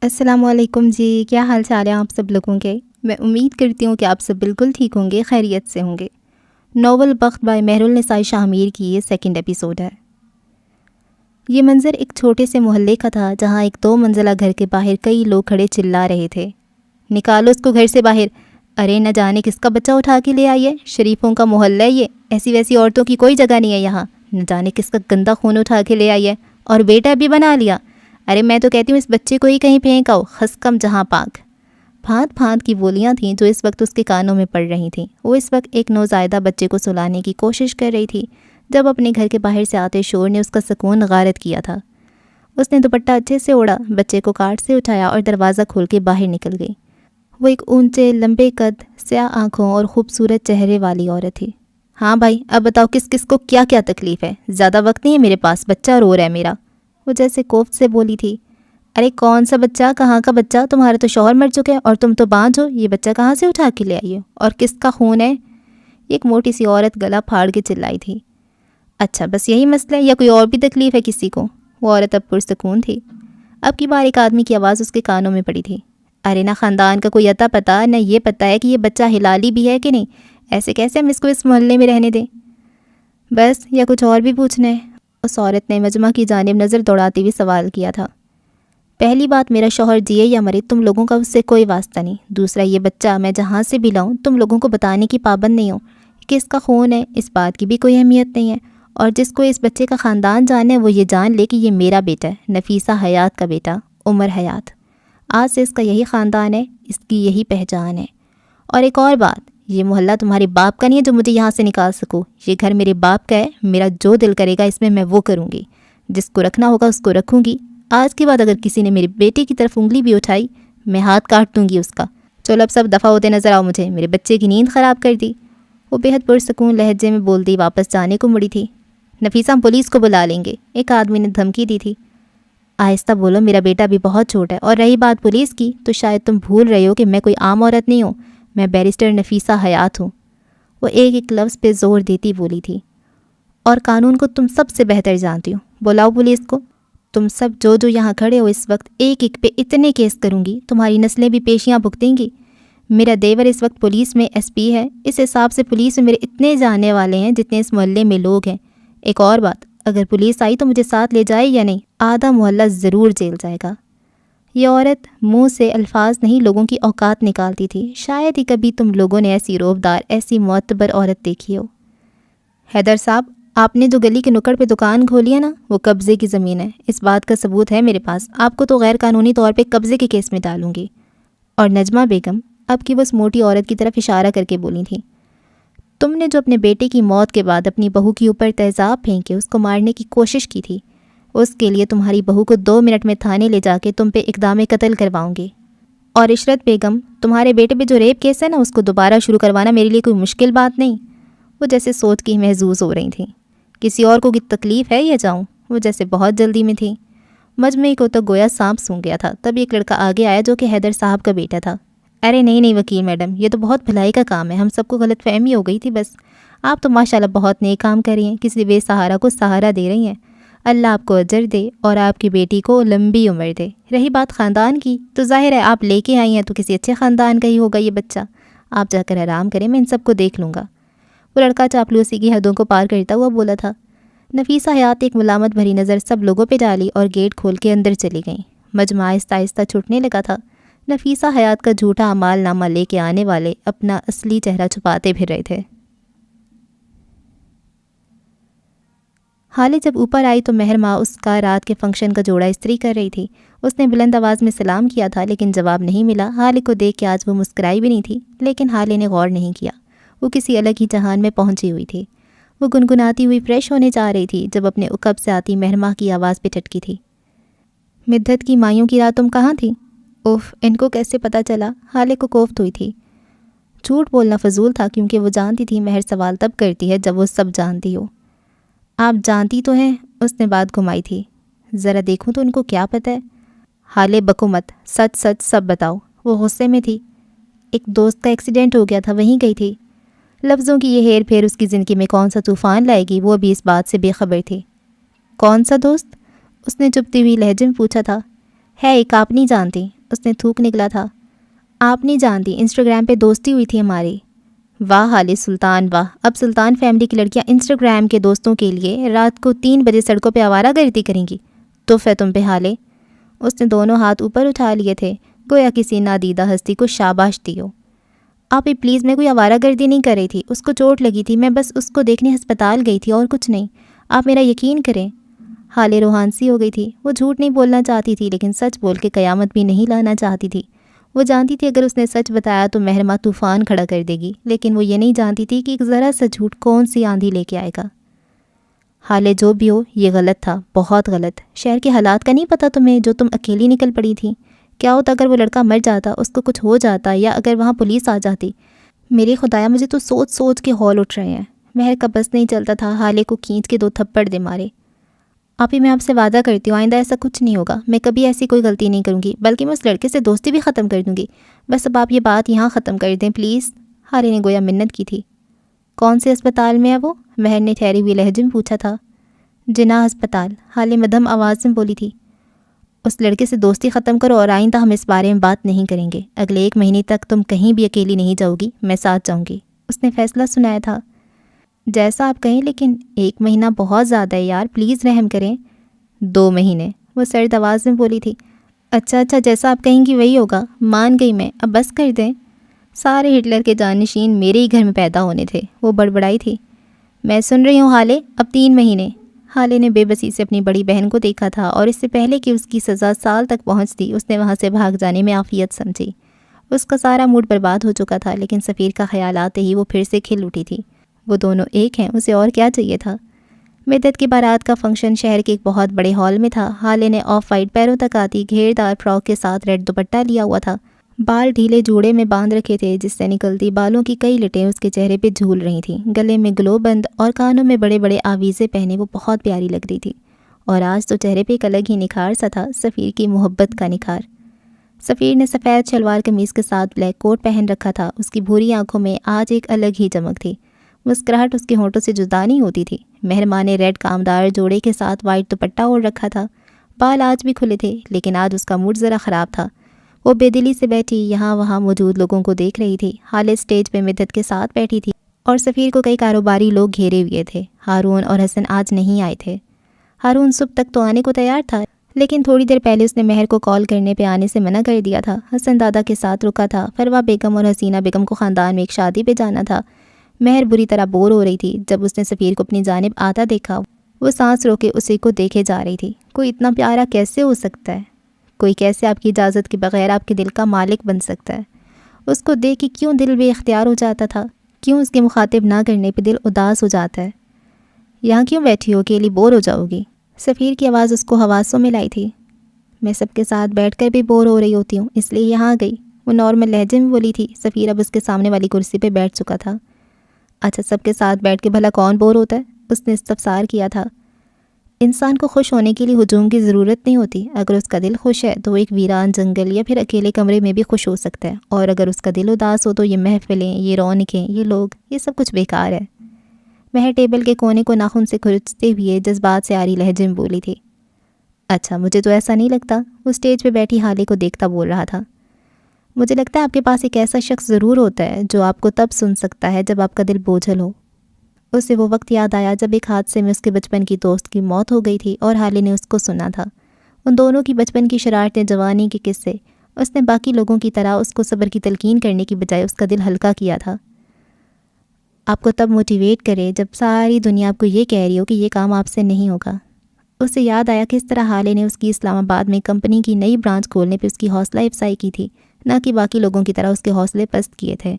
السلام علیکم جی، کیا حال چال ہے آپ سب لوگوں کے؟ میں امید کرتی ہوں کہ آپ سب بالکل ٹھیک ہوں گے، خیریت سے ہوں گے۔ ناول بخت بائی مہر النساء شاہ میر کی یہ سیکنڈ ایپیسوڈ ہے۔ یہ منظر ایک چھوٹے سے محلے کا تھا جہاں ایک 2 منزلہ گھر کے باہر کئی لوگ کھڑے چلا رہے تھے، نکالو اس کو گھر سے باہر، ارے نہ جانے کس کا بچہ اٹھا کے لے آئی ہے، شریفوں کا محلہ ہے یہ، ایسی ویسی عورتوں کی کوئی جگہ نہیں ہے یہاں، نہ جانے کس کا گندا خون اٹھا کے لے آئی ہے، اور بیٹا بھی بنا لیا، ارے میں تو کہتی ہوں اس بچے کو ہی کہیں پھینک آؤ، خسکم جہاں پاک۔ پھانت پھانت کی بولیاں تھیں جو اس وقت اس کے کانوں میں پڑ رہی تھیں۔ وہ اس وقت ایک نوزائیدہ بچے کو سلانے کی کوشش کر رہی تھی جب اپنے گھر کے باہر سے آتے شور نے اس کا سکون غارت کیا تھا۔ اس نے دوپٹہ اچھے سے اوڑھا، بچے کو کاٹ سے اٹھایا اور دروازہ کھول کے باہر نکل گئی۔ وہ ایک اونچے لمبے قد، سیاہ آنکھوں اور خوبصورت چہرے والی عورت تھی۔ ہاں بھائی، اب بتاؤ کس کس کو کیا کیا تکلیف ہے؟ زیادہ وقت نہیں ہے میرے پاس، بچہ رو رہا ہے میرا، وہ جیسے کوفت سے بولی تھی۔ ارے کون سا بچہ؟ کہاں کا بچہ؟ تمہارا تو شوہر مر چکے اور تم تو بانجھ ہو، یہ بچہ کہاں سے اٹھا کے لے آئی ہو؟ اور کس کا خون ہے؟ ایک موٹی سی عورت گلا پھاڑ کے چلائی تھی۔ اچھا بس یہی مسئلہ ہے یا کوئی اور بھی تکلیف ہے کسی کو؟ وہ عورت اب پرسکون تھی۔ اب کی بار ایک آدمی کی آواز اس کے کانوں میں پڑی تھی۔ ارے نہ خاندان کا کوئی عطا پتہ، نہ یہ پتہ ہے کہ یہ بچہ ہلالی بھی ہے کہ نہیں، ایسے کیسے ہم اس کو اس محلے میں رہنے دیں؟ بس یا کچھ اور بھی پوچھنا ہے؟ اس عورت نے مجمع کی جانب نظر دوڑاتے ہوئے سوال کیا تھا۔ پہلی بات، میرا شوہر جیے یا مرے تم لوگوں کا اس سے کوئی واسطہ نہیں۔ دوسرا، یہ بچہ میں جہاں سے بھی لاؤں تم لوگوں کو بتانے کی پابند نہیں ہوں کہ اس کا خون ہے، اس بات کی بھی کوئی اہمیت نہیں ہے، اور جس کو اس بچے کا خاندان جانے وہ یہ جان لے کہ یہ میرا بیٹا ہے، نفیسہ حیات کا بیٹا، عمر حیات۔ آج سے اس کا یہی خاندان ہے، اس کی یہی پہچان ہے۔ اور ایک اور بات، یہ محلہ تمہارے باپ کا نہیں ہے جو مجھے یہاں سے نکال سکو، یہ گھر میرے باپ کا ہے، میرا جو دل کرے گا اس میں وہ کروں گی، جس کو رکھنا ہوگا اس کو رکھوں گی۔ آج کے بعد اگر کسی نے میرے بیٹے کی طرف انگلی بھی اٹھائی میں ہاتھ کاٹ دوں گی اس کا۔ چلو اب سب دفعہ ہوتے نظر آؤ مجھے، میرے بچے کی نیند خراب کر دی۔ وہ بے حد پرسکون لہجے میں بولتی واپس جانے کو مڑی تھی۔ نفیسہ ہم پولیس کو بلا لیں گے، ایک آدمی نے دھمکی دی تھی۔ آہستہ بولو، میرا بیٹا بھی بہت چھوٹا ہے، اور رہی بات پولیس کی تو شاید تم بھول رہے ہو کہ میں کوئی عام عورت نہیں ہوں، میں بیرسٹر نفیسہ حیات ہوں۔ وہ ایک ایک لفظ پہ زور دیتی بولی تھی۔ اور قانون کو تم سب سے بہتر جانتی ہو، بلاؤ پولیس کو۔ تم سب جو یہاں کھڑے ہو اس وقت ایک ایک پہ اتنے کیس کروں گی، تمہاری نسلیں بھی پیشیاں بھگتیں گی۔ میرا دیور اس وقت پولیس میں ایس پی ہے، اس حساب سے پولیس میں میرے اتنے جانے والے ہیں جتنے اس محلے میں لوگ ہیں۔ ایک اور بات، اگر پولیس آئی تو مجھے ساتھ لے جائے یا نہیں، آدھا محلہ ضرور جیل جائے گا۔ یہ عورت منہ سے الفاظ نہیں لوگوں کی اوقات نکالتی تھی۔ شاید ہی کبھی تم لوگوں نے ایسی روبدار، ایسی معتبر عورت دیکھی ہو۔ حیدر صاحب، آپ نے جو گلی کے نکڑ پہ دکان کھولی ہے نا، وہ قبضے کی زمین ہے، اس بات کا ثبوت ہے میرے پاس، آپ کو تو غیر قانونی طور پہ قبضے کے کیس میں ڈالوں گی۔ اور نجمہ بیگم اب کی بس موٹی عورت کی طرف اشارہ کر کے بولی تھی، تم نے جو اپنے بیٹے کی موت کے بعد اپنی بہو کے اوپر تیزاب پھینکے اس کو مارنے کی کوشش کی تھی، اس کے لیے تمہاری بہو کو 2 منٹ میں تھانے لے جا کے تم پہ اقدام قتل کرواؤں گی۔ اور عشرت بیگم، تمہارے بیٹے پہ جو ریپ کیس ہے نا، اس کو دوبارہ شروع کروانا میرے لیے کوئی مشکل بات نہیں۔ وہ جیسے سوچ کی محظوظ ہو رہی تھیں، کسی اور کو کی تکلیف ہے یا جاؤں؟ وہ جیسے بہت جلدی میں تھی۔ مجمع کو تو گویا سانپ سونگ گیا تھا۔ تب ایک لڑکا آگے آیا جو کہ حیدر صاحب کا بیٹا تھا۔ ارے نہیں وکیل میڈم، یہ تو بہت بھلائی کا کام ہے، ہم سب کو غلط فہمی ہو گئی تھی بس۔ آپ تو ماشاءاللہ بہت نیک کام کر رہی ہیں، کسی بے سہارا کو سہارا دے رہی ہیں، اللہ آپ کو اجر دے اور آپ کی بیٹی کو لمبی عمر دے۔ رہی بات خاندان کی تو ظاہر ہے آپ لے کے آئی ہیں تو کسی اچھے خاندان کا ہی ہوگا یہ بچہ، آپ جا کر آرام کریں، میں ان سب کو دیکھ لوں گا۔ وہ لڑکا چاپلوسی کی حدوں کو پار کرتا ہوا بولا تھا۔ نفیسہ حیات ایک ملامت بھری نظر سب لوگوں پہ ڈالی اور گیٹ کھول کے اندر چلی گئیں۔ مجمع آہستہ آہستہ چھوٹنے لگا تھا۔ نفیسہ حیات کا جھوٹا اعمال نامہ لے کے آنے والے اپنا اصلی چہرہ چھپاتے پھر رہے تھے۔ حالے جب اوپر آئی تو مہر ماں اس کا رات کے فنکشن کا جوڑا استری کر رہی تھی۔ اس نے بلند آواز میں سلام کیا تھا لیکن جواب نہیں ملا۔ حالے کو دیکھ کے آج وہ مسکرائی بھی نہیں تھی، لیکن حالے نے غور نہیں کیا، وہ کسی الگ ہی جہان میں پہنچی ہوئی تھی۔ وہ گنگناتی ہوئی فریش ہونے جا رہی تھی جب اپنے عقب سے آتی مہر ماں کی آواز پہ ٹھٹکی تھی۔ مدت کی مائیوں کی رات تم کہاں تھی؟ اوف، ان کو کیسے پتہ چلا؟ حالے کو کوفت ہوئی تھی۔ جھوٹ بولنا فضول تھا کیونکہ وہ جانتی تھی مہر سوال تب کرتی ہے جب وہ سب جانتی ہو۔ آپ جانتی تو ہیں، اس نے بات گھمائی تھی۔ ذرا دیکھوں تو ان کو کیا پتہ ہے؟ حالے بکو مت، سچ سچ سب بتاؤ۔ وہ غصے میں تھی۔ ایک دوست کا ایکسیڈنٹ ہو گیا تھا، وہیں گئی تھی۔ لفظوں کی یہ ہیر پھیر اس کی زندگی میں کون سا طوفان لائے گی، وہ بھی اس بات سے بے خبر تھی۔ کون سا دوست؟ اس نے چپتی ہوئی لہجے میں پوچھا تھا۔ ہے ایک آپ نہیں جانتی، اس نے تھوک نکلا تھا۔ آپ نہیں جانتی، انسٹاگرام پہ دوستی ہوئی تھی ہماری۔ واہ حالے سلطان واہ، اب سلطان فیملی کی لڑکیاں انسٹاگرام کے دوستوں کے لیے رات کو 3 بجے سڑکوں پہ آوارہ گردی کریں گی؟ تف ہے تم پہ حالے۔ اس نے دونوں ہاتھ اوپر اٹھا لیے تھے، گویا کسی نادیدہ ہستی کو شاباش دی ہو۔ آپ ہی پلیز، میں کوئی آوارہ گردی نہیں کر رہی تھی، اس کو چوٹ لگی تھی، میں بس اس کو دیکھنے ہسپتال گئی تھی اور کچھ نہیں، آپ میرا یقین کریں۔ حالے روحان سی ہو گئی تھی، وہ جھوٹ نہیں بولنا چاہتی تھی لیکن سچ بول کے قیامت بھی نہیں لانا چاہتی تھی۔ وہ جانتی تھی اگر اس نے سچ بتایا تو مہرماں طوفان کھڑا کر دے گی، لیکن وہ یہ نہیں جانتی تھی کہ ایک ذرا سا جھوٹ کون سی آندھی لے کے آئے گا۔ حالے جو بھی ہو، یہ غلط تھا، بہت غلط۔ شہر کے حالات کا نہیں پتہ تمہیں جو تم اکیلی نکل پڑی تھی؟ کیا ہوتا اگر وہ لڑکا مر جاتا، اس کو کچھ ہو جاتا، یا اگر وہاں پولیس آ جاتی؟ میرے خدایا، مجھے تو سوچ سوچ کے ہول اٹھ رہے ہیں۔ مہر کا بس نہیں چلتا تھا حالے کو کھینچ کے 2 تھپڑ دے مارے۔ آپ ہی میں آپ سے وعدہ کرتی ہوں آئندہ ایسا کچھ نہیں ہوگا، میں کبھی ایسی کوئی غلطی نہیں کروں گی، بلکہ میں اس لڑکے سے دوستی بھی ختم کر دوں گی۔ بس اب آپ یہ بات یہاں ختم کر دیں پلیز۔ حالے نے گویا منت کی تھی۔ کون سے اسپتال میں ہے وہ؟ مہر نے ٹھہری ہوئی لہجے میں پوچھا تھا۔ جناح ہسپتال، حالے مدھم آواز میں بولی تھی۔ اس لڑکے سے دوستی ختم کرو اور آئندہ ہم اس بارے میں بات نہیں کریں گے۔ اگلے 1 مہینے تک تم کہیں بھی اکیلی نہیں جاؤ گی، میں ساتھ جاؤں گی، اس نے فیصلہ سنایا تھا۔ جیسا آپ کہیں، لیکن 1 مہینہ بہت زیادہ ہے یار، پلیز رحم کریں۔ 2 مہینے، وہ سرد آواز میں بولی تھی۔ اچھا جیسا آپ کہیں گی وہی ہوگا، مان گئی میں، اب بس کر دیں۔ سارے ہٹلر کے جانشین میرے ہی گھر میں پیدا ہونے تھے، وہ بڑبڑائی تھی۔ میں سن رہی ہوں حالے، اب 3 مہینے۔ حالے نے بے بسی سے اپنی بڑی بہن کو دیکھا تھا اور اس سے پہلے کہ اس کی سزا سال تک پہنچتی، اس نے وہاں سے بھاگ جانے میں عافیت سمجھی۔ اس کا سارا موڈ برباد ہو چکا تھا، لیکن سفیر کا خیال آتے ہی وہ پھر سے کھل اٹھی تھی۔ وہ دونوں ایک ہیں، اسے اور کیا چاہیے تھا؟ مدت کی بارات کا فنکشن شہر کے ایک بہت بڑے ہال میں تھا۔ حالے نے آف وائٹ پیروں تک آتی گھیردار فراک کے ساتھ ریڈ دوپٹہ لیا ہوا تھا، بال ڈھیلے جوڑے میں باندھ رکھے تھے جس سے نکلتی بالوں کی کئی لٹیں اس کے چہرے پہ جھول رہی تھیں، گلے میں گلو بند اور کانوں میں بڑے بڑے آویزے پہنے وہ بہت پیاری لگ رہی تھی۔ اور آج تو چہرے پہ ایک الگ ہی نکھار سا تھا، سفیر کی محبت کا نکھار۔ سفیر نے سفید شلوار قمیص کے ساتھ بلیک کوٹ پہن رکھا تھا، اس کی بھوری آنکھوں میں آج ایک الگ ہی چمک تھی، مسکراہٹ اس کے ہونٹوں سے جدا نہیں ہوتی تھی۔ مہرماں نے ریڈ کامدار جوڑے کے ساتھ وائٹ دوپٹہ اوڑھ رکھا تھا، بال آج بھی کھلے تھے، لیکن آج اس کا موڈ ذرا خراب تھا۔ وہ بے دلی سے بیٹھی یہاں وہاں موجود لوگوں کو دیکھ رہی تھی۔ حالے اسٹیج پہ مدت کے ساتھ بیٹھی تھی اور سفیر کو کئی کاروباری لوگ گھیرے ہوئے تھے۔ ہارون اور حسن آج نہیں آئے تھے۔ ہارون صبح تک تو آنے کو تیار تھا، لیکن تھوڑی دیر پہلے اس نے مہر کو کال کرنے پہ آنے سے منع کر دیا تھا۔ حسن دادا کے ساتھ رکا تھا، فروا بیگم اور حسینہ بیگم کو خاندان میں ایک شادی پہ جانا تھا۔ مہر بری طرح بور ہو رہی تھی۔ جب اس نے سفیر کو اپنی جانب آتا دیکھا، وہ سانس روکے اسی کو دیکھے جا رہی تھی۔ کوئی اتنا پیارا کیسے ہو سکتا ہے؟ کوئی کیسے آپ کی اجازت کے بغیر آپ کے دل کا مالک بن سکتا ہے؟ اس کو دیکھ کے کیوں دل بے اختیار ہو جاتا تھا؟ کیوں اس کے مخاطب نہ کرنے پہ دل اداس ہو جاتا ہے؟ یہاں کیوں بیٹھی ہو؟ اکیلی بور ہو جاؤ گی؟ سفیر کی آواز اس کو حواسوں میں لائی تھی۔ میں سب کے ساتھ بیٹھ کر بھی بور ہو رہی ہوتی ہوں، اس لیے یہاں گئی، وہ نارمل لہجے میں بولی تھی۔ سفیر اب اس کے سامنے والی کرسی پہ بیٹھ چکا تھا۔ اچھا، سب کے ساتھ بیٹھ کے بھلا کون بور ہوتا ہے؟ اس نے استفسار کیا تھا۔ انسان کو خوش ہونے کے لیے ہجوم کی ضرورت نہیں ہوتی۔ اگر اس کا دل خوش ہے تو وہ ایک ویران جنگل یا پھر اکیلے کمرے میں بھی خوش ہو سکتا ہے، اور اگر اس کا دل اداس ہو تو یہ محفلیں، یہ رونقیں، یہ لوگ، یہ سب کچھ بیکار ہے۔ مہر ٹیبل کے کونے کو ناخن سے کھرچتے ہوئے جذبات سے آری لہجے میں بولی تھی۔ اچھا، مجھے تو ایسا نہیں لگتا، وہ اسٹیج پہ بیٹھی حالے کو دیکھتا بول رہا تھا۔ مجھے لگتا ہے آپ کے پاس ایک ایسا شخص ضرور ہوتا ہے جو آپ کو تب سن سکتا ہے جب آپ کا دل بوجھل ہو۔ اسے وہ وقت یاد آیا جب ایک حادثے میں اس کے بچپن کی دوست کی موت ہو گئی تھی اور حالے نے اس کو سنا تھا۔ ان دونوں کی بچپن کی شرارتیں، جوانی کے قصے، اس نے باقی لوگوں کی طرح اس کو صبر کی تلقین کرنے کی بجائے اس کا دل ہلکا کیا تھا۔ آپ کو تب موٹیویٹ کرے جب ساری دنیا آپ کو یہ کہہ رہی ہو کہ یہ کام آپ سے نہیں ہوگا۔ اسے یاد آیا کس طرح حالے نے اس کی اسلام آباد میں کمپنی کی نئی برانچ کھولنے پہ اس کی حوصلہ افزائی کی تھی، نہ کہ باقی لوگوں کی طرح اس کے حوصلے پست کیے تھے۔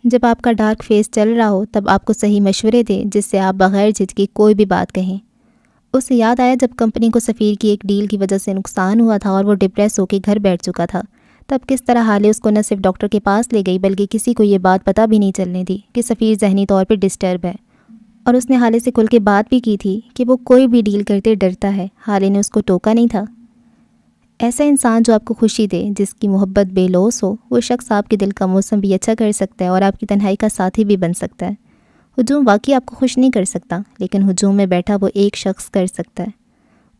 جب آپ کا ڈارک فیس چل رہا ہو تب آپ کو صحیح مشورے دے جس سے آپ بغیر جھجکے کوئی بھی بات کہیں۔ اسے یاد آیا جب کمپنی کو سفیر کی ایک ڈیل کی وجہ سے نقصان ہوا تھا اور وہ ڈپریس ہو کے گھر بیٹھ چکا تھا، تب کس طرح حالے اس کو نہ صرف ڈاکٹر کے پاس لے گئی بلکہ کسی کو یہ بات پتہ بھی نہیں چلنے دی کہ سفیر ذہنی طور پہ ڈسٹرب ہے، اور اس نے حالے سے کھل کے بات بھی کی تھی کہ وہ کوئی بھی ڈیل کرتے ڈرتا ہے۔ حالے نے اس کو ٹوکا نہیں تھا۔ ایسا انسان جو آپ کو خوشی دے، جس کی محبت بے لوث ہو، وہ شخص آپ کے دل کا موسم بھی اچھا کر سکتا ہے اور آپ کی تنہائی کا ساتھی بھی بن سکتا ہے۔ ہجوم واقعی آپ کو خوش نہیں کر سکتا، لیکن ہجوم میں بیٹھا وہ ایک شخص کر سکتا ہے۔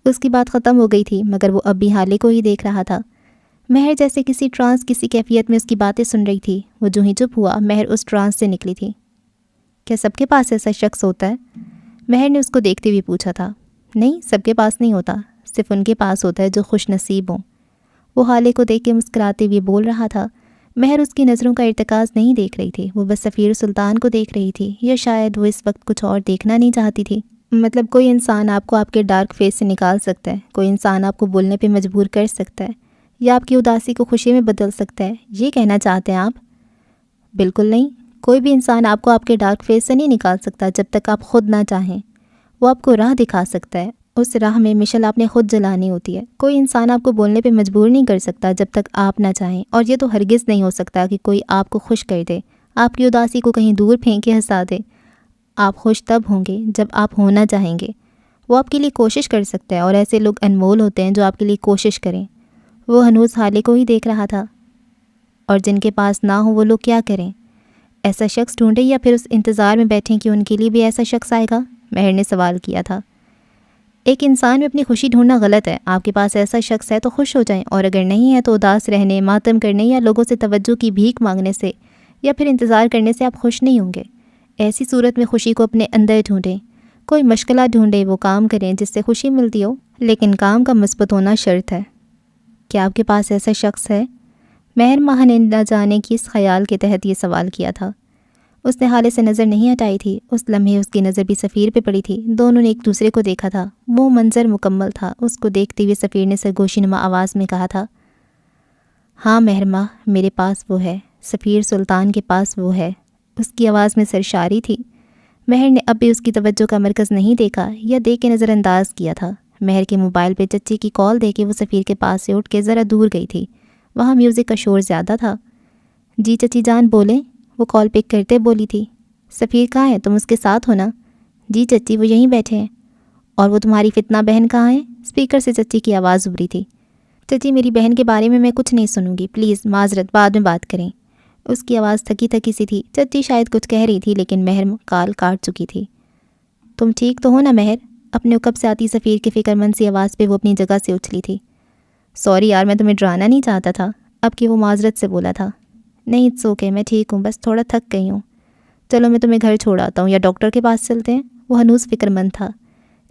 اس کی بات ختم ہو گئی تھی مگر وہ اب بھی حالے کو ہی دیکھ رہا تھا۔ مہر جیسے کسی ٹرانس کسی کیفیت میں اس کی باتیں سن رہی تھی۔ وہ جو ہی چپ ہوا مہر اس ٹرانس سے نکلی تھی۔ کیا سب کے پاس ایسا شخص ہوتا ہے؟ مہر نے اس کو دیکھتے ہوئے پوچھا تھا۔ نہیں، سب کے پاس نہیں ہوتا، صرف ان کے پاس ہوتا ہے جو خوش نصیب ہوں۔ وہ حالے کو دیکھ کے مسکراتے ہوئے بول رہا تھا۔ مہر اس کی نظروں کا ارتکاز نہیں دیکھ رہی تھی، وہ بس سفیر سلطان کو دیکھ رہی تھی، یا شاید وہ اس وقت کچھ اور دیکھنا نہیں چاہتی تھی۔ مطلب کوئی انسان آپ کو آپ کے ڈارک فیس سے نکال سکتا ہے، کوئی انسان آپ کو بولنے پہ مجبور کر سکتا ہے، یا آپ کی اداسی کو خوشی میں بدل سکتا ہے، یہ کہنا چاہتے ہیں آپ؟ بالکل نہیں، کوئی بھی انسان آپ کو آپ کے ڈارک فیس سے نہیں نکال سکتا جب تک آپ خود نہ چاہیں۔ وہ آپ کو راہ دکھا سکتا ہے، اس راہ میں مشعل آپ نے خود جلانی ہوتی ہے۔ کوئی انسان آپ کو بولنے پہ مجبور نہیں کر سکتا جب تک آپ نہ چاہیں، اور یہ تو ہرگز نہیں ہو سکتا کہ کوئی آپ کو خوش کر دے، آپ کی اداسی کو کہیں دور پھینک کے ہنسا دے۔ آپ خوش تب ہوں گے جب آپ ہونا چاہیں گے۔ وہ آپ کے لیے کوشش کر سکتا ہے، اور ایسے لوگ انمول ہوتے ہیں جو آپ کے لیے کوشش کریں۔ وہ ہنوز حالے کو ہی دیکھ رہا تھا۔ اور جن کے پاس نہ ہو وہ لوگ کیا کریں؟ ایسا شخص ڈھونڈیں یا پھر اس انتظار میں بیٹھیں کہ ان کے لیے بھی ایسا شخص آئے گا؟ مہر نے سوال کیا تھا۔ ایک انسان میں اپنی خوشی ڈھونڈنا غلط ہے۔ آپ کے پاس ایسا شخص ہے تو خوش ہو جائیں، اور اگر نہیں ہے تو اداس رہنے، ماتم کرنے یا لوگوں سے توجہ کی بھیک مانگنے سے یا پھر انتظار کرنے سے آپ خوش نہیں ہوں گے۔ ایسی صورت میں خوشی کو اپنے اندر ڈھونڈیں، کوئی مشغلہ ڈھونڈیں، وہ کام کریں جس سے خوشی ملتی ہو، لیکن کام کا مثبت ہونا شرط ہے۔ کیا آپ کے پاس ایسا شخص ہے؟ مہر ماہ نے نہ جانے کی اس خیال کے تحت یہ سوال کیا تھا۔ اس نے حالے سے نظر نہیں ہٹائی تھی۔ اس لمحے اس کی نظر بھی سفیر پہ پڑی تھی۔ دونوں نے ایک دوسرے کو دیکھا تھا۔ وہ منظر مکمل تھا۔ اس کو دیکھتے ہوئے سفیر نے سرگوشی نما آواز میں کہا تھا، ہاں مہر ماہ، میرے پاس وہ ہے، سفیر سلطان کے پاس وہ ہے۔ اس کی آواز میں سرشاری تھی۔ مہر نے اب بھی اس کی توجہ کا مرکز نہیں دیکھا یا دیکھ کے نظر انداز کیا تھا۔ مہر کے موبائل پہ چچی کی کال دے کے وہ سفیر کے پاس سے اٹھ کے ذرا دور گئی تھی۔ وہاں میوزک کا شور زیادہ تھا۔ جی چچی جان بولیں، وہ کال پک کرتے بولی تھی۔ سفیر کہاں ہے؟ تم اس کے ساتھ ہو نا؟ جی چچی، وہ یہیں بیٹھے ہیں۔ اور وہ تمہاری فتنہ بہن کہاں ہے؟ اسپیکر سے چچی کی آواز ابھری تھی۔ چچی میری بہن کے بارے میں کچھ نہیں سنوں گی، پلیز معذرت، بعد میں بات کریں۔ اس کی آواز تھکی تھکی سی تھی۔ چچی شاید کچھ کہہ رہی تھی لیکن مہر کال کاٹ چکی تھی۔ تم ٹھیک تو ہو نا مہر؟ اپنے عقب سے آتی سفیر کی فکر مند سی آواز پہ وہ اپنی جگہ سے اچھلی تھی۔ سوری یار، میں تمہیں ڈرانا نہیں چاہتا تھا، اب کہ وہ معذرت سے بولا تھا۔ نہیں اٹس اوکے، میں ٹھیک ہوں، بس تھوڑا تھک گئی ہوں۔ چلو میں تمہیں گھر چھوڑ آتا ہوں، یا ڈاکٹر کے پاس چلتے ہیں؟ وہ ہنوز فکر مند تھا۔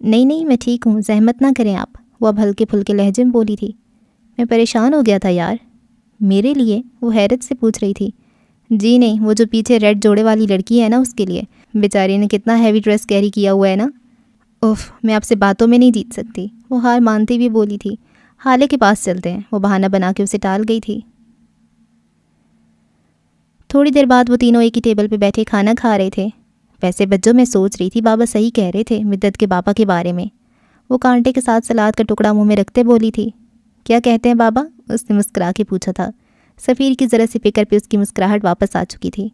نہیں میں ٹھیک ہوں، زحمت نہ کریں آپ، وہ اب ہلکے پھلکے لہجے میں بولی تھی۔ میں پریشان ہو گیا تھا یار۔ میرے لیے؟ وہ حیرت سے پوچھ رہی تھی۔ جی نہیں، وہ جو پیچھے ریڈ جوڑے والی لڑکی ہے نا، اس کے لیے۔ بیچاری نے کتنا ہیوی ڈریس کیری کیا ہوا ہے نا۔ اوف، میں آپ سے باتوں میں نہیں جیت سکتی، وہ ہار مانتی ہوئی بولی تھی۔ حالے کے پاس چلتے ہیں، وہ بہانہ بنا کے اسے ٹال گئی تھی۔ تھوڑی دیر بعد وہ تینوں ایک ہی ٹیبل پہ بیٹھے کھانا کھا رہے تھے۔ ویسے بچوں، میں سوچ رہی تھی بابا صحیح کہہ رہے تھے مدت کے بابا کے بارے میں، وہ کانٹے کے ساتھ سلاد کا ٹکڑا منہ میں رکھتے بولی تھی۔ کیا کہتے ہیں بابا؟ اس نے مسکرا کے پوچھا تھا۔ سفیر کی ذرا سی فکر پہ اس کی مسکراہٹ واپس آ چکی تھی۔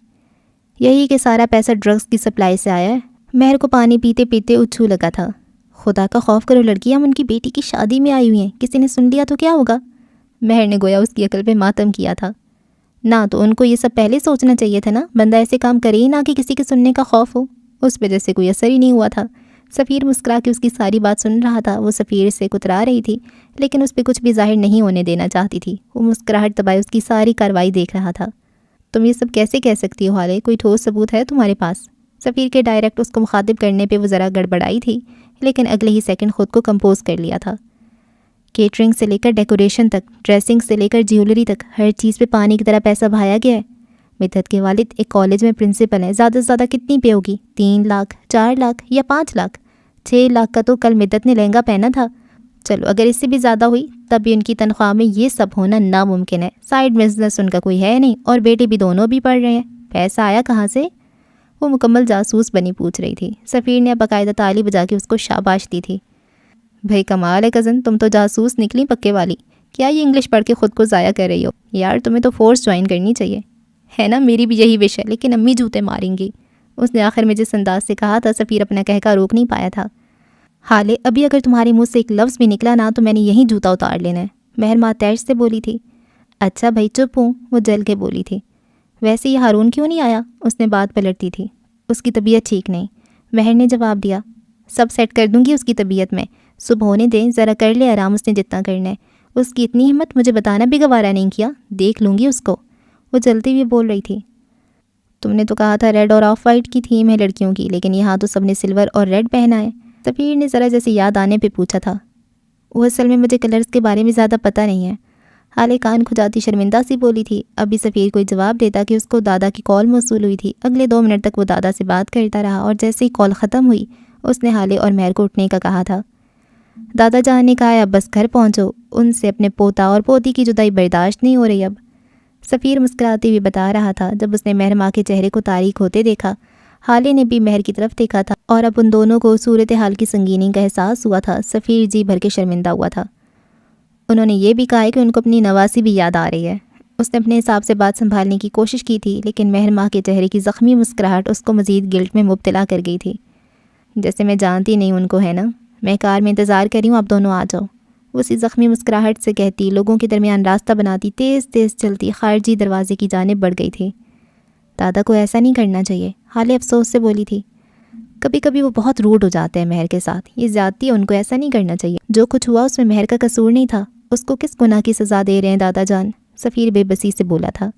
یہی کہ سارا پیسہ ڈرگس کی سپلائی سے آیا ہے۔ مہر کو پانی پیتے پیتے اچھو لگا تھا۔ خدا کا خوف کرو لڑکی، ہم ان کی بیٹی کی شادی میں آئی ہوئی ہیں، کسی نے سن لیا تو کیا ہوگا؟ مہر نے گویا اس کی عقل پہ ماتم کیا تھا۔ نہ تو ان کو یہ سب پہلے سوچنا چاہیے تھا نا، بندہ ایسے کام کرے ہی نہ کہ کسی کے سننے کا خوف ہو۔ اس وجہ سے کوئی اثر ہی نہیں ہوا تھا۔ سفیر مسکرا کے اس کی ساری بات سن رہا تھا۔ وہ سفیر سے کترا رہی تھی لیکن اس پہ کچھ بھی ظاہر نہیں ہونے دینا چاہتی تھی۔ وہ مسکراہٹ دبائے اس کی ساری کارروائی دیکھ رہا تھا۔ تم یہ سب کیسے کہہ سکتی ہو حالے؟ کوئی ٹھوس ثبوت ہے تمہارے پاس؟ سفیر کے ڈائریکٹ اس کو مخاطب کرنے پہ وہ ذرا گڑبڑائی تھی لیکن اگلے ہی سیکنڈ خود کو کمپوز کر لیا تھا۔ کیٹرنگ سے لے کر ڈیکوریشن تک، ڈریسنگ سے لے کر جیولری تک، ہر چیز پہ پانی کی طرح پیسہ بہایا گیا ہے۔ مدت کے والد ایک کالج میں پرنسپل ہیں، زیادہ سے زیادہ کتنی پے ہوگی؟ 3 لاکھ، 4 لاکھ یا 5 لاکھ؟ 6 لاکھ کا تو کل مدت نے لہنگا پہنا تھا۔ چلو اگر اس سے بھی زیادہ ہوئی تب بھی ان کی تنخواہ میں یہ سب ہونا ناممکن ہے۔ سائیڈ بزنس ان کا کوئی ہے نہیں، اور بیٹے بھی دونوں بھی پڑھ رہے ہیں۔ پیسہ آیا کہاں سے؟ وہ مکمل جاسوس بنی پوچھ رہی تھی۔ سفیر نے باقاعدہ تالی بجا کے اس کو شاباش دی تھی۔ بھائی کمال ہے کزن، تم تو جاسوس نکلی پکے والی۔ کیا یہ انگلش پڑھ کے خود کو ضائع کر رہی ہو؟ یار تمہیں تو فورس جوائن کرنی چاہیے، ہے نا؟ میری بھی یہی وش ہے، لیکن امی جوتے ماریں گی۔ اس نے آخر میں جس انداز سے کہا تھا سفیر اپنا کہکا روک نہیں پایا تھا۔ حالے ابھی اگر تمہارے منہ سے ایک لفظ بھی نکلا نا تو میں نے یہیں جوتا اتار لینا ہے، مہر ماتیش سے بولی تھی۔ اچھا بھائی چپ ہوں، وہ جل کے بولی تھی۔ ویسے یہ ہارون کیوں نہیں آیا؟ اس نے بات پلٹتی تھی۔ اس کی طبیعت ٹھیک نہیں، مہر نے جواب دیا۔ سب سیٹ کر دوں گی اس کی طبیعت میں، صبح ہونے دیں، ذرا کر لے آرام اس نے جتنا کرنا ہے. اس کی اتنی ہمت، مجھے بتانا بھی گوارا نہیں کیا. دیکھ لوں گی اس کو. وہ جلتی ہوئی بول رہی تھی. تم نے تو کہا تھا ریڈ اور آف وائٹ کی تھیم ہے لڑکیوں کی، لیکن یہاں تو سب نے سلور اور ریڈ پہنا ہے. سفیر نے ذرا جیسے یاد آنے پہ پوچھا تھا. وہ اصل میں مجھے کلرز کے بارے میں زیادہ پتہ نہیں ہے. حالے کان کھجاتی شرمندہ سی بولی تھی. ابھی سفیر کوئی جواب دیتا کہ اس کو دادا کی کال موصول ہوئی تھی. اگلے 2 منٹ تک وہ دادا سے بات کرتا رہا اور جیسے ہی کال ختم ہوئی اس نے حالے اور مہر کو اٹھنے کا کہا تھا. دادا جان نے کہا اب بس گھر پہنچو، ان سے اپنے پوتا اور پوتی کی جدائی برداشت نہیں ہو رہی اب. سفیر مسکراتے ہوئے بتا رہا تھا. جب اس نے مہر ماں کے چہرے کو تاریک ہوتے دیکھا، حالے نے بھی مہر کی طرف دیکھا تھا اور اب ان دونوں کو صورتحال کی سنگینی کا احساس ہوا تھا. سفیر جی بھر کے شرمندہ ہوا تھا. انہوں نے یہ بھی کہا ہے کہ ان کو اپنی نواسی بھی یاد آ رہی ہے. اس نے اپنے حساب سے بات سنبھالنے کی کوشش کی تھی، لیکن مہر ماں کے چہرے کی زخمی مسکراہٹ اس کو مزید گلٹ میں مبتلا کر گئی تھی. جیسے میں جانتی نہیں ان کو، ہے نا. میں کار میں انتظار کر رہی ہوں، آپ دونوں آ جاؤ. وہ اسی زخمی مسکراہٹ سے کہتی، لوگوں کے درمیان راستہ بناتی، تیز تیز چلتی خارجی دروازے کی جانب بڑھ گئی تھی. دادا کو ایسا نہیں کرنا چاہیے، حالے افسوس سے بولی تھی. کبھی کبھی وہ بہت روڈ ہو جاتے ہیں مہر کے ساتھ، یہ زیادتی ہے، ان کو ایسا نہیں کرنا چاہیے. جو کچھ ہوا اس میں مہر کا قصور نہیں تھا. اس کو کس گناہ کی سزا دے رہے ہیں دادا جان؟ سفیر بے بسی سے بولا تھا.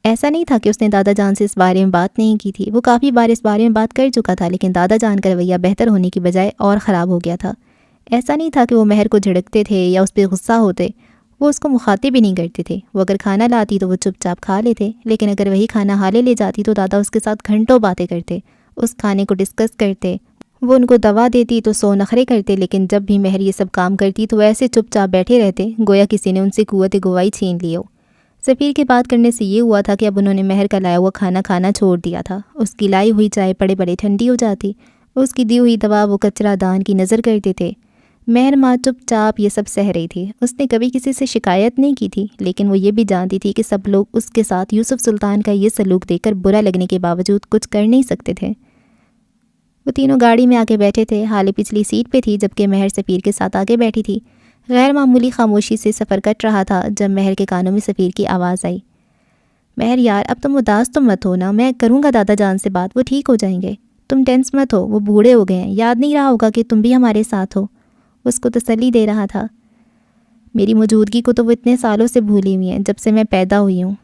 ایسا نہیں تھا کہ اس نے دادا جان سے اس بارے میں بات نہیں کی تھی. وہ کافی بار اس بارے میں بات کر چکا تھا، لیکن دادا جان کا رویہ بہتر ہونے کی بجائے اور خراب ہو گیا تھا. ایسا نہیں تھا کہ وہ مہر کو جھڑکتے تھے یا اس پہ غصہ ہوتے. وہ اس کو مخاطب بھی نہیں کرتے تھے. وہ اگر کھانا لاتی تو وہ چپ چاپ کھا لیتے، لیکن اگر وہی کھانا حالے لے جاتی تو دادا اس کے ساتھ گھنٹوں باتیں کرتے، اس کھانے کو ڈسکس کرتے. وہ ان کو دوا دیتی تو 100 نخرے کرتے، لیکن جب بھی مہر یہ سب کام کرتی تو وہ ایسے چپ چاپ بیٹھے رہتے گویا کسی نے ان سے قوت گواہی چھین لی ہو. سفیر کے بات کرنے سے یہ ہوا تھا کہ اب انہوں نے مہر کا لایا ہوا کھانا کھانا چھوڑ دیا تھا. اس کی لائی ہوئی چائے پڑے پڑے ٹھنڈی ہو جاتی. اس کی دی ہوئی دوا وہ کچرا دان کی نظر کرتے تھے. مہر ماں چپ چاپ یہ سب سہ رہی تھی. اس نے کبھی کسی سے شکایت نہیں کی تھی، لیکن وہ یہ بھی جانتی تھی کہ سب لوگ اس کے ساتھ یوسف سلطان کا یہ سلوک دیکھ کر برا لگنے کے باوجود کچھ کر نہیں سکتے تھے. وہ تینوں گاڑی میں آ کے بیٹھے تھے. حالے پچھلی سیٹ پہ تھی جبکہ مہر سفیر کے ساتھ آگے بیٹھی تھی. غیر معمولی خاموشی سے سفر کٹ رہا تھا جب مہر کے کانوں میں سفیر کی آواز آئی. مہر یار اب تم اداس تو مت ہو نا، میں کروں گا دادا جان سے بات، وہ ٹھیک ہو جائیں گے. تم ٹینس مت ہو، وہ بوڑھے ہو گئے ہیں، یاد نہیں رہا ہوگا کہ تم بھی ہمارے ساتھ ہو. اس کو تسلی دے رہا تھا. میری موجودگی کو تو وہ اتنے سالوں سے بھولی ہوئی ہیں، جب سے میں پیدا ہوئی ہوں.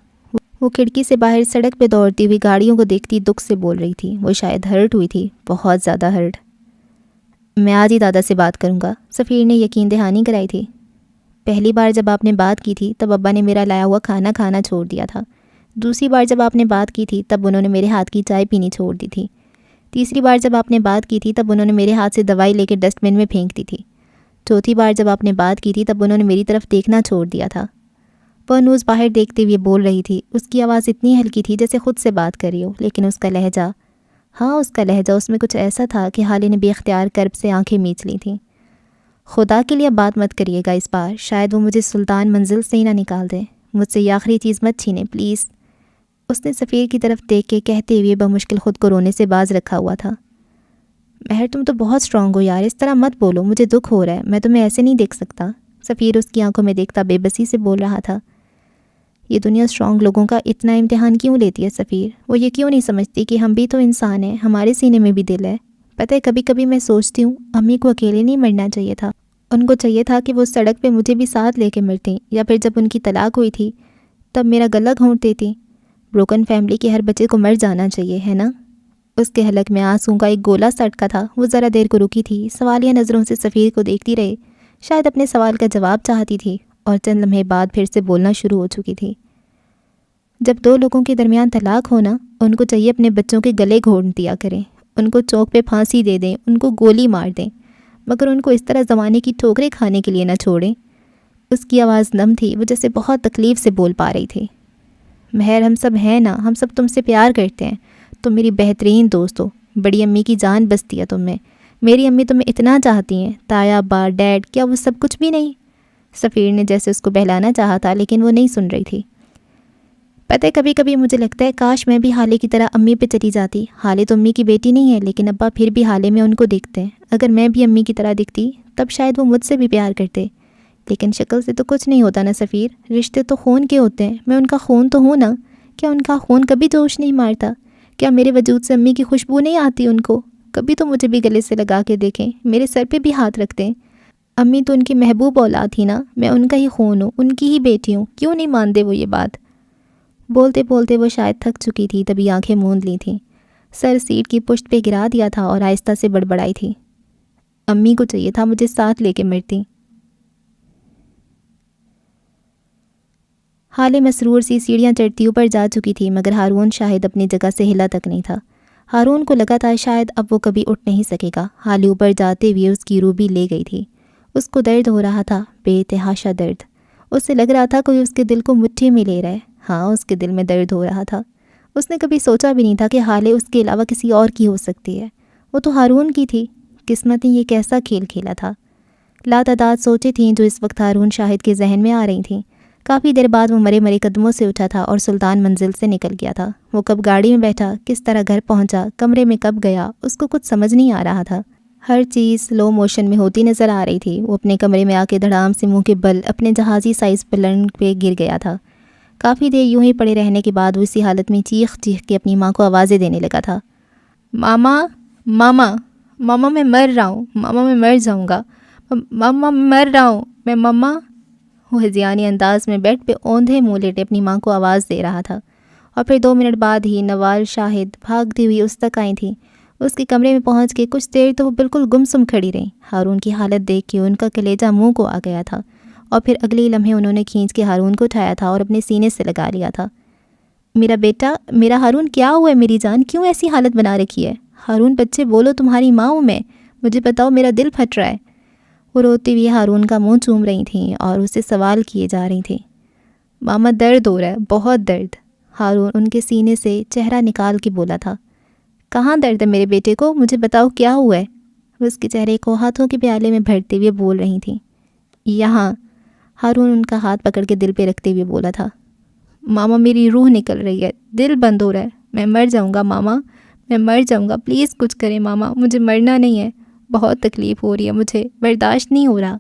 وہ کھڑکی سے باہر سڑک پہ دوڑتی ہوئی گاڑیوں کو دیکھتی دکھ سے بول رہی تھی. وہ شاید ہرٹ ہوئی تھی، بہت زیادہ ہرٹ. میں آج ہی دادا سے بات کروں گا، سفیر نے یقین دہانی کرائی تھی. پہلی بار جب آپ نے بات کی تھی تب ابا نے میرا لایا ہوا کھانا کھانا چھوڑ دیا تھا. دوسری بار جب آپ نے بات کی تھی تب انہوں نے میرے ہاتھ کی چائے پینی چھوڑ دی تھی. تیسری بار جب آپ نے بات کی تھی تب انہوں نے میرے ہاتھ سے دوائی لے کے ڈسٹ بن میں پھینک دی تھی. چوتھی بار جب آپ نے بات کی تھی تب انہوں نے میری طرف دیکھنا چھوڑ دیا تھا. پرنوز باہر دیکھتے ہوئے بول رہی تھی. اس کی آواز اتنی ہلکی تھی جیسے خود سے بات کر رہی ہو، لیکن اس کا لہجہ، ہاں اس کا لہجہ، اس میں کچھ ایسا تھا کہ حالے نے بے اختیار کرب سے آنکھیں میچ لی تھیں. خدا کے لیے اب بات مت کریے گا اس بار، شاید وہ مجھے سلطان منزل سے ہی نہ نکال دیں. مجھ سے یہ آخری چیز مت چھینیں پلیز. اس نے سفیر کی طرف دیکھ کے کہتے ہوئے بمشکل خود کو رونے سے باز رکھا ہوا تھا. مہر تم تو بہت اسٹرانگ ہو یار، اس طرح مت بولو، مجھے دکھ ہو رہا ہے، میں تمہیں ایسے نہیں دیکھ سکتا. سفیر اس کی آنکھوں میں دیکھتا بے بسی سے بول رہا تھا. یہ دنیا اسٹرانگ لوگوں کا اتنا امتحان کیوں لیتی ہے سفیر؟ وہ یہ کیوں نہیں سمجھتی کہ ہم بھی تو انسان ہیں، ہمارے سینے میں بھی دل ہے. پتہ ہے کبھی کبھی میں سوچتی ہوں امی کو اکیلے نہیں مرنا چاہیے تھا. ان کو چاہیے تھا کہ وہ سڑک پہ مجھے بھی ساتھ لے کے مرتیں، یا پھر جب ان کی طلاق ہوئی تھی تب میرا گلا گھونٹ دیتی. بروکن فیملی کے ہر بچے کو مر جانا چاہیے، ہے نا؟ اس کے حلق میں آنسوں کا ایک گولا سا اٹکا تھا. وہ ذرا دیر کو رکی تھی، سوالیہ نظروں سے سفیر کو دیکھتی رہی. شاید اپنے سوال کا جواب چاہتی تھی، اور چند لمحے بعد پھر سے بولنا شروع ہو چکی تھی. جب دو لوگوں کے درمیان طلاق ہونا، ان کو چاہیے اپنے بچوں کے گلے گھونٹ دیا کریں، ان کو چوک پہ پھانسی دے دیں، ان کو گولی مار دیں، مگر ان کو اس طرح زمانے کی ٹھوکریں کھانے کے لیے نہ چھوڑیں. اس کی آواز نم تھی، وہ جیسے بہت تکلیف سے بول پا رہی تھی. مہر ہم سب ہیں نا، ہم سب تم سے پیار کرتے ہیں، تم میری بہترین دوست ہو، بڑی امی کی جان بستی ہے تم میں. میری امی تمہیں اتنا چاہتی ہیں، تایا ابا ڈیڈ، کیا وہ سب کچھ بھی نہیں؟ سفیر نے جیسے اس کو بہلانا چاہا تھا، لیکن وہ نہیں سن رہی تھی. پتہ ہے کبھی کبھی مجھے لگتا ہے کاش میں بھی حالے کی طرح امی پہ چلی جاتی. حالے تو امی کی بیٹی نہیں ہے، لیکن ابا پھر بھی حالے میں ان کو دیکھتے ہیں. اگر میں بھی امی کی طرح دکھتی تب شاید وہ مجھ سے بھی پیار کرتے. لیکن شکل سے تو کچھ نہیں ہوتا نا سفیر، رشتے تو خون کے ہوتے ہیں. میں ان کا خون تو ہوں نا، کیا ان کا خون کبھی جوش نہیں مارتا؟ کیا میرے وجود سے امی کی خوشبو نہیں آتی ان کو؟ کبھی تو مجھے بھی گلے سے لگا کے دیکھیں، میرے سر پہ بھی ہاتھ رکھ دیں. امی تو ان کی محبوب اولاد تھی نا، میں ان کا ہی خون ہوں، ان کی ہی بیٹی ہوں، کیوں نہیں مانتے وہ یہ بات؟ بولتے بولتے وہ شاید تھک چکی تھی، تبھی آنکھیں موند لی تھیں، سر سیٹ کی پشت پہ گرا دیا تھا اور آہستہ سے بڑبڑائی تھی، امی کو چاہیے تھا مجھے ساتھ لے کے مرتی۔ حالے مسرور سی سیڑھیاں چڑھتی اوپر جا چکی تھی، مگر ہارون شاہد اپنی جگہ سے ہلا تک نہیں تھا۔ ہارون کو لگا تھا شاید اب وہ کبھی اٹھ نہیں سکے گا۔ حالے اوپر جاتے ہوئے اس کی روح بھی لے گئی تھی۔ اس کو درد ہو رہا تھا، بے تحاشا درد۔ اسے لگ رہا تھا کوئی اس کے دل کو مٹھی میں لے رہا ہے۔ ہاں، اس کے دل میں درد ہو رہا تھا۔ اس نے کبھی سوچا بھی نہیں تھا کہ حالے اس کے علاوہ کسی اور کی ہو سکتی ہے۔ وہ تو ہارون کی تھی۔ قسمت نے یہ کیسا کھیل کھیلا تھا۔ لاتعداد سوچیں تھیں جو اس وقت ہارون شاہد کے ذہن میں آ رہی تھیں۔ کافی دیر بعد وہ مرے مرے قدموں سے اٹھا تھا اور سلطان منزل سے نکل گیا تھا۔ وہ کب گاڑی میں بیٹھا، کس طرح گھر پہنچا، کمرے میں کب گیا، اس کو کچھ سمجھ نہیں آ رہا تھا۔ ہر چیز سلو موشن میں ہوتی نظر آ رہی تھی۔ وہ اپنے کمرے میں آ کے دھڑام سے منہ کے بل اپنے جہازی سائز پلنگ پہ گر گیا تھا۔ کافی دیر یوں ہی پڑے رہنے کے بعد وہ اسی حالت میں چیخ چیخ کے اپنی ماں کو آوازیں دینے لگا تھا۔ ماما، ماما، ماما میں مر رہا ہوں، ماما میں مر جاؤں گا، ماما میں مر رہا ہوں، میں ماما۔ وہ ہذیانی انداز میں بیڈ پہ اوندھے منہ لیٹے اپنی ماں کو آواز دے رہا تھا۔ اور پھر 2 منٹ بعد ہی نوال شاہد بھاگتی ہوئی اس تک آئی تھیں۔ اس کے کمرے میں پہنچ کے کچھ دیر تو وہ بالکل گمسم کھڑی رہیں۔ ہارون کی حالت دیکھ کے ان کا کلیجہ منہ کو آ گیا تھا، اور پھر اگلے لمحے انہوں نے کھینچ کے ہارون کو اٹھایا تھا اور اپنے سینے سے لگا لیا تھا۔ میرا بیٹا، میرا ہارون، کیا ہوا ہے میری جان؟ کیوں ایسی حالت بنا رکھی ہے؟ ہارون بچے بولو، تمہاری ماں ہوں میں، مجھے بتاؤ، میرا دل پھٹ رہا ہے۔ وہ روتے ہوئے ہارون کا منہ چوم رہی تھیں اور اسے سوال کیے جا رہی تھیں۔ ماما درد ہو رہا ہے، بہت درد۔ ہارون ان کے سینے سے چہرہ نکال کے بولا تھا۔ کہاں درد ہے میرے بیٹے کو؟ مجھے بتاؤ کیا ہوا ہے؟ وہ اس کے چہرے کو ہاتھوں کے پیالے میں بھرتے ہوئے بول رہی تھیں۔ یہاں۔ ہارون ان کا ہاتھ پکڑ کے دل پہ رکھتے ہوئے بولا تھا۔ ماما میری روح نکل رہی ہے، دل بند ہو رہا ہے، میں مر جاؤں گا ماما، میں مر جاؤں گا، پلیز کچھ کریں ماما، مجھے مرنا نہیں ہے، بہت تکلیف ہو رہی ہے، مجھے برداشت نہیں ہو رہا۔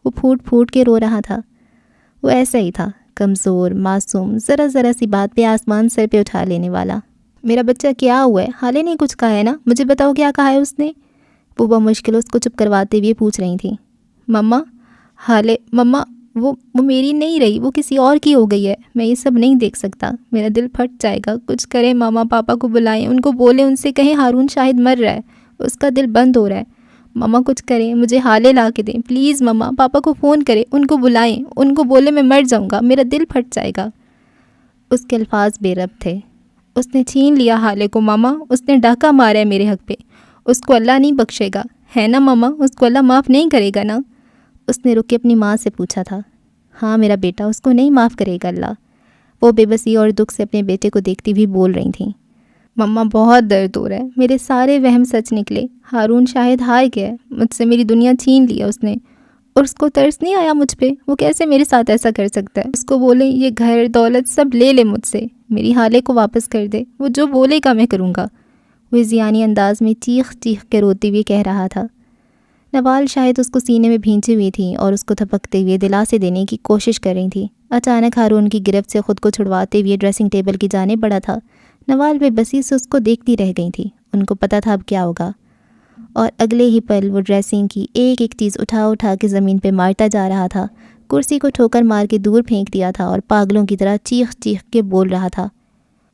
وہ پھوٹ پھوٹ کے رو رہا تھا۔ وہ ایسا ہی تھا، کمزور، معصوم، ذرا ذرا سی بات پہ آسمان سر پہ اٹھا لینے والا۔ میرا بچہ کیا ہوا ہے؟ حالے نے کچھ کہا ہے نا؟ مجھے بتاؤ کیا کہا ہے اس نے؟ وہ بمشکل اس کو چپ کرواتے ہوئے پوچھ رہی تھیں۔ مما، حالے، مما، وہ میری نہیں رہی، وہ کسی اور کی ہو گئی ہے، میں یہ سب نہیں دیکھ سکتا، میرا دل پھٹ جائے گا، کچھ کریں ماما، پاپا کو بلائیں، ان کو بولیں، ان سے کہیں ہارون شاہد مر رہا ہے، اس کا دل بند ہو رہا ہے، ماما کچھ کریں، مجھے حالے لا کے دیں پلیز ماما، پاپا کو فون کریں، ان کو بلائیں، ان کو بولیں میں مر جاؤں گا، میرا دل پھٹ جائے گا۔ اس کے الفاظ بے ربط تھے۔ اس نے چھین لیا حالے کو ماما، اس نے ڈاکہ مارا ہے میرے حق پہ، اس کو اللہ نہیں بخشے گا، ہے نا ماما؟ اس کو اللہ معاف نہیں کرے گا نا؟ اس نے رک کے اپنی ماں سے پوچھا تھا۔ ہاں میرا بیٹا، اس کو نہیں معاف کرے گا اللہ۔ وہ بے بسی اور دکھ سے اپنے بیٹے کو دیکھتی ہوئی بول رہی تھیں۔ مما بہت درد ہو رہا ہے، میرے سارے وہم سچ نکلے، ہارون شاہد ہار گیا ہے، مجھ سے میری دنیا چھین لیا اس نے، اور اس کو ترس نہیں آیا مجھ پہ؟ وہ کیسے میرے ساتھ ایسا کر سکتا ہے؟ اس کو بولیں یہ گھر دولت سب لے لے مجھ سے، میری حالے کو واپس کر دے، وہ جو بولے گا میں کروں گا۔ وہ ذیانی انداز میں چیخ چیخ کے روتے ہوئے کہہ رہا تھا۔ نوال شاہد اس کو سینے میں بھینچی ہوئی تھیں اور اس کو تھپکتے ہوئے دلاسے دینے کی کوشش کر رہی تھی۔ اچانک ہارون کی گرفت سے خود کو چھڑواتے ہوئے ڈریسنگ ٹیبل کی جانب بڑھا تھا۔ نوال بے بسی سے اس کو دیکھتی رہ گئی تھی۔ ان کو پتہ تھا اب کیا ہوگا، اور اگلے ہی پل وہ ڈریسنگ کی ایک ایک چیز اٹھا کے زمین پہ مارتا جا رہا تھا، کرسی کو ٹھوکر مار کے دور پھینک دیا تھا اور پاگلوں کی طرح چیخ چیخ کے بول رہا تھا۔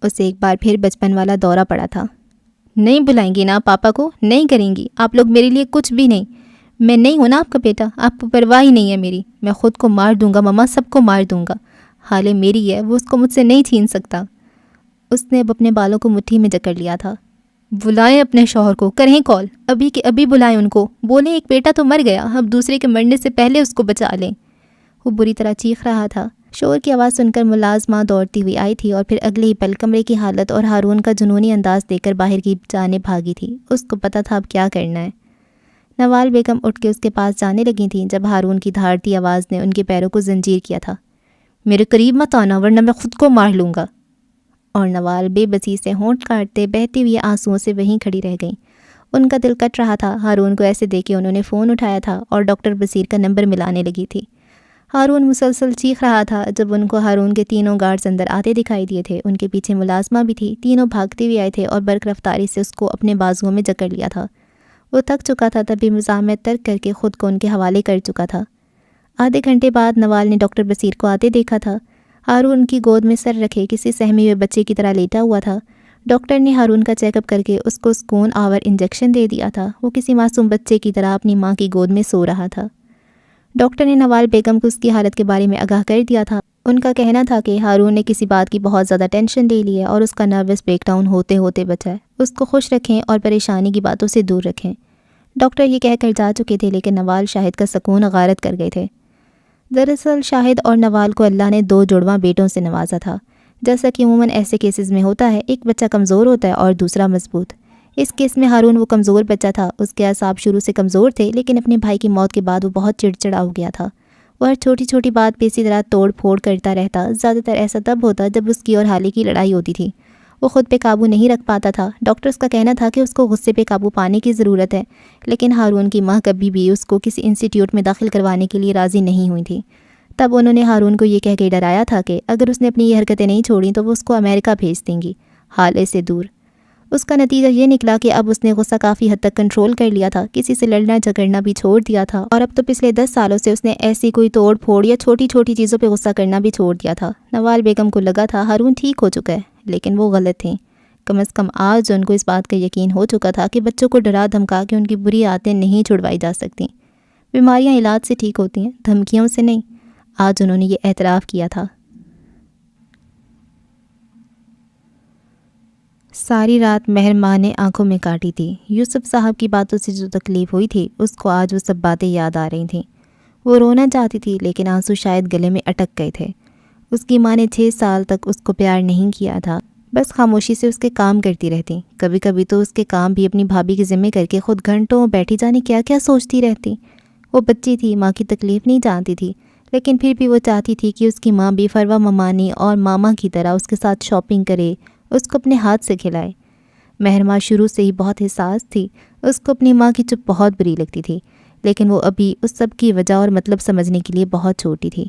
اسے ایک بار پھر بچپن والا دورہ پڑا تھا۔ نہیں بلائیں گی نا پاپا کو؟ نہیں کریں گی آپ لوگ میرے لیے کچھ بھی نہیں؟ میں نہیں ہوں نا آپ کا بیٹا؟ آپ کو پرواہ ہی نہیں ہے میری؟ میں خود کو مار دوں گا مما، سب کو مار دوں گا، حالے میری ہے، وہ اس کو مجھ سے نہیں چھین سکتا۔ اس نے اب اپنے بالوں کو مٹھی میں جکڑ لیا تھا۔ بلائیں اپنے شوہر کو، کریں کال، ابھی کے ابھی بلائیں ان کو، بولیں ایک بیٹا تو مر گیا، اب دوسرے کے مرنے سے پہلے اس کو بچا لیں۔ وہ بری طرح چیخ رہا تھا۔ شور کی آواز سن کر ملازمہ دوڑتی ہوئی آئی تھی اور پھر اگلے ہی پل کمرے کی حالت اور ہارون کا جنونی انداز دیکھ کر باہر کی جانب بھاگی تھی۔ اس کو پتہ تھا اب کیا کرنا ہے۔ نوال بیگم اٹھ کے اس کے پاس جانے لگی تھیں جب ہارون کی دھاڑتی آواز نے ان کے پیروں کو زنجیر کیا تھا۔ میرے قریب مت آنا ورنہ میں خود کو مار لوں گا۔ اور نوال بے بسی سے ہونٹ کاٹتے بہتے ہوئے آنسوؤں سے وہیں کھڑی رہ گئیں۔ ان کا دل کٹ رہا تھا۔ ہارون کو ایسے دیکھ کے انہوں نے فون اٹھایا تھا اور ڈاکٹر بصیر کا نمبر ملانے لگی تھی۔ ہارون مسلسل چیخ رہا تھا۔ جب ان کو ہارون کے تینوں گارڈز اندر آتے دکھائی دیے تھے، ان کے پیچھے ملازمہ بھی تھی، تینوں بھاگتے ہوئے آئے تھے اور برق رفتاری سے اس کو اپنے بازوؤں میں جکڑ لیا تھا۔ وہ تھک چکا تھا، تبھی مزاحمت ترک کر کے خود کو ان کے حوالے کر چکا تھا۔ آدھے گھنٹے بعد نوال نے ڈاکٹر بصیر کو آتے دیکھا تھا۔ ہارون ان کی گود میں سر رکھے کسی سہمے ہوئے بچے کی طرح لیٹا ہوا تھا۔ ڈاکٹر نے ہارون کا چیک اپ کر کے اس کو سکون آور انجیکشن دے دیا تھا۔ وہ کسی معصوم بچے کی طرح اپنی ماں کی گود میں سو رہا تھا۔ ڈاکٹر نے نوال بیگم کو اس کی حالت کے بارے میں آگاہ کر دیا تھا۔ ان کا کہنا تھا کہ ہارون نے کسی بات کی بہت زیادہ ٹینشن لے لی ہے اور اس کا نروس بریک ڈاؤن ہوتے ہوتے بچا ہے۔ اس کو خوش رکھیں اور پریشانی کی باتوں سے دور رکھیں۔ ڈاکٹر یہ کہہ کر جا چکے تھے، لیکن نوال شاہد کا سکون غارت کر گئے تھے۔ دراصل شاہد اور نوال کو اللہ نے 2 جڑواں بیٹوں سے نوازا تھا۔ جیسا کہ عموماً ایسے کیسز میں ہوتا ہے، ایک بچہ کمزور ہوتا ہے اور دوسرا مضبوط۔ اس کیس میں ہارون وہ کمزور بچہ تھا۔ اس کے اعصاب شروع سے کمزور تھے، لیکن اپنے بھائی کی موت کے بعد وہ بہت چڑچڑا ہو گیا تھا۔ وہ ہر چھوٹی چھوٹی بات پہ اسی طرح توڑ پھوڑ کرتا رہتا۔ زیادہ تر ایسا تب ہوتا جب اس کی اور حالی کی لڑائی ہوتی تھی۔ وہ خود پہ قابو نہیں رکھ پاتا تھا۔ ڈاکٹرز کا کہنا تھا کہ اس کو غصے پہ قابو پانے کی ضرورت ہے، لیکن ہارون کی ماں کبھی بھی اس کو کسی انسٹیٹیوٹ میں داخل کروانے کے لیے راضی نہیں ہوئی تھی۔ تب انہوں نے ہارون کو یہ کہہ کے ڈرایا تھا کہ اگر اس نے اپنی یہ حرکتیں نہیں چھوڑیں تو وہ اس کو امریکہ بھیج دیں گی، حالے سے دور۔ اس کا نتیجہ یہ نکلا کہ اب اس نے غصہ کافی حد تک کنٹرول کر لیا تھا، کسی سے لڑنا جھگڑنا بھی چھوڑ دیا تھا، اور اب تو پچھلے 10 سالوں سے اس نے ایسی کوئی توڑ پھوڑ یا چھوٹی چھوٹی چیزوں پہ غصہ کرنا بھی چھوڑ دیا تھا۔ نوال بیگم کو لگا تھا ہارون ٹھیک ہو چکا ہے، لیکن وہ غلط تھیں۔ کم از کم آج ان کو اس بات کا یقین ہو چکا تھا کہ بچوں کو ڈرا دھمکا کے ان کی بری عادتیں نہیں چھڑوائی جا سکتی۔ بیماریاں علاج سے ٹھیک ہوتی ہیں، دھمکیوں سے نہیں۔ آج انہوں نے یہ اعتراف کیا تھا۔ ساری رات مہر ماں نے آنکھوں میں کاٹی تھی۔ یوسف صاحب کی باتوں سے جو تکلیف ہوئی تھی، اس کو آج وہ سب باتیں یاد آ رہی تھیں۔ وہ رونا چاہتی تھی، لیکن آنسو شاید گلے میں اٹک گئے تھے۔ اس کی ماں نے 6 سال تک اس کو پیار نہیں کیا تھا، بس خاموشی سے اس کے کام کرتی رہتی۔ کبھی کبھی تو اس کے کام بھی اپنی بھابھی کے ذمہ کر کے خود گھنٹوں بیٹھی جانے کیا کیا سوچتی رہتی۔ وہ بچی تھی، ماں کی تکلیف نہیں جانتی تھی، لیکن پھر بھی وہ چاہتی تھی کہ اس کی ماں بھی فروا ممانی اور ماما کی طرح اس کے ساتھ شاپنگ کرے، اس کو اپنے ہاتھ سے کھلائے۔ مہر ماں شروع سے ہی بہت حساس تھی۔ اس کو اپنی ماں کی چپ بہت بری لگتی تھی، لیکن وہ ابھی اس سب کی وجہ اور مطلب سمجھنے کے لیے بہت چھوٹی تھی۔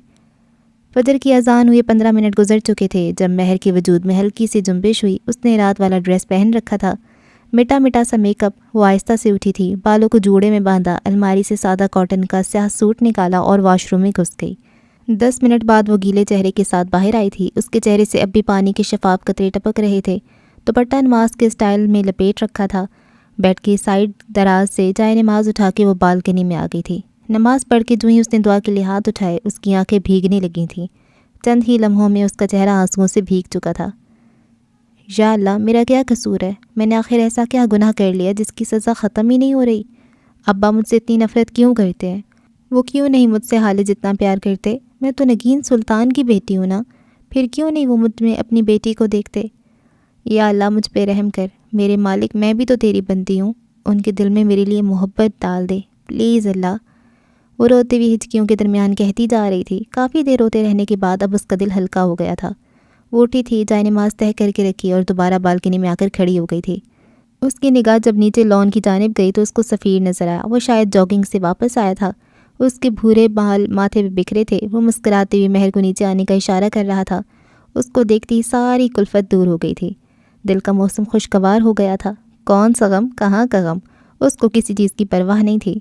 فجر کی اذان ہوئے 15 منٹ گزر چکے تھے جب مہر کے وجود میں ہلکی سی جنبش ہوئی۔ اس نے رات والا ڈریس پہن رکھا تھا، مٹا مٹا سا میک اپ۔ وہ آہستہ سے اٹھی تھی، بالوں کو جوڑے میں باندھا، الماری سے سادہ کاٹن کا سیاہ سوٹ نکالا اور واش روم میں گھس گئی۔ 10 منٹ بعد وہ گیلے چہرے کے ساتھ باہر آئی تھی۔ اس کے چہرے سے اب بھی پانی کے شفاف قطرے ٹپک رہے تھے۔ دوپٹہ نماز کے سٹائل میں لپیٹ رکھا تھا۔ بیڈ کی سائڈ دراز سے جائے نماز اٹھا کے وہ بالکنی میں آ گئی تھی۔ نماز پڑھ کے جو ہی اس نے دعا کے لیے ہاتھ اٹھائے، اس کی آنکھیں بھیگنے لگی تھیں۔ چند ہی لمحوں میں اس کا چہرہ آنسوؤں سے بھیگ چکا تھا۔ یا اللہ، میرا کیا قصور ہے؟ میں نے آخر ایسا کیا گناہ کر لیا جس کی سزا ختم ہی نہیں ہو رہی؟ ابا مجھ سے اتنی نفرت کیوں کرتے ہیں؟ وہ کیوں نہیں مجھ سے حالے جتنا پیار کرتے؟ میں تو نگین سلطان کی بیٹی ہوں نا، پھر کیوں نہیں وہ مجھ میں اپنی بیٹی کو دیکھتے؟ یا اللہ مجھ پہ رحم کر، میرے مالک، میں بھی تو تیری بندی ہوں، ان کے دل میں میرے لیے محبت ڈال دے پلیز اللہ۔ وہ روتے ہوئے ہچکیوں کے درمیان کہتی جا رہی تھی۔ کافی دیر روتے رہنے کے بعد اب اس کا دل ہلکا ہو گیا تھا۔ وہ اٹھی تھی، جائے نماز تہہ کر کے رکھی اور دوبارہ بالکنی میں آ کر کھڑی ہو گئی تھی۔ اس کی نگاہ جب نیچے لان کی جانب گئی تو اس کو سفیر نظر آیا۔ وہ شاید جاگنگ سے واپس آیا تھا۔ اس کے بھورے بال ماتھے پہ بکھرے تھے۔ وہ مسکراتے ہوئے مہر کو نیچے آنے کا اشارہ کر رہا تھا۔ اس کو دیکھتی ہی ساری کلفت دور ہو گئی تھی۔ دل کا موسم خوشگوار ہو گیا تھا۔ کون سا غم، کہاں کا غم، اس کو کسی چیز کی پرواہ نہیں تھی۔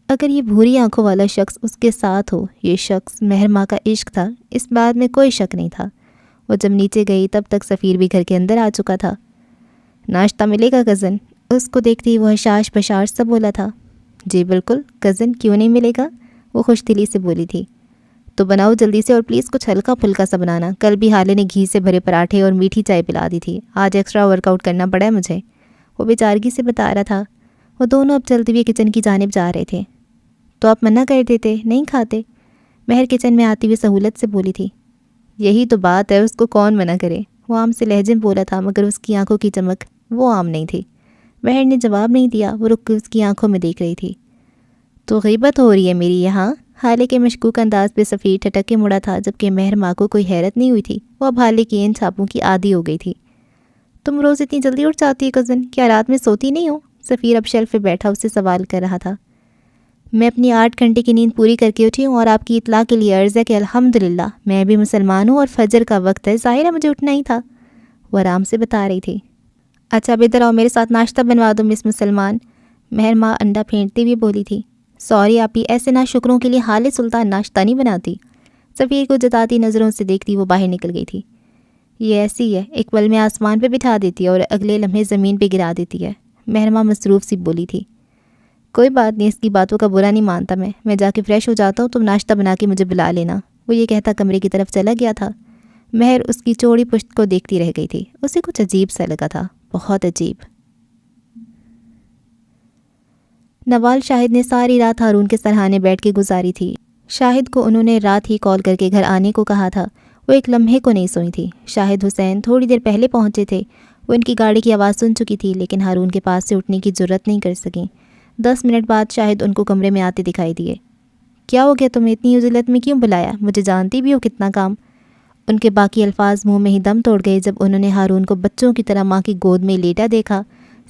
اگر یہ بھوری آنکھوں والا شخص اس کے ساتھ ہو، یہ شخص مہر ماں کا عشق تھا، اس بات میں کوئی شک نہیں تھا۔ وہ جب نیچے گئی تب تک سفیر بھی گھر کے اندر آ چکا تھا۔ ناشتہ ملے گا کزن؟ اس کو دیکھتی وہ حشاش بشاش سا بولا تھا۔ جی بالکل کزن، کیوں نہیں ملے گا؟ وہ خوش دلی سے بولی تھی۔ تو بناؤ جلدی سے، اور پلیز کچھ ہلکا پھلکا سا بنانا۔ کل بھی حالے نے گھی سے بھرے پراٹھے اور میٹھی چائے پلا دی تھی، آج ایکسٹرا ورک آؤٹ کرنا پڑا ہے مجھے، وہ بیچارگی سے بتا رہا تھا۔ وہ دونوں اب چلتے ہوئے کچن کی جانب جا رہے تھے۔ تو آپ منع کر دیتے، نہیں کھاتے؟ مہر کچن میں آتی ہوئی سہولت سے بولی تھی۔ یہی تو بات ہے، اس کو کون منع کرے؟ وہ عام سے لہجے میں بولا تھا، مگر اس کی آنکھوں کی چمک وہ عام نہیں تھی۔ مہر نے جواب نہیں دیا، وہ رک کے اس کی آنکھوں میں دیکھ رہی تھی۔ تو غیبت ہو رہی ہے میری یہاں؟ حالے کے مشکوک انداز پہ سفیر ٹھٹک کے مڑا تھا، جبکہ مہر ماں کو کوئی حیرت نہیں ہوئی تھی۔ وہ اب حالے کی ان چھاپوں کی عادی ہو گئی تھی۔ تم روز اتنی جلدی اٹھ جاتی ہے کزن، کیا رات میں سوتی نہیں ہو؟ سفیر اب شیلف پہ بیٹھا اس سے سوال کر رہا تھا۔ میں اپنی 8 گھنٹے کی نیند پوری کر کے اٹھی ہوں، اور آپ کی اطلاع کے لیے عرض ہے کہ الحمدللہ میں بھی مسلمان ہوں، اور فجر کا وقت ہے، ظاہر ہے مجھے اٹھنا ہی تھا، وہ آرام سے بتا رہی تھی۔ اچھا اب ادھر آؤ، میرے ساتھ ناشتہ بنوا دو مس مسلمان۔ مہر ماں انڈا پھینٹتے ہوئے بولی تھی۔ سوری آپی، ایسے ناشکروں کے لیے حال سلطان ناشتہ نہیں بناتی۔ سفیر کو جتاتی نظروں سے دیکھتی وہ باہر نکل گئی تھی۔ یہ ایسی ہے، ایک پل میں آسمان پہ بٹھا دیتی ہے اور اگلے لمحے زمین پہ گرا دیتی ہے، مہر ماں مصروف سی بولی تھی۔ کوئی بات نہیں، اس کی باتوں کا برا نہیں مانتا میں جا کے فریش ہو جاتا ہوں، تم ناشتہ بنا کے مجھے بلا لینا۔ وہ یہ کہتا کمرے کی طرف چلا گیا تھا۔ مہر اس کی چوڑی پشت کو دیکھتی رہ گئی تھی۔ اسے کچھ عجیب سا لگا تھا، بہت عجیب۔ نوال شاہد نے ساری رات ہارون کے سرہانے بیٹھ کے گزاری تھی۔ شاہد کو انہوں نے رات ہی کال کر کے گھر آنے کو کہا تھا۔ وہ ایک لمحے کو نہیں سوئی تھی۔ شاہد حسین تھوڑی دیر پہلے پہنچے تھے۔ وہ ان کی گاڑی کی آواز سن چکی تھی، لیکن ہارون کے پاس سے اٹھنے کی جرت نہیں کر سکیں۔ 10 منٹ بعد شاہد ان کو کمرے میں آتے دکھائی دیے۔ کیا ہو گیا تمہیں؟ اتنی عجلت میں کیوں بلایا؟ مجھے جانتی بھی ہو کتنا کام۔ ان کے باقی الفاظ منہ میں ہی دم توڑ گئے جب انہوں نے ہارون کو بچوں کی طرح ماں کی گود میں لیٹا دیکھا۔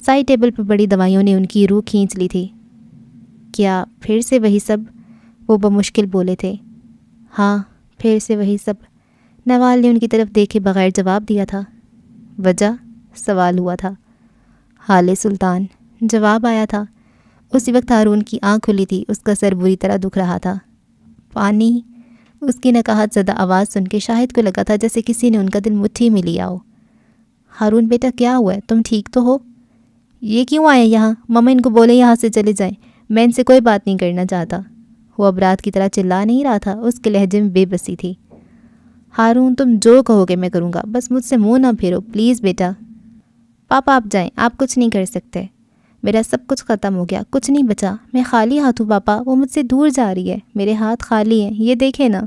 سائڈ ٹیبل پر بڑی دوائیوں نے ان کی روح کھینچ لی تھی۔ کیا پھر سے وہی سب؟ وہ بمشکل بولے تھے۔ ہاں، پھر سے وہی سب، نوال نے ان کی طرف دیکھے بغیر جواب دیا تھا۔ وجہ؟ سوال ہوا تھا۔ حال سلطان، جواب آیا تھا۔ اسی وقت ہارون کی آنکھ کھلی تھی، اس کا سر بری طرح دکھ رہا تھا۔ پانی؟ اس کی نکاہت زدہ آواز سن کے شاہد کو لگا تھا جیسے کسی نے ان کا دل مٹھی میں لیا ہو۔ ہارون بیٹا کیا ہوا ہے؟ تم ٹھیک تو ہو؟ یہ کیوں آئے یہاں؟ ماما ان کو بولے یہاں سے چلے جائیں، میں ان سے کوئی بات نہیں کرنا چاہتا۔ وہ اب رات کی طرح چلا نہیں رہا تھا، اس کے لہجے میں بے بسی تھی۔ ہارون تم جو کہو گے میں کروں گا، بس مجھ سے منہ نہ پھیرو پلیز بیٹا۔ پاپا آپ جائیں، آپ کچھ نہیں کر سکتے، میرا سب کچھ ختم ہو گیا، کچھ نہیں بچا، میں خالی ہاتھ ہوں پاپا، وہ مجھ سے دور جا رہی ہے، میرے ہاتھ خالی ہیں، یہ دیکھے نا۔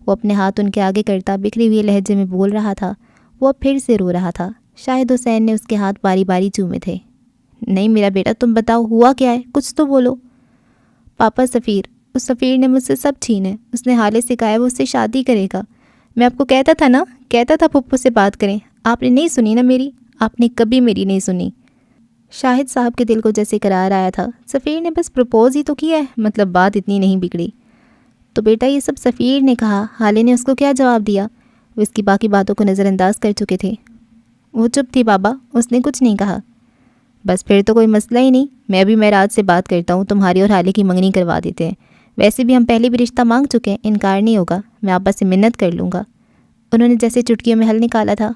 وہ اپنے ہاتھ ان کے آگے کرتا بکھرے ہوئے لہجے میں بول رہا تھا۔ وہ اب پھر سے رو رہا تھا۔ شاہد حسین نے اس کے ہاتھ باری باری چومے تھے۔ نہیں میرا بیٹا، تم بتاؤ ہوا کیا ہے، کچھ تو بولو۔ پاپا سفیر، اس سفیر نے مجھ سے سب چھینے، اس نے حالے سے کہا ہے وہ اس سے شادی کرے گا۔ میں آپ کو کہتا تھا پھپھو سے بات کریں، آپ نے نہیں سنی نا میری، آپ نے کبھی میری نہیں سنی۔ شاہد صاحب کے دل کو جیسے قرار آیا تھا۔ سفیر نے بس پرپوز ہی تو کیا ہے، مطلب بات اتنی نہیں بگڑی۔ تو بیٹا یہ سب سفیر نے کہا، حالے نے اس کو کیا جواب دیا؟ وہ اس کی باقی باتوں کو نظر انداز کر چکے تھے۔ وہ چپ تھی بابا، اس نے کچھ نہیں کہا۔ بس پھر تو کوئی مسئلہ ہی نہیں، میں ابھی معراج سے بات کرتا ہوں، تمہاری اور حالے کی منگنی کروا دیتے ہیں، ویسے بھی ہم پہلے بھی رشتہ مانگ چکے ہیں، انکار نہیں ہوگا، میں آپا سے منت کر لوں گا۔ انہوں نے جیسے چٹکیوں میں حل نکالا تھا۔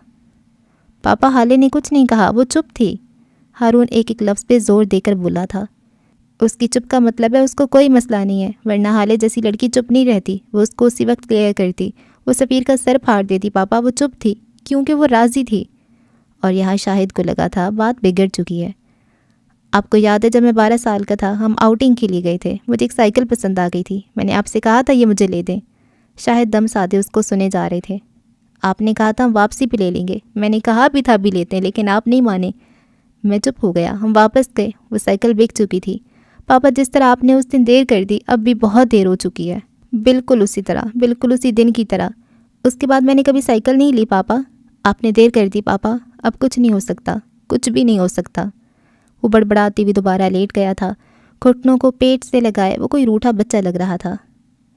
پاپا حالے نے کچھ نہیں کہا، وہ چپ تھی۔ ہارون ایک ایک لفظ پہ زور دے کر بولا تھا۔ اس کی چپ کا مطلب ہے اس کو کوئی مسئلہ نہیں ہے، ورنہ حالے جیسی لڑکی چپ نہیں رہتی، وہ اس کو اسی وقت کلیئر کرتی، وہ سفیر کا سر پھاڑ دیتی۔ پاپا وہ چپ تھی کیونکہ وہ راضی تھی۔ اور یہاں شاہد کو لگا تھا بات بگڑ چکی ہے۔ آپ کو یاد ہے جب میں 12 سال کا تھا، ہم آؤٹنگ کے لیے گئے تھے، مجھے ایک سائیکل پسند آ گئی تھی، میں نے آپ سے کہا تھا یہ مجھے لے دیں۔ شاہد دم سادے اس کو سنے جا رہے تھے۔ آپ نے کہا تھا ہم واپسی پہ لے لیں گے، میں نے کہا بھی تھا بھی لیتے ہیں، لیکن آپ نہیں مانے۔ میں چپ ہو گیا، ہم واپس گئے، وہ سائیکل بک چکی تھی۔ پاپا جس طرح آپ نے اس دن دیر کر دی، اب بھی بہت دیر ہو چکی ہے، بالکل اسی طرح، بالکل اسی دن کی طرح۔ اس کے بعد میں نے کبھی سائیکل نہیں لی پاپا، آپ نے دیر کر دی پاپا، اب کچھ نہیں ہو سکتا، کچھ بھی نہیں ہو سکتا۔ وہ بڑبڑاتی ہوئی دوبارہ لیٹ گیا تھا، گھٹنوں کو پیٹ سے لگائے وہ کوئی روٹھا بچہ لگ رہا تھا۔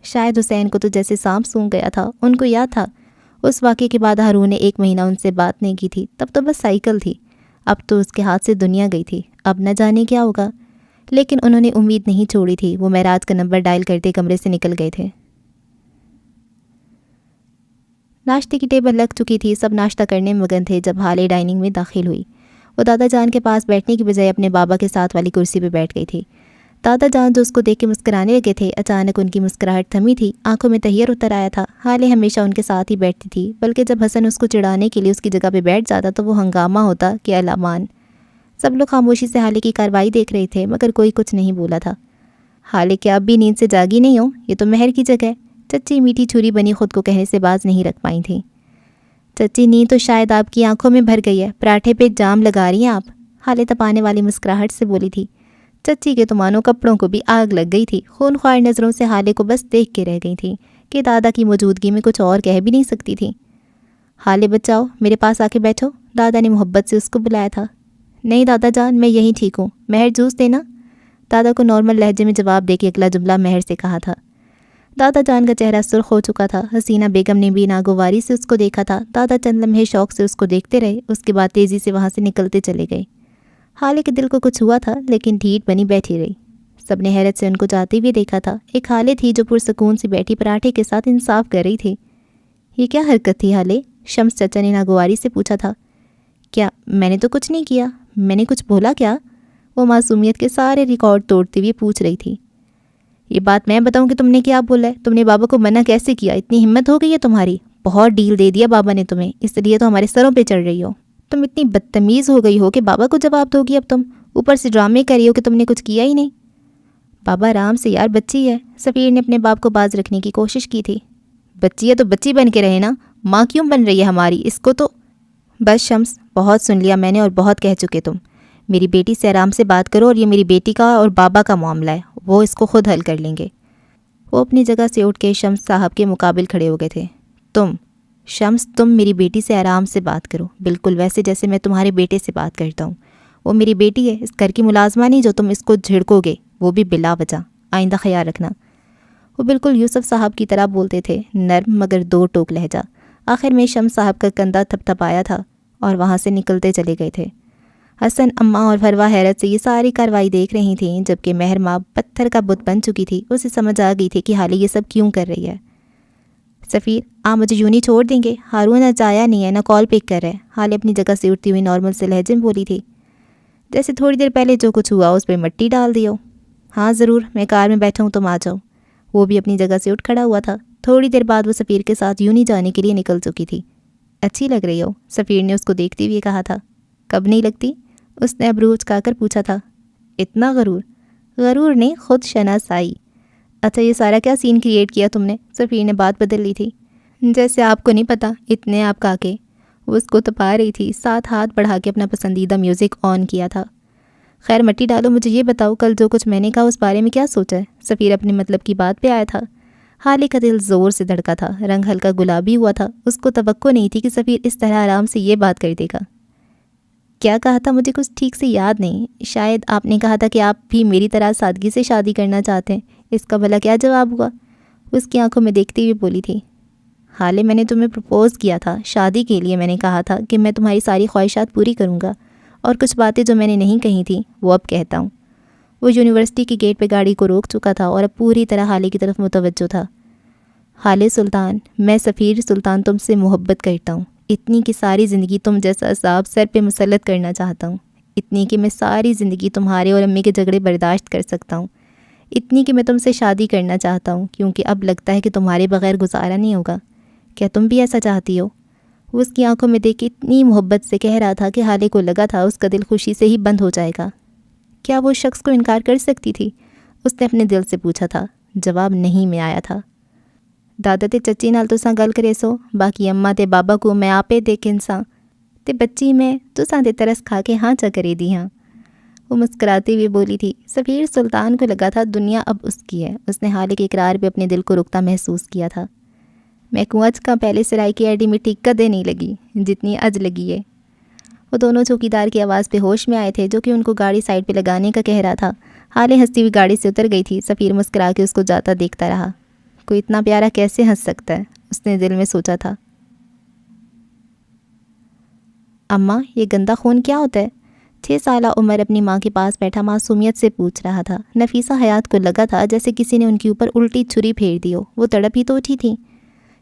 شاید حسین کو تو جیسے سانپ سونگھ گیا تھا۔ ان کو یاد تھا اس واقعے کے بعد ہارون نے 1 مہینہ ان سے بات نہیں کی تھی، تب تو بس سائیکل تھی، اب تو اس کے ہاتھ سے دنیا گئی تھی، اب نہ جانے کیا ہوگا۔ لیکن انہوں نے امید نہیں چھوڑی تھی۔ وہ معراج کا نمبر ڈائل کرتے کمرے سے نکل گئے تھے۔ ناشتے کی ٹیبل لگ چکی تھی، سب ناشتہ کرنے میں مگن تھے جب حالے ڈائننگ میں داخل ہوئی۔ وہ دادا جان کے پاس بیٹھنے کی بجائے اپنے بابا کے ساتھ والی کرسی پہ بیٹھ گئی تھی۔ دادا جان جو اس کو دیکھ کے مسکرانے لگے تھے، اچانک ان کی مسکراہٹ تھمی تھی، آنکھوں میں تحیر اتر آیا تھا۔ حالے ہمیشہ ان کے ساتھ ہی بیٹھتی تھی، بلکہ جب حسن اس کو چڑھانے کے لیے اس کی جگہ پہ بیٹھ جاتا تو وہ ہنگامہ ہوتا کہ الامان۔ سب لوگ خاموشی سے حالے کی کارروائی دیکھ رہے تھے، مگر کوئی کچھ نہیں بولا تھا۔ حالے کیا اب بھی نیند سے جاگی نہیں ہو؟ یہ تو مہر کی جگہ ہے، چچی میٹھی چھری بنی خود کو کہنے سے باز نہیں رکھ پائی تھیں۔ چچی نیند تو شاید آپ کی آنکھوں میں بھر گئی ہے، پراٹھے پہ جام لگا رہی ہیں آپ، حالے تپانے والی مسکراہٹ سے بولی تھی۔ چچی کے تو مانو کپڑوں کو بھی آگ لگ گئی تھی، خون خوار نظروں سے حالے کو بس دیکھ کے رہ گئی تھی کہ دادا کی موجودگی میں کچھ اور کہہ بھی نہیں سکتی تھی۔ حالے بچاؤ، میرے پاس آ کے بیٹھو، دادا نے محبت سے اس کو بلایا تھا۔ نہیں دادا جان، میں یہیں ٹھیک ہوں، مہر جوس دینا، دادا کو نارمل لہجے میں جواب دے کے اگلا جملہ مہر سے کہا تھا۔ دادا جان کا چہرہ سرخ ہو چکا تھا۔ حسینہ بیگم نے بھی ناگواری سے اس کو دیکھا تھا۔ دادا چند لمحے شوق سے اس کو دیکھتے رہے، اس کے بعد تیزی سے وہاں سے نکلتے چلے گئے۔ حالے کے دل کو کچھ ہوا تھا لیکن ڈھیٹ بنی بیٹھی رہی۔ سب نے حیرت سے ان کو جاتے ہوئے دیکھا تھا۔ ایک حالے تھی جو پرسکون سی بیٹھی پراٹھے کے ساتھ انصاف کر رہی تھی۔ یہ کیا حرکت تھی حالے؟ شمس چچا نے ناگواری سے پوچھا تھا۔ کیا میں نے تو کچھ نہیں کیا، میں نے کچھ بولا کیا؟ وہ معصومیت کے سارے ریکارڈ توڑتے ہوئے پوچھ رہی تھی۔ یہ بات میں بتاؤں کہ تم نے کیا بولا ہے؟ تم نے بابا کو منع کیسے کیا؟ اتنی ہمت ہو گئی ہے تمہاری؟ بہت ڈیل دے دیا بابا نے تمہیں، اس لیے تو ہمارے سروں پہ چڑھ رہی ہو۔ تم اتنی بدتمیز ہو گئی ہو کہ بابا کو جواب دو گی اب تم؟ اوپر سے ڈرامے کر رہی ہو کہ تم نے کچھ کیا ہی نہیں۔ بابا آرام سے یار، بچی ہے۔ سفیر نے اپنے باپ کو باز رکھنے کی کوشش کی تھی۔ بچی ہے تو بچی بن کے رہے نا، ماں کیوں بن رہی ہے ہماری؟ اس کو تو بس شمس، بہت سن لیا میں نے اور بہت کہہ چکے تم۔ میری بیٹی سے آرام سے بات کرو، اور یہ میری بیٹی کا اور بابا کا معاملہ ہے، وہ اس کو خود حل کر لیں گے۔ وہ اپنی جگہ سے اٹھ کے شمس صاحب کے مقابل کھڑے ہو گئے تھے۔ شمس، تم میری بیٹی سے آرام سے بات کرو، بالکل ویسے جیسے میں تمہارے بیٹے سے بات کرتا ہوں۔ وہ میری بیٹی ہے، اس گھر کی ملازمہ نہیں جو تم اس کو جھڑکو گے، وہ بھی بلا وجہ۔ آئندہ خیال رکھنا۔ وہ بالکل یوسف صاحب کی طرح بولتے تھے، نرم مگر دو ٹوک لہجہ۔ آخر میں شمس صاحب کا کندھا تھپ تھپایا تھا اور وہاں سے نکلتے چلے گئے تھے۔ حسن، اماں اور فروا حیرت سے یہ ساری کارروائی دیکھ رہی تھیں، جبکہ مہر ماں پتھر کا بت بن چکی تھی۔ اسے سمجھ آ گئی تھی کہ حالے یہ سب کیوں کر رہی ہے۔ سفیر، آپ مجھے یوں نہیں چھوڑ دیں گے؟ ہارون آج آیا نہیں ہے، نہ کال پک کر رہے۔ حالے اپنی جگہ سے اٹھتی ہوئی نارمل سے لہجے میں بولی تھی، جیسے تھوڑی دیر پہلے جو کچھ ہوا اس پہ مٹی ڈال دیو۔ ہاں ضرور، میں کار میں بیٹھا ہوں، تم آ جاؤ۔ وہ بھی اپنی جگہ سے اٹھ کھڑا ہوا تھا۔ تھوڑی دیر بعد وہ سفیر کے ساتھ یوں نہیں جانے کے لیے نکل چکی تھی۔ اچھی لگ رہی ہو، سفیر نے اس کو دیکھتے ہوئے کہا تھا۔ کب نہیں لگتی؟ اس نے ابرو اچکا کر پوچھا تھا۔ اتنا غرور؟ غرور نہیں، خود شناسائی۔ اچھا یہ سارا کیا سین کریٹ کیا تم نے؟ سفیر نے بات بدل لی تھی۔ جیسے آپ کو نہیں پتہ، اتنے آپ کاکے۔ وہ اس کو تپا رہی تھی، ساتھ ہاتھ بڑھا کے اپنا پسندیدہ میوزک آن کیا تھا۔ خیر مٹی ڈالو، مجھے یہ بتاؤ کل جو کچھ میں نے کہا اس بارے میں کیا سوچا ہے؟ سفیر اپنے مطلب کی بات پہ آیا تھا۔ حالے کا دل زور سے دھڑکا تھا، رنگ ہلکا گلابی ہوا تھا۔ اس کو توقع نہیں تھی کہ سفیر اس طرح آرام سے یہ بات کر دے گا۔ کیا کہا تھا مجھے کچھ ٹھیک سے یاد نہیں، شاید آپ نے کہا تھا کہ آپ بھی میری طرح سادگی سے شادی کرنا چاہتے ہیں۔ اس کا بھلا کیا جواب ہوا؟ اس کی آنکھوں میں دیکھتے ہوئے بولی تھی۔ حالے میں نے تمہیں پرپوز کیا تھا شادی کے لیے، میں نے کہا تھا کہ میں تمہاری ساری خواہشات پوری کروں گا، اور کچھ باتیں جو میں نے نہیں کہی تھیں وہ اب کہتا ہوں۔ وہ یونیورسٹی کے گیٹ پہ گاڑی کو روک چکا تھا اور اب پوری طرح حالے کی طرف متوجہ تھا۔ حالے سلطان، میں سفیر سلطان تم سے محبت کرتا ہوں، اتنی کہ ساری زندگی تم جیسا عذاب سر پہ مسلط کرنا چاہتا ہوں، اتنی کہ میں ساری زندگی تمہارے اور امی کے جھگڑے برداشت کر سکتا ہوں، اتنی کہ میں تم سے شادی کرنا چاہتا ہوں، کیونکہ اب لگتا ہے کہ تمہارے بغیر گزارا نہیں ہوگا۔ کیا تم بھی ایسا چاہتی ہو؟ وہ اس کی آنکھوں میں دیکھ کے اتنی محبت سے کہہ رہا تھا کہ حالے کو لگا تھا اس کا دل خوشی سے ہی بند ہو جائے گا۔ کیا وہ شخص کو انکار کر سکتی تھی؟ اس نے اپنے دل سے پوچھا تھا۔ جواب نہیں میں آیا تھا۔ دادا تے چچی نال تساں گل کرے سو، باقی اماں تے بابا کو میں آپے دیکھ انساں، تے بچی میں تساں تے ترس کھا کے ہاں چا کرے دی ہاں۔ وہ مسکراتے ہوئے بولی تھی۔ سفیر سلطان کو لگا تھا دنیا اب اس کی ہے۔ اس نے حالے کے اقرار پہ اپنے دل کو رکتا محسوس کیا تھا۔ میں کو اج کا پہلے سرائی کی ایڈی مٹی کدے نہیں لگی جتنی اج لگی ہے۔ وہ دونوں چوکیدار کی آواز پہ ہوش میں آئے تھے، جو کہ ان کو گاڑی سائڈ پہ لگانے کا کہہ رہا تھا۔ حالے ہنستی ہوئی گاڑی سے اتر گئی تھی۔ سفیر مسکرا کے اس کو جاتا دیکھتا رہا۔ کوئی اتنا پیارا کیسے ہنس سکتا ہے، اس نے دل میں سوچا تھا۔ اماں، یہ گندا خون کیا ہوتا ہے؟ 6 سالہ عمر اپنی ماں کے پاس بیٹھا معصومیت سے پوچھ رہا تھا۔ نفیسہ حیات کو لگا تھا جیسے کسی نے ان کے اوپر الٹی چھری پھیر دی ہو۔ وہ تڑپ ہی تو اٹھی تھی۔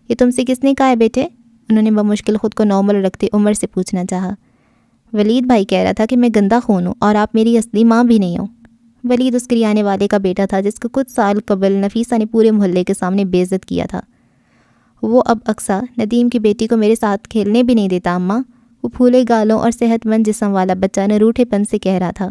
یہ تم سے کس نے کہا ہے بیٹے؟ انہوں نے بمشکل خود کو نارمل رکھتے عمر سے پوچھنا چاہا۔ ولید بھائی کہہ رہا تھا کہ میں گندا خون ہوں اور آپ میری اصلی ماں بھی نہیں ہوں۔ ولید اس کریانے والے کا بیٹا تھا جس کو کچھ سال قبل نفیسہ نے پورے محلے کے سامنے بے عزت کیا تھا۔ وہ اب اقصیٰ ندیم کی بیٹی کو میرے ساتھ کھیلنے بھی نہیں دیتا اماں، وہ پھولے گالوں اور صحت مند جسم والا بچہ نروٹھے پن سے کہہ رہا تھا۔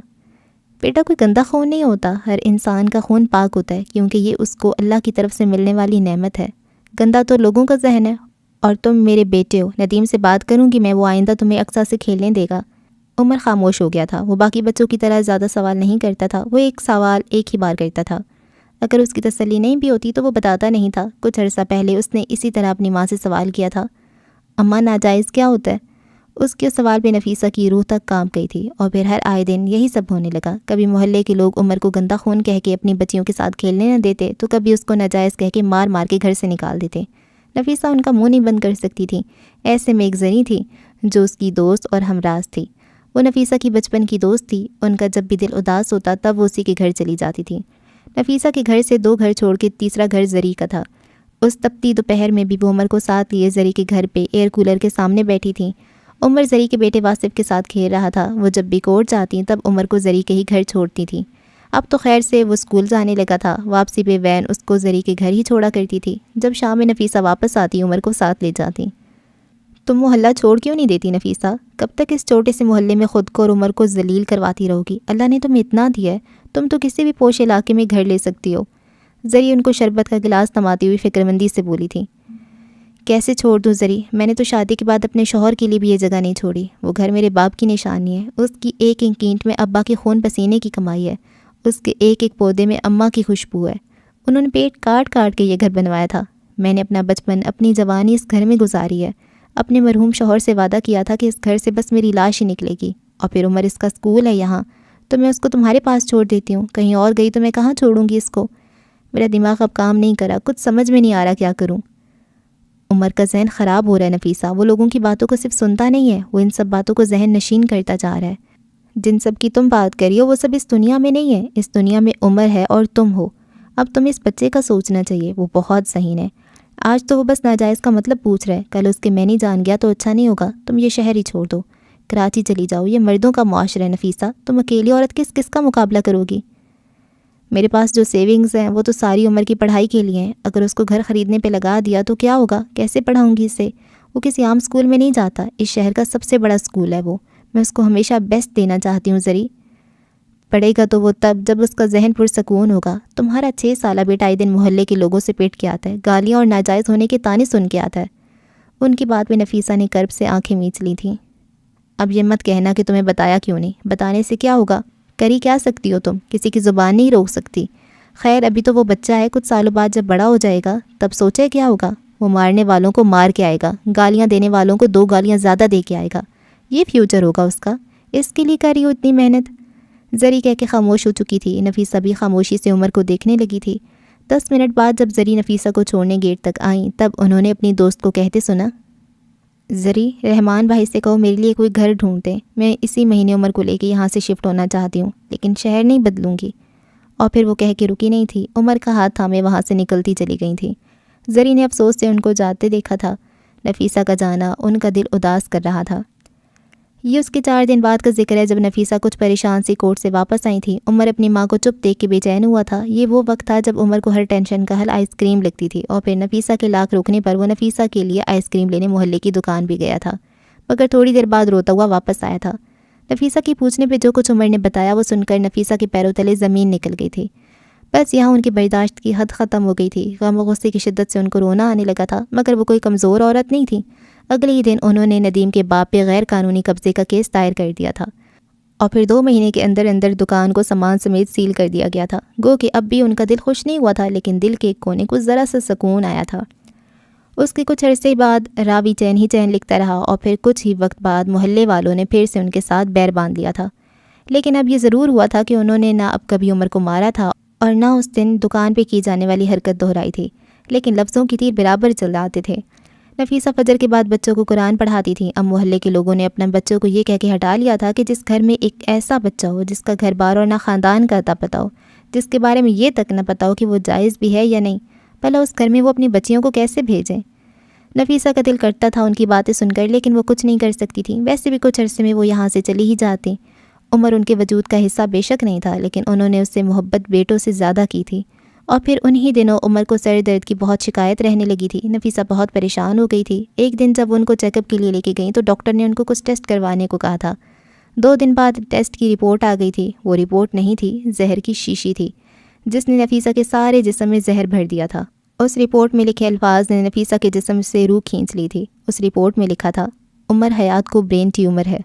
بیٹا کوئی گندا خون نہیں ہوتا، ہر انسان کا خون پاک ہوتا ہے، کیونکہ یہ اس کو اللہ کی طرف سے ملنے والی نعمت ہے۔ گندا تو لوگوں کا ذہن ہے، اور تم میرے بیٹے ہو۔ ندیم سے بات کروں گی میں، وہ آئندہ تمہیں اقصیٰ سے کھیلنے دے گا۔ عمر خاموش ہو گیا تھا۔ وہ باقی بچوں کی طرح زیادہ سوال نہیں کرتا تھا، وہ ایک سوال ایک ہی بار کرتا تھا۔ اگر اس کی تسلی نہیں بھی ہوتی تو وہ بتاتا نہیں تھا۔ کچھ عرصہ پہلے اس نے اسی طرح اپنی ماں سے سوال کیا تھا، اماں ناجائز کیا ہوتا ہے؟ اس کے سوال پہ نفیسہ کی روح تک کانپ گئی تھی، اور پھر ہر آئے دن یہی سب ہونے لگا۔ کبھی محلے کے لوگ عمر کو گندا خون کہہ کے اپنی بچیوں کے ساتھ کھیلنے نہ دیتے، تو کبھی اس کو ناجائز کہہ کے مار مار کے گھر سے نکال دیتے۔ نفیسہ ان کا منہ نہیں بند کر سکتی تھی۔ ایسے میں ایک زنی تھی جو اس کی دوست اور ہمراز تھی۔ وہ نفیسہ کی بچپن کی دوست تھی، ان کا جب بھی دل اداس ہوتا تب وہ اسی کے گھر چلی جاتی تھی۔ نفیسہ کے گھر سے 2 گھر چھوڑ کے تیسرا گھر زری کا تھا۔ اس تپتی دوپہر میں بھی وہ عمر کو ساتھ لیے زری کے گھر پہ ایئر کولر کے سامنے بیٹھی تھیں۔ عمر زری کے بیٹے واصف کے ساتھ کھیل رہا تھا۔ وہ جب بھی کورٹ جاتی تب عمر کو زری کے ہی گھر چھوڑتی تھیں۔ اب تو خیر سے وہ اسکول جانے لگا تھا، واپسی پہ وین اس کو زری کے گھر ہی چھوڑا کرتی تھی۔ جب شام میں نفیسہ واپس آتی عمر کو ساتھ لے جاتی۔ تم محلہ چھوڑ کیوں نہیں دیتی نفیسہ؟ کب تک اس چھوٹے سے محلے میں خود کو اور عمر کو ذلیل کرواتی رہو گی؟ اللہ نے تمہیں اتنا دیا ہے، تم تو کسی بھی پوش علاقے میں گھر لے سکتی ہو۔ زری ان کو شربت کا گلاس تھماتی ہوئی فکرمندی سے بولی تھی۔ کیسے چھوڑ دوں زری؟ میں نے تو شادی کے بعد اپنے شوہر کے لیے بھی یہ جگہ نہیں چھوڑی۔ وہ گھر میرے باپ کی نشانی ہے، اس کی ایک ایک اینٹ میں ابا کے خون پسینے کی کمائی ہے، اس کے ایک ایک پودے میں اماں کی خوشبو ہے۔ انہوں نے پیٹ کاٹ کاٹ کے یہ گھر بنوایا تھا۔ میں نے اپنا بچپن، اپنی جوانی اس گھر میں گزاری ہے۔ اپنے مرحوم شوہر سے وعدہ کیا تھا کہ اس گھر سے بس میری لاش ہی نکلے گی، اور پھر عمر اس کا اسکول ہے یہاں، تو میں اس کو تمہارے پاس چھوڑ دیتی ہوں۔ کہیں اور گئی تو میں کہاں چھوڑوں گی اس کو؟ میرا دماغ اب کام نہیں کرا، کچھ سمجھ میں نہیں آ رہا کیا کروں۔ عمر کا ذہن خراب ہو رہا ہے نفیسہ، وہ لوگوں کی باتوں کو صرف سنتا نہیں ہے، وہ ان سب باتوں کو ذہن نشین کرتا جا رہا ہے۔ جن سب کی تم بات کر رہی ہو وہ سب اس دنیا میں نہیں ہے، اس دنیا میں عمر ہے اور تم ہو۔ اب تمہیں اس بچے کا سوچنا چاہیے، وہ بہت ذہین ہے۔ آج تو وہ بس ناجائز کا مطلب پوچھ رہا ہے، کل اس کے میں نہیں جان گیا تو اچھا نہیں ہوگا۔ تم یہ شہر ہی چھوڑ دو، کراچی چلی جاؤ، یہ مردوں کا معاشرہ ہے نفیسہ، تم اکیلی عورت کس کا مقابلہ کرو گی؟ میرے پاس جو سیونگز ہیں وہ تو ساری عمر کی پڑھائی کے لیے ہیں، اگر اس کو گھر خریدنے پہ لگا دیا تو کیا ہوگا؟ کیسے پڑھاؤں گی اسے؟ وہ کسی عام اسکول میں نہیں جاتا، اس شہر کا سب سے بڑا اسکول ہے وہ، میں اس کو ہمیشہ بیسٹ دینا چاہتی ہوں۔ زری پڑھے گا تو وہ تب جب اس کا ذہن پرسکون ہوگا۔ تمہارا 6 سالہ بیٹا آئے دن محلے کے لوگوں سے پیٹ کے آتا ہے، گالیاں اور ناجائز ہونے کے طعنے سن کے آتا ہے۔ ان کی بات میں نفیسہ نے کرب سے آنکھیں میچ لی تھیں۔ اب یہ مت کہنا کہ تمہیں بتایا کیوں نہیں، بتانے سے کیا ہوگا؟ کری کیا سکتی ہو تم؟ کسی کی زبان نہیں روک سکتی۔ خیر ابھی تو وہ بچہ ہے، کچھ سالوں بعد جب بڑا ہو جائے گا تب سوچے کیا ہوگا۔ وہ مارنے والوں کو مار کے آئے گا، گالیاں دینے والوں کو 2 گالیاں زیادہ دے کے آئے گا، یہ فیوچر ہوگا اس کا۔ اس کے لیے کر رہی ہو اتنی محنت؟ زری کہہ کے خاموش ہو چکی تھی۔ نفیسہ بھی خاموشی سے عمر کو دیکھنے لگی تھی۔ 10 منٹ بعد جب زری نفیسہ کو چھوڑنے گیٹ تک آئیں تب انہوں نے اپنی دوست کو کہتے سنا، زری رحمان بھائی سے کہو میرے لیے کوئی گھر ڈھونڈتے، میں اسی مہینے عمر کو لے کے یہاں سے شفٹ ہونا چاہتی ہوں، لیکن شہر نہیں بدلوں گی۔ اور پھر وہ کہہ کے رکی نہیں تھی، عمر کا ہاتھ تھامے وہاں سے نکلتی چلی گئی تھی۔ زری نے افسوس سے ان کو جاتے دیکھا تھا۔ نفیسہ کا جانا ان کا دل اداس کر رہا تھا۔ یہ اس کے 4 دن بعد کا ذکر ہے جب نفیسہ کچھ پریشان سی کورٹ سے واپس آئی تھی۔ عمر اپنی ماں کو چپ دیکھ کے بے چین ہوا تھا۔ یہ وہ وقت تھا جب عمر کو ہر ٹینشن کا حل آئس کریم لگتی تھی، اور پھر نفیسہ کے لاکھ روکنے پر وہ نفیسہ کے لیے آئس کریم لینے محلے کی دکان بھی گیا تھا، مگر تھوڑی دیر بعد روتا ہوا واپس آیا تھا۔ نفیسہ کی پوچھنے پہ جو کچھ عمر نے بتایا وہ سن کر نفیسہ کے پیروں تلے زمین نکل گئی تھی۔ بس یہاں ان کی برداشت کی حد ختم ہو گئی تھی۔ غم و غصے کی شدت سے ان کو رونا آنے لگا تھا، مگر وہ کوئی کمزور عورت نہیں تھی۔ اگلے ہی دن انہوں نے ندیم کے باپ پہ غیر قانونی قبضے کا کیس دائر کر دیا تھا، اور پھر 2 مہینے کے اندر اندر دکان کو سامان سمیت سیل کر دیا گیا تھا۔ گو کہ اب بھی ان کا دل خوش نہیں ہوا تھا، لیکن دل کے ایک کونے کو ذرا سا سکون آیا تھا۔ اس کے کچھ عرصے بعد راوی چین ہی چین لکھتا رہا، اور پھر کچھ ہی وقت بعد محلے والوں نے پھر سے ان کے ساتھ بیر باندھ لیا تھا۔ لیکن اب یہ ضرور ہوا تھا کہ انہوں نے نہ اب کبھی عمر کو مارا تھا اور نہ اس دن دکان پہ کی جانے والی حرکت دہرائی تھی، لیکن لفظوں کی تیر برابر چل جاتے تھے۔ نفیسہ فجر کے بعد بچوں کو قرآن پڑھاتی تھی۔ اب محلے کے لوگوں نے اپنے بچوں کو یہ کہہ کے ہٹا لیا تھا کہ جس گھر میں ایک ایسا بچہ ہو جس کا گھر بار اور نہ خاندان کا اتا پتہ ہو، جس کے بارے میں یہ تک نہ پتہ ہو کہ وہ جائز بھی ہے یا نہیں، بھلا اس گھر میں وہ اپنی بچیوں کو کیسے بھیجیں؟ نفیسہ کا دل کرتا تھا ان کی باتیں سن کر، لیکن وہ کچھ نہیں کر سکتی تھی۔ ویسے بھی کچھ عرصے میں وہ یہاں سے چلی ہی جاتی۔ عمر ان کے وجود کا حصہ بے شک نہیں تھا، لیکن انہوں نے اس سے محبت بیٹوں سے زیادہ کی تھی۔ اور پھر انہی دنوں عمر کو سر درد کی بہت شکایت رہنے لگی تھی۔ نفیسہ بہت پریشان ہو گئی تھی۔ ایک دن جب ان کو چیک اپ کے لیے لے کے گئیں تو ڈاکٹر نے ان کو کچھ ٹیسٹ کروانے کو کہا تھا۔ 2 دن بعد ٹیسٹ کی رپورٹ آ گئی تھی۔ وہ رپورٹ نہیں تھی، زہر کی شیشی تھی جس نے نفیسہ کے سارے جسم میں زہر بھر دیا تھا۔ اس رپورٹ میں لکھے الفاظ نے نفیسہ کے جسم سے روح کھینچ لی تھی۔ اس رپورٹ میں لکھا تھا، عمر حیات کو برین ٹیومر ہے۔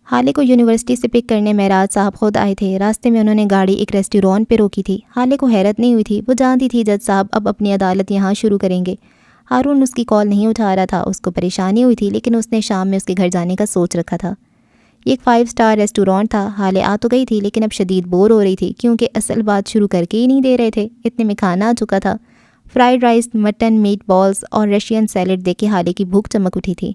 حالے کو یونیورسٹی سے پک کرنے معراج صاحب خود آئے تھے۔ راستے میں انہوں نے گاڑی ایک ریسٹورانٹ پہ روکی تھی۔ حالے کو حیرت نہیں ہوئی تھی، وہ جانتی تھی جج صاحب اب اپنی عدالت یہاں شروع کریں گے۔ ہارون اس کی کال نہیں اٹھا رہا تھا، اس کو پریشانی ہوئی تھی، لیکن اس نے شام میں اس کے گھر جانے کا سوچ رکھا تھا۔ یہ ایک 5 اسٹار ریسٹورانٹ تھا۔ حالے آ تو گئی تھی لیکن اب شدید بور ہو رہی تھی، کیونکہ اصل بات شروع کر کے ہی نہیں دے رہے تھے۔ اتنے میں کھانا آ چکا تھا۔ Fried rice, mutton, meat balls اور رشین سیلڈ دیکھ کے حالے کی بھوک چمک اٹھی تھی۔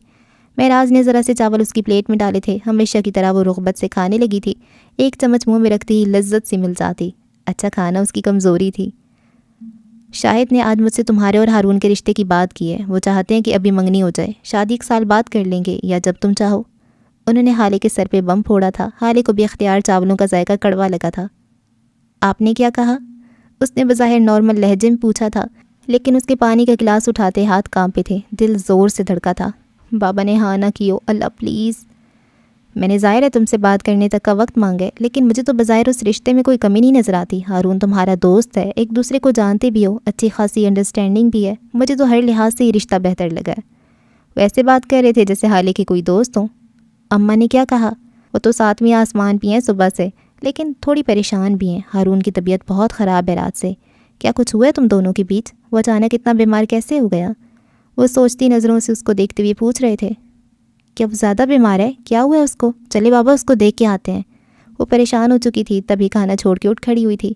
معراج نے ذرا سے چاول اس کی پلیٹ میں ڈالے تھے، ہمیشہ کی طرح وہ رغبت سے کھانے لگی تھی۔ ایک چمچ منہ میں رکھتے ہی لذت سی مل جاتی۔ اچھا کھانا اس کی کمزوری تھی۔ شاہد نے آج مجھ سے تمہارے اور ہارون کے رشتے کی بات کی ہے، وہ چاہتے ہیں کہ ابھی منگنی ہو جائے، شادی 1 سال بعد کر لیں گے یا جب تم چاہو۔ انہوں نے حالے کے سر پہ بم پھوڑا تھا۔ حالے کو بھی اختیار چاولوں کا ذائقہ کڑوا لگا تھا۔ آپ نے کیا کہا؟ اس نے بظاہر نارمل لہجے میں پوچھا تھا، لیکن اس کے پانی کا گلاس اٹھاتے ہاتھ کانپے تھے، دل زور سے دھڑکا تھا۔ بابا نے ہاں نہ کیو، اللہ پلیز۔ میں نے ظاہر ہے تم سے بات کرنے تک کا وقت مانگا ہے، لیکن مجھے تو بظاہر اس رشتے میں کوئی کمی نہیں نظر آتی۔ ہارون تمہارا دوست ہے، ایک دوسرے کو جانتے بھی ہو، اچھی خاصی انڈرسٹینڈنگ بھی ہے، مجھے تو ہر لحاظ سے یہ رشتہ بہتر لگا ہے۔ ویسے بات کر رہے تھے جیسے حالے کے کوئی دوست ہوں۔ اماں نے کیا کہا؟ وہ تو 7ویں آسمان پہ ہیں صبح سے، لیکن تھوڑی پریشان بھی ہیں۔ ہارون کی طبیعت بہت خراب ہے رات سے۔ کیا کچھ ہوا ہے تم دونوں کے بیچ؟ وہ اچانک اتنا بیمار کیسے ہو گیا؟ وہ سوچتی نظروں سے اس کو دیکھتے ہوئے پوچھ رہے تھے۔ کیا وہ زیادہ بیمار ہے؟ کیا ہوا ہے اس کو؟ چلے بابا اس کو دیکھ کے آتے ہیں۔ وہ پریشان ہو چکی تھی، تبھی کھانا چھوڑ کے اٹھ کھڑی ہوئی تھی۔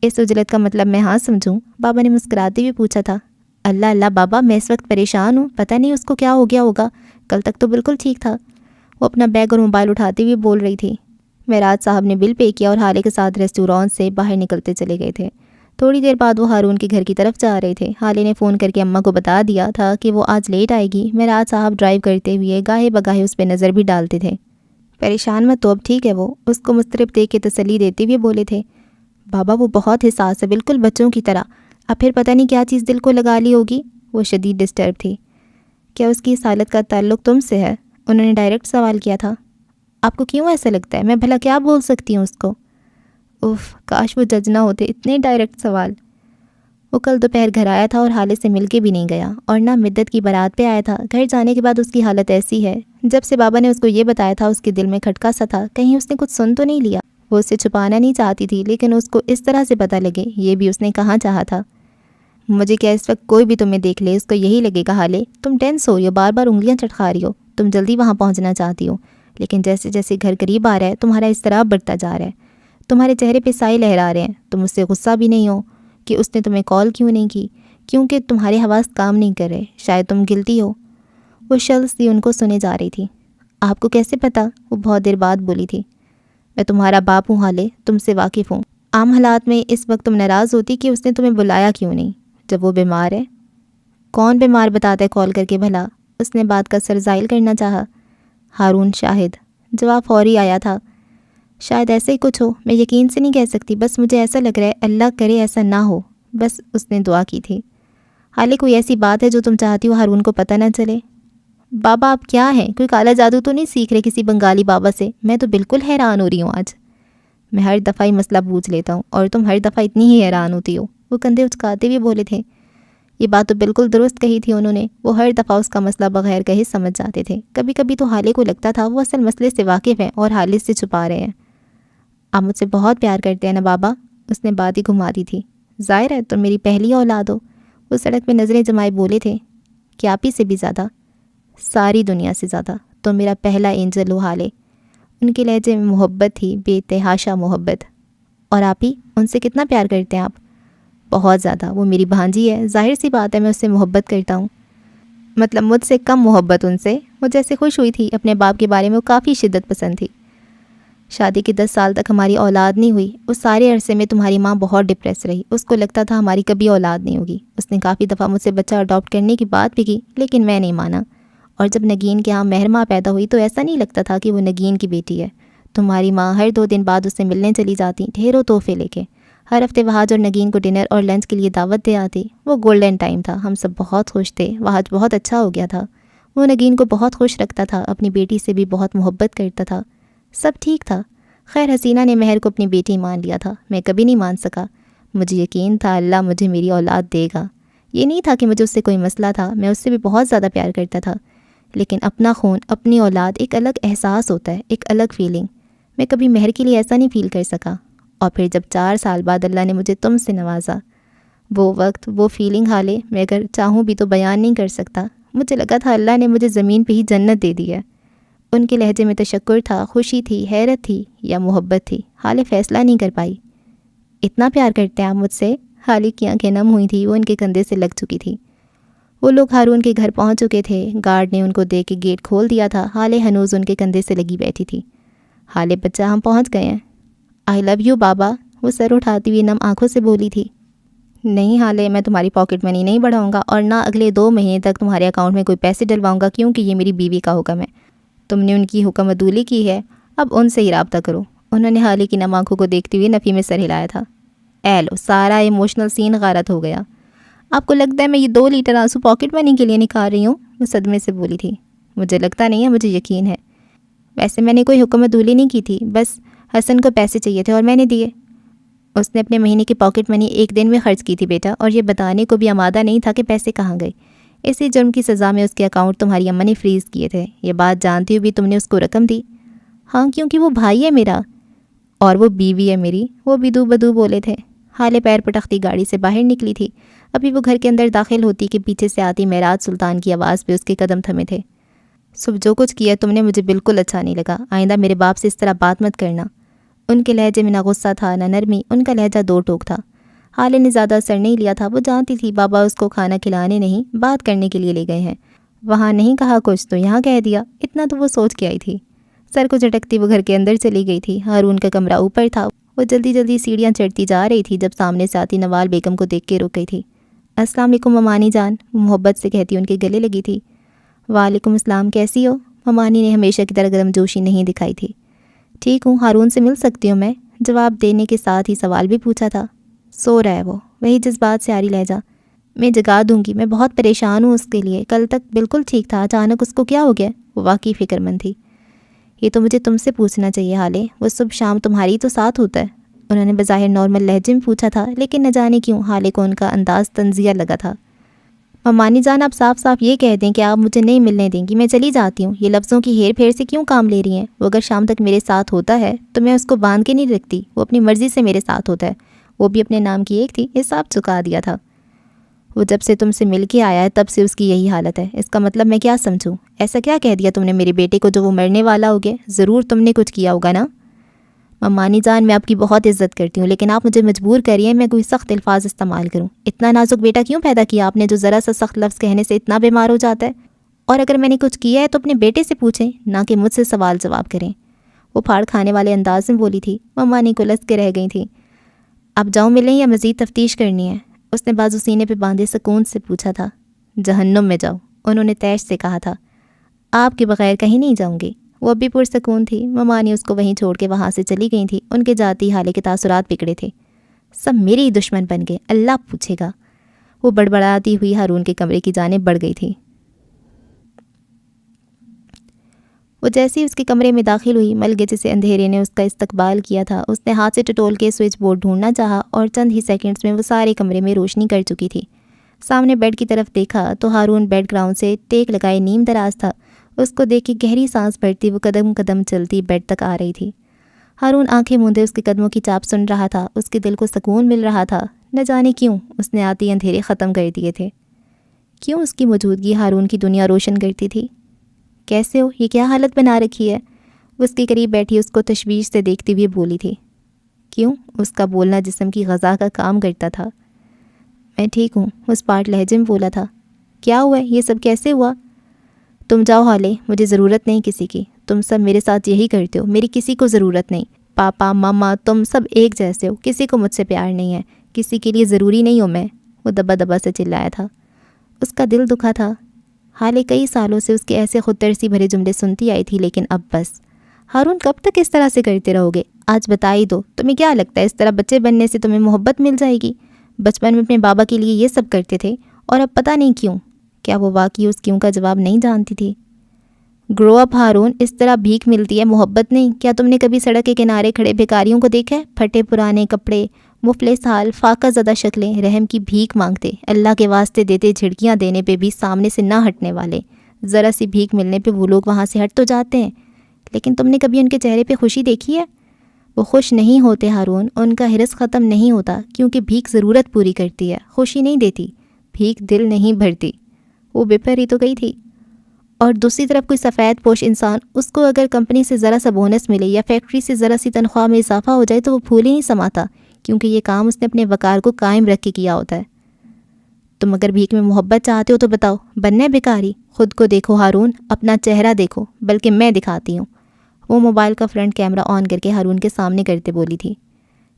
اس عجلت کا مطلب میں ہاں سمجھوں؟ بابا نے مسکراتے ہوئے پوچھا تھا۔ اللہ اللہ بابا، میں اس وقت پریشان ہوں، پتہ نہیں اس کو کیا ہو گیا ہوگا، کل تک تو بالکل ٹھیک تھا۔ وہ اپنا بیگ اور موبائل اٹھاتے ہوئے بول رہی تھی۔ معراج صاحب نے بل پے کیا اور حالے کے ساتھ ریسٹورانٹ سے باہر نکلتے چلے گئے تھے۔ تھوڑی دیر بعد وہ ہارون کے گھر کی طرف جا رہے تھے۔ حالے نے فون کر کے اماں کو بتا دیا تھا کہ وہ آج لیٹ آئے گی۔ معراج صاحب ڈرائیو کرتے ہوئے گاہے بگاہے اس پہ نظر بھی ڈالتے تھے۔ پریشان مت تو اب ٹھیک ہے وہ، اس کو مضطرب دیکھ کے تسلی دیتے ہوئے بولے تھے۔ بابا وہ بہت حساس ہے، بالکل بچوں کی طرح، اب پھر پتہ نہیں کیا چیز دل کو لگا لی ہوگی۔ وہ شدید ڈسٹرب تھی۔ کیا اس کی اس حالت کا تعلق تم سے ہے؟ انہوں نے ڈائریکٹ سوال کیا تھا۔ آپ کو کیوں ایسا لگتا ہے؟ میں بھلا کیا بول سکتی ہوں اس کو؟ اوف، کاش وہ جج نہ ہوتے، اتنے ڈائریکٹ سوال۔ وہ کل دوپہر گھر آیا تھا اور حالے سے مل کے بھی نہیں گیا، اور نہ مدت کی بارات پہ آیا تھا۔ گھر جانے کے بعد اس کی حالت ایسی ہے، جب سے بابا نے اس کو یہ بتایا تھا اس کے دل میں کھٹکا سا تھا، کہیں اس نے کچھ سن تو نہیں لیا۔ وہ اسے چھپانا نہیں چاہتی تھی، لیکن اس کو اس طرح سے پتہ لگے یہ بھی اس نے کہاں چاہا تھا۔ مجھے کیا اس وقت کوئی بھی تمہیں دیکھ لے اس کو یہی لگے گا حالے تم ٹینس ہو رہی ہو، بار بار انگلیاں چٹکا رہی ہو، تم جلدی وہاں پہنچنا چاہتی ہو، لیکن جیسے جیسے گھر قریب آ رہا ہے تمہارا اضطراب بڑھتا جا رہا ہے، تمہارے چہرے پہ سائے لہرا رہے ہیں، تم اس سے غصہ بھی نہیں ہو کہ اس نے تمہیں کال کیوں نہیں کی، کیونکہ تمہارے حواس کام نہیں کر رہے، شاید تم گلتی ہو۔ وہ شلس سی ان کو سنے جا رہی تھی۔ آپ کو کیسے پتہ؟ وہ بہت دیر بعد بولی تھی۔ میں تمہارا باپ ہوں حالے، تم سے واقف ہوں۔ عام حالات میں اس وقت تم ناراض ہوتی کہ اس نے تمہیں بلایا کیوں نہیں جب وہ بیمار ہے۔ کون بیمار بتاتا ہے کال کر کے بھلا؟ اس نے بات کا سر زائل کرنا چاہا۔ ہارون شاہد۔ جواب فوری آیا تھا۔ شاید ایسے ہی کچھ ہو، میں یقین سے نہیں کہہ سکتی، بس مجھے ایسا لگ رہا ہے، اللہ کرے ایسا نہ ہو، بس اس نے دعا کی تھی۔ حالے کوئی ایسی بات ہے جو تم چاہتی ہو ہارون کو پتہ نہ چلے؟ بابا آپ کیا ہیں، کوئی کالا جادو تو نہیں سیکھ رہے کسی بنگالی بابا سے؟ میں تو بالکل حیران ہو رہی ہوں آج۔ میں ہر دفعہ ہی مسئلہ پوچھ لیتا ہوں اور تم ہر دفعہ اتنی ہی حیران ہوتی ہو۔ وہ کندھے اچکاتے ہوئے بولے تھے۔ یہ بات تو بالکل درست کہی تھی انہوں نے، وہ ہر دفعہ اس کا مسئلہ بغیر کہے سمجھ جاتے تھے۔ کبھی کبھی تو حالے کو لگتا تھا وہ اصل مسئلے سے واقف ہیں اور حالے سے چھپا رہے ہیں۔ آپ مجھ سے بہت پیار کرتے ہیں نا بابا؟ اس نے بات ہی گھما دی تھی۔ ظاہر ہے تم میری پہلی اولاد ہو۔ وہ سڑک پہ نظریں جمائے بولے تھے۔ کیا آپ ہی سے بھی زیادہ؟ ساری دنیا سے زیادہ، تم میرا پہلا اینجل ہو حالے۔ ان کے لہجے میں محبت تھی، بے تحاشا محبت۔ اور آپ ہی ان سے کتنا پیار کرتے ہیں آپ؟ بہت زیادہ، وہ میری بھانجی ہے، ظاہر سی بات ہے میں اس سے محبت کرتا ہوں۔ مطلب مجھ سے کم محبت ان سے؟ وہ جیسے خوش ہوئی تھی اپنے باپ کے بارے میں، وہ کافی شدت پسند تھی۔ شادی کے 10 سال تک ہماری اولاد نہیں ہوئی، اس سارے عرصے میں تمہاری ماں بہت ڈپریس رہی، اس کو لگتا تھا ہماری کبھی اولاد نہیں ہوگی۔ اس نے کافی دفعہ مجھ سے بچہ اڈاپٹ کرنے کی بات بھی کی، لیکن میں نہیں مانا۔ اور جب نگین کے ہاں مہر ماں پیدا ہوئی تو ایسا نہیں لگتا تھا کہ وہ نگین کی بیٹی ہے۔ تمہاری ماں ہر 2 دن بعد اس سے ملنے چلی جاتی، ڈھیروں تحفے لے کے۔ ہر ہفتے وہاج اور نگین کو ڈنر اور لنچ کے لیے دعوت دے آتی۔ وہ گولڈن ٹائم تھا، ہم سب بہت خوش تھے، وہاج بہت اچھا ہو گیا تھا۔ وہ نگین کو بہت خوش رکھتا تھا، اپنی بیٹی سے بھی بہت محبت کرتا تھا، سب ٹھیک تھا۔ خیر حسینہ نے مہر کو اپنی بیٹی مان لیا تھا، میں کبھی نہیں مان سکا۔ مجھے یقین تھا اللہ مجھے میری اولاد دے گا۔ یہ نہیں تھا کہ مجھے اس سے کوئی مسئلہ تھا، میں اس سے بھی بہت زیادہ پیار کرتا تھا، لیکن اپنا خون، اپنی اولاد ایک الگ احساس ہوتا ہے، ایک الگ فیلنگ۔ میں کبھی مہر کے لیے ایسا نہیں فیل کر سکا۔ اور پھر جب 4 سال بعد اللہ نے مجھے تم سے نوازا، وہ وقت، وہ فیلنگ حالے میں اگر چاہوں بھی تو بیان نہیں کر سکتا۔ مجھے لگا تھا اللہ نے مجھے زمین پہ ہی جنت دے دی ہے۔ ان کے لہجے میں تشکر تھا، خوشی تھی، حیرت تھی یا محبت تھی، حالے فیصلہ نہیں کر پائی۔ اتنا پیار کرتے ہیں آپ مجھ سے؟ حالے کی آنکھیں نم ہوئی تھی، وہ ان کے کندھے سے لگ چکی تھی۔ وہ لوگ ہارون کے گھر پہنچ چکے تھے۔ گارڈ نے ان کو دیکھ کے گیٹ کھول دیا تھا۔ ہالے ہنوز ان کے کندھے سے لگی بیٹھی تھی۔ ہالے بچہ ہم پہنچ گئے ہیں۔ آئی لو یو بابا، وہ سر اٹھاتی ہوئی نم آنکھوں سے بولی تھی۔ نہیں ہالے، میں تمہاری پاکٹ منی نہیں بڑھاؤں گا اور نہ اگلے 2 مہینے تک تمہارے اکاؤنٹ میں کوئی پیسے ڈلواؤں گا، کیونکہ یہ میری بیوی کا حکم ہے۔ تم نے ان کی حکم عدولی کی ہے، اب ان سے ہی رابطہ کرو۔ انہوں نے ہالے کی نم آنکھوں کو دیکھتے ہوئے نفی میں سر ہلایا تھا۔ اے لو، سارا ایموشنل سین غارت ہو گیا۔ آپ کو لگتا ہے میں یہ 2 لیٹر آنسو پاکٹ منی کے لیے نکال رہی ہوں؟ وہ صدمے سے بولی تھی۔ مجھے لگتا نہیں ہے، مجھے یقین ہے۔ ویسے میں نے کوئی حکم عدولی نہیں کی تھی، بس حسن کو پیسے چاہیے تھے اور میں نے دیے۔ اس نے اپنے مہینے کی پاکٹ منی 1 دن میں خرچ کی تھی بیٹا، اور یہ بتانے کو بھی آمادہ نہیں تھا کہ پیسے کہاں گئے۔ اسی جرم کی سزا میں اس کے اکاؤنٹ تمہاری اماں نے فریز کیے تھے۔ یہ بات جانتی ہوئی بھی تم نے اس کو رقم دی؟ ہاں، کیونکہ وہ بھائی ہے میرا اور وہ بیوی ہے میری، وہ بھی دو بدو بولے تھے۔ ہالے پیر پٹختی گاڑی سے باہر نکلی تھی۔ ابھی وہ گھر کے اندر داخل ہوتی کہ پیچھے سے آتی معراج سلطان کی آواز پہ اس کے قدم تھمے تھے۔ صبح جو کچھ کیا تم نے مجھے بالکل اچھا نہیں لگا، آئندہ میرے باپ سے اس طرح بات مت کرنا۔ ان کے لہجے میں نہ غصہ تھا نہ نرمی، ان کا لہجہ 2 ٹوک تھا۔ ہالے نے زیادہ اثر نہیں لیا تھا، وہ جانتی تھی بابا اس کو کھانا کھلانے نہیں، بات کرنے کے لیے لے گئے ہیں۔ وہاں نہیں کہا کچھ تو یہاں کہہ دیا، اتنا تو وہ سوچ کے آئی تھی۔ سر کو جھٹکتی وہ گھر کے اندر چلی گئی تھی۔ ہارون کا کمرہ اوپر تھا، وہ جلدی جلدی سیڑھیاں چڑھتی جا رہی تھی جب سامنے سے آتی نوال بیگم کو دیکھ کے رک گئی تھی۔ السلام علیکم ممانی جان، وہ محبت سے کہتی ان کے گلے لگی تھی۔ وعلیکم السلام، کیسی ہو؟ ممانی نے ہمیشہ کی طرح گرم جوشی نہیں دکھائی تھی۔ ٹھیک ہوں، ہارون سے مل سکتی ہوں میں؟ جواب دینے کے ساتھ ہی سوال بھی پوچھا تھا۔ سو رہا ہے وہ، وہی جذبات سے آری لہجہ۔ میں جگا دوں گی، میں بہت پریشان ہوں اس کے لیے، کل تک بالکل ٹھیک تھا، اچانک اس کو کیا ہو گیا؟ وہ واقعی فکر مند تھی۔ یہ تو مجھے تم سے پوچھنا چاہیے ہالے، وہ صبح شام تمہاری تو ساتھ ہوتا ہے؟ انہوں نے بظاہر نارمل لہجے میں پوچھا تھا، لیکن نہ جانے کیوں ہالے کو ان کا انداز تنزیہ لگا تھا۔ ممانی جان، آپ صاف صاف یہ کہہ دیں کہ آپ مجھے نہیں ملنے دیں گی، میں چلی جاتی ہوں۔ یہ لفظوں کی ہیر پھیر سے کیوں کام لے رہی ہیں؟ وہ اگر شام تک میرے ساتھ ہوتا ہے تو میں اس کو باندھ کے نہیں رکھتی، وہ اپنی مرضی سے میرے ساتھ ہوتا ہے، وہ بھی اپنے نام کی ایک تھی، حساب چکا دیا تھا۔ وہ جب سے تم سے مل کے آیا ہے تب سے اس کی یہی حالت ہے۔ اس کا مطلب میں کیا سمجھوں؟ ایسا کیا کہہ دیا تم نے میرے بیٹے کو جو وہ مرنے والا ہو گیا؟ ضرور تم نے کچھ کیا ہوگا نا؟ ممانی جان، میں آپ کی بہت عزت کرتی ہوں، لیکن آپ مجھے مجبور کریے میں کوئی سخت الفاظ استعمال کروں۔ اتنا نازک بیٹا کیوں پیدا کیا آپ نے جو ذرا سا سخت لفظ کہنے سے اتنا بیمار ہو جاتا ہے؟ اور اگر میں نے کچھ کیا ہے تو اپنے بیٹے سے پوچھیں، نہ کہ مجھ سے سوال جواب کریں۔ وہ پھاڑ کھانے والے انداز میں بولی تھی۔ ممانی کو لس کے رہ گئی تھی۔ اب جاؤں ملیں یا مزید تفتیش کرنی ہے؟ اس نے بازو سینے پہ باندھے سکون سے پوچھا تھا۔ جہنم میں جاؤ، انہوں نے تیش سے کہا تھا۔ آپ کے بغیر کہیں نہیں جاؤں گی۔ وہ اب بھی پرسکون تھی۔ ممانی اس کو وہیں چھوڑ کے وہاں سے چلی گئی تھی۔ ان کے جاتی حالے کے تاثرات بگڑے تھے۔ سب میری ہی دشمن بن گئے، اللہ پوچھے گا۔ وہ بڑبڑاتی ہوئی ہارون کے کمرے کی جانب بڑھ گئی تھی۔ وہ جیسے ہی اس کے کمرے میں داخل ہوئی، ملگے جسے اندھیرے نے اس کا استقبال کیا تھا، اس نے ہاتھ سے ٹٹول کے سوئچ بورڈ ڈھونڈنا چاہا اور چند ہی سیکنڈز میں وہ سارے کمرے میں روشنی کر چکی تھی۔ سامنے بیڈ کی طرف دیکھا تو ہارون بیڈ گراؤنڈ سے ٹیک لگائے نیم دراز تھا۔ اس کو دیکھ کے گہری سانس بھرتی وہ قدم قدم چلتی بیڈ تک آ رہی تھی۔ ہارون آنکھیں موندے اس کے قدموں کی چاپ سن رہا تھا۔ اس کے دل کو سکون مل رہا تھا، نہ جانے کیوں اس نے آتی اندھیرے ختم کر دیے تھے۔ کیوں اس کی موجودگی ہارون کی دنیا روشن کرتی تھی؟ کیسے ہو؟ یہ کیا حالت بنا رکھی ہے؟ وہ اس کے قریب بیٹھی اس کو تشویش سے دیکھتی ہوئے بولی تھی۔ کیوں؟ اس کا بولنا جسم کی غذا کا کام کرتا تھا۔ میں ٹھیک ہوں، اس پاٹ لہجے میں بولا تھا۔ کیا ہوا ہے؟ یہ سب کیسے ہوا؟ تم جاؤ حالے، مجھے ضرورت نہیں کسی کی۔ تم سب میرے ساتھ یہی کرتے ہو، میری کسی کو ضرورت نہیں۔ پاپا ماما تم سب ایک جیسے ہو، کسی کو مجھ سے پیار نہیں ہے، کسی کے لیے ضروری نہیں ہوں میں۔ وہ دبا دبا سے چلایا تھا۔ اس کا دل دکھا تھا۔ حالے کئی سالوں سے اس کے ایسے خود ترسی بھرے جملے سنتی آئی تھی، لیکن اب بس۔ ہارون کب تک اس طرح سے کرتے رہو گے؟ آج بتا ہی دو، تمہیں کیا لگتا ہے اس طرح بچے بننے سے تمہیں محبت مل جائے گی؟ بچپن میں اپنے بابا کے لیے یہ سب کرتے تھے اور اب پتہ نہیں کیوں۔ کیا وہ واقعی اس کیوں کا جواب نہیں جانتی تھی؟ گرو اپ ہارون، اس طرح بھیک ملتی ہے، محبت نہیں۔ کیا تم نے کبھی سڑک کے کنارے کھڑے بھیکاریوں کو دیکھا ہے؟ پھٹے پرانے کپڑے، مفلس حال، فاقہ زدہ شکلیں، رحم کی بھیک مانگتے، اللہ کے واسطے دیتے جھڑکیاں دینے پہ بھی سامنے سے نہ ہٹنے والے۔ ذرا سی بھیک ملنے پہ وہ لوگ وہاں سے ہٹ تو جاتے ہیں، لیکن تم نے کبھی ان کے چہرے پہ خوشی دیکھی ہے؟ وہ خوش نہیں ہوتے ہارون، ان کا حرص ختم نہیں ہوتا، کیونکہ بھیک ضرورت پوری کرتی ہے، خوشی نہیں دیتی۔ بھیک دل نہیں بھرتی۔ وہ بے پر ہی تو گئی تھی۔ اور دوسری طرف کوئی سفید پوش انسان، اس کو اگر کمپنی سے ذرا سا بونس ملے یا فیکٹری سے ذرا سی تنخواہ میں اضافہ ہو جائے تو وہ پھول ہی نہیں سماتا، کیونکہ یہ کام اس نے اپنے وقار کو قائم رکھ کے کیا ہوتا ہے۔ تم اگر بھیک میں محبت چاہتے ہو تو بتاؤ، بننا ہے بھکاری؟ خود کو دیکھو ہارون، اپنا چہرہ دیکھو، بلکہ میں دکھاتی ہوں۔ وہ موبائل کا فرنٹ کیمرہ آن کر کے ہارون کے سامنے کرتے بولی تھی،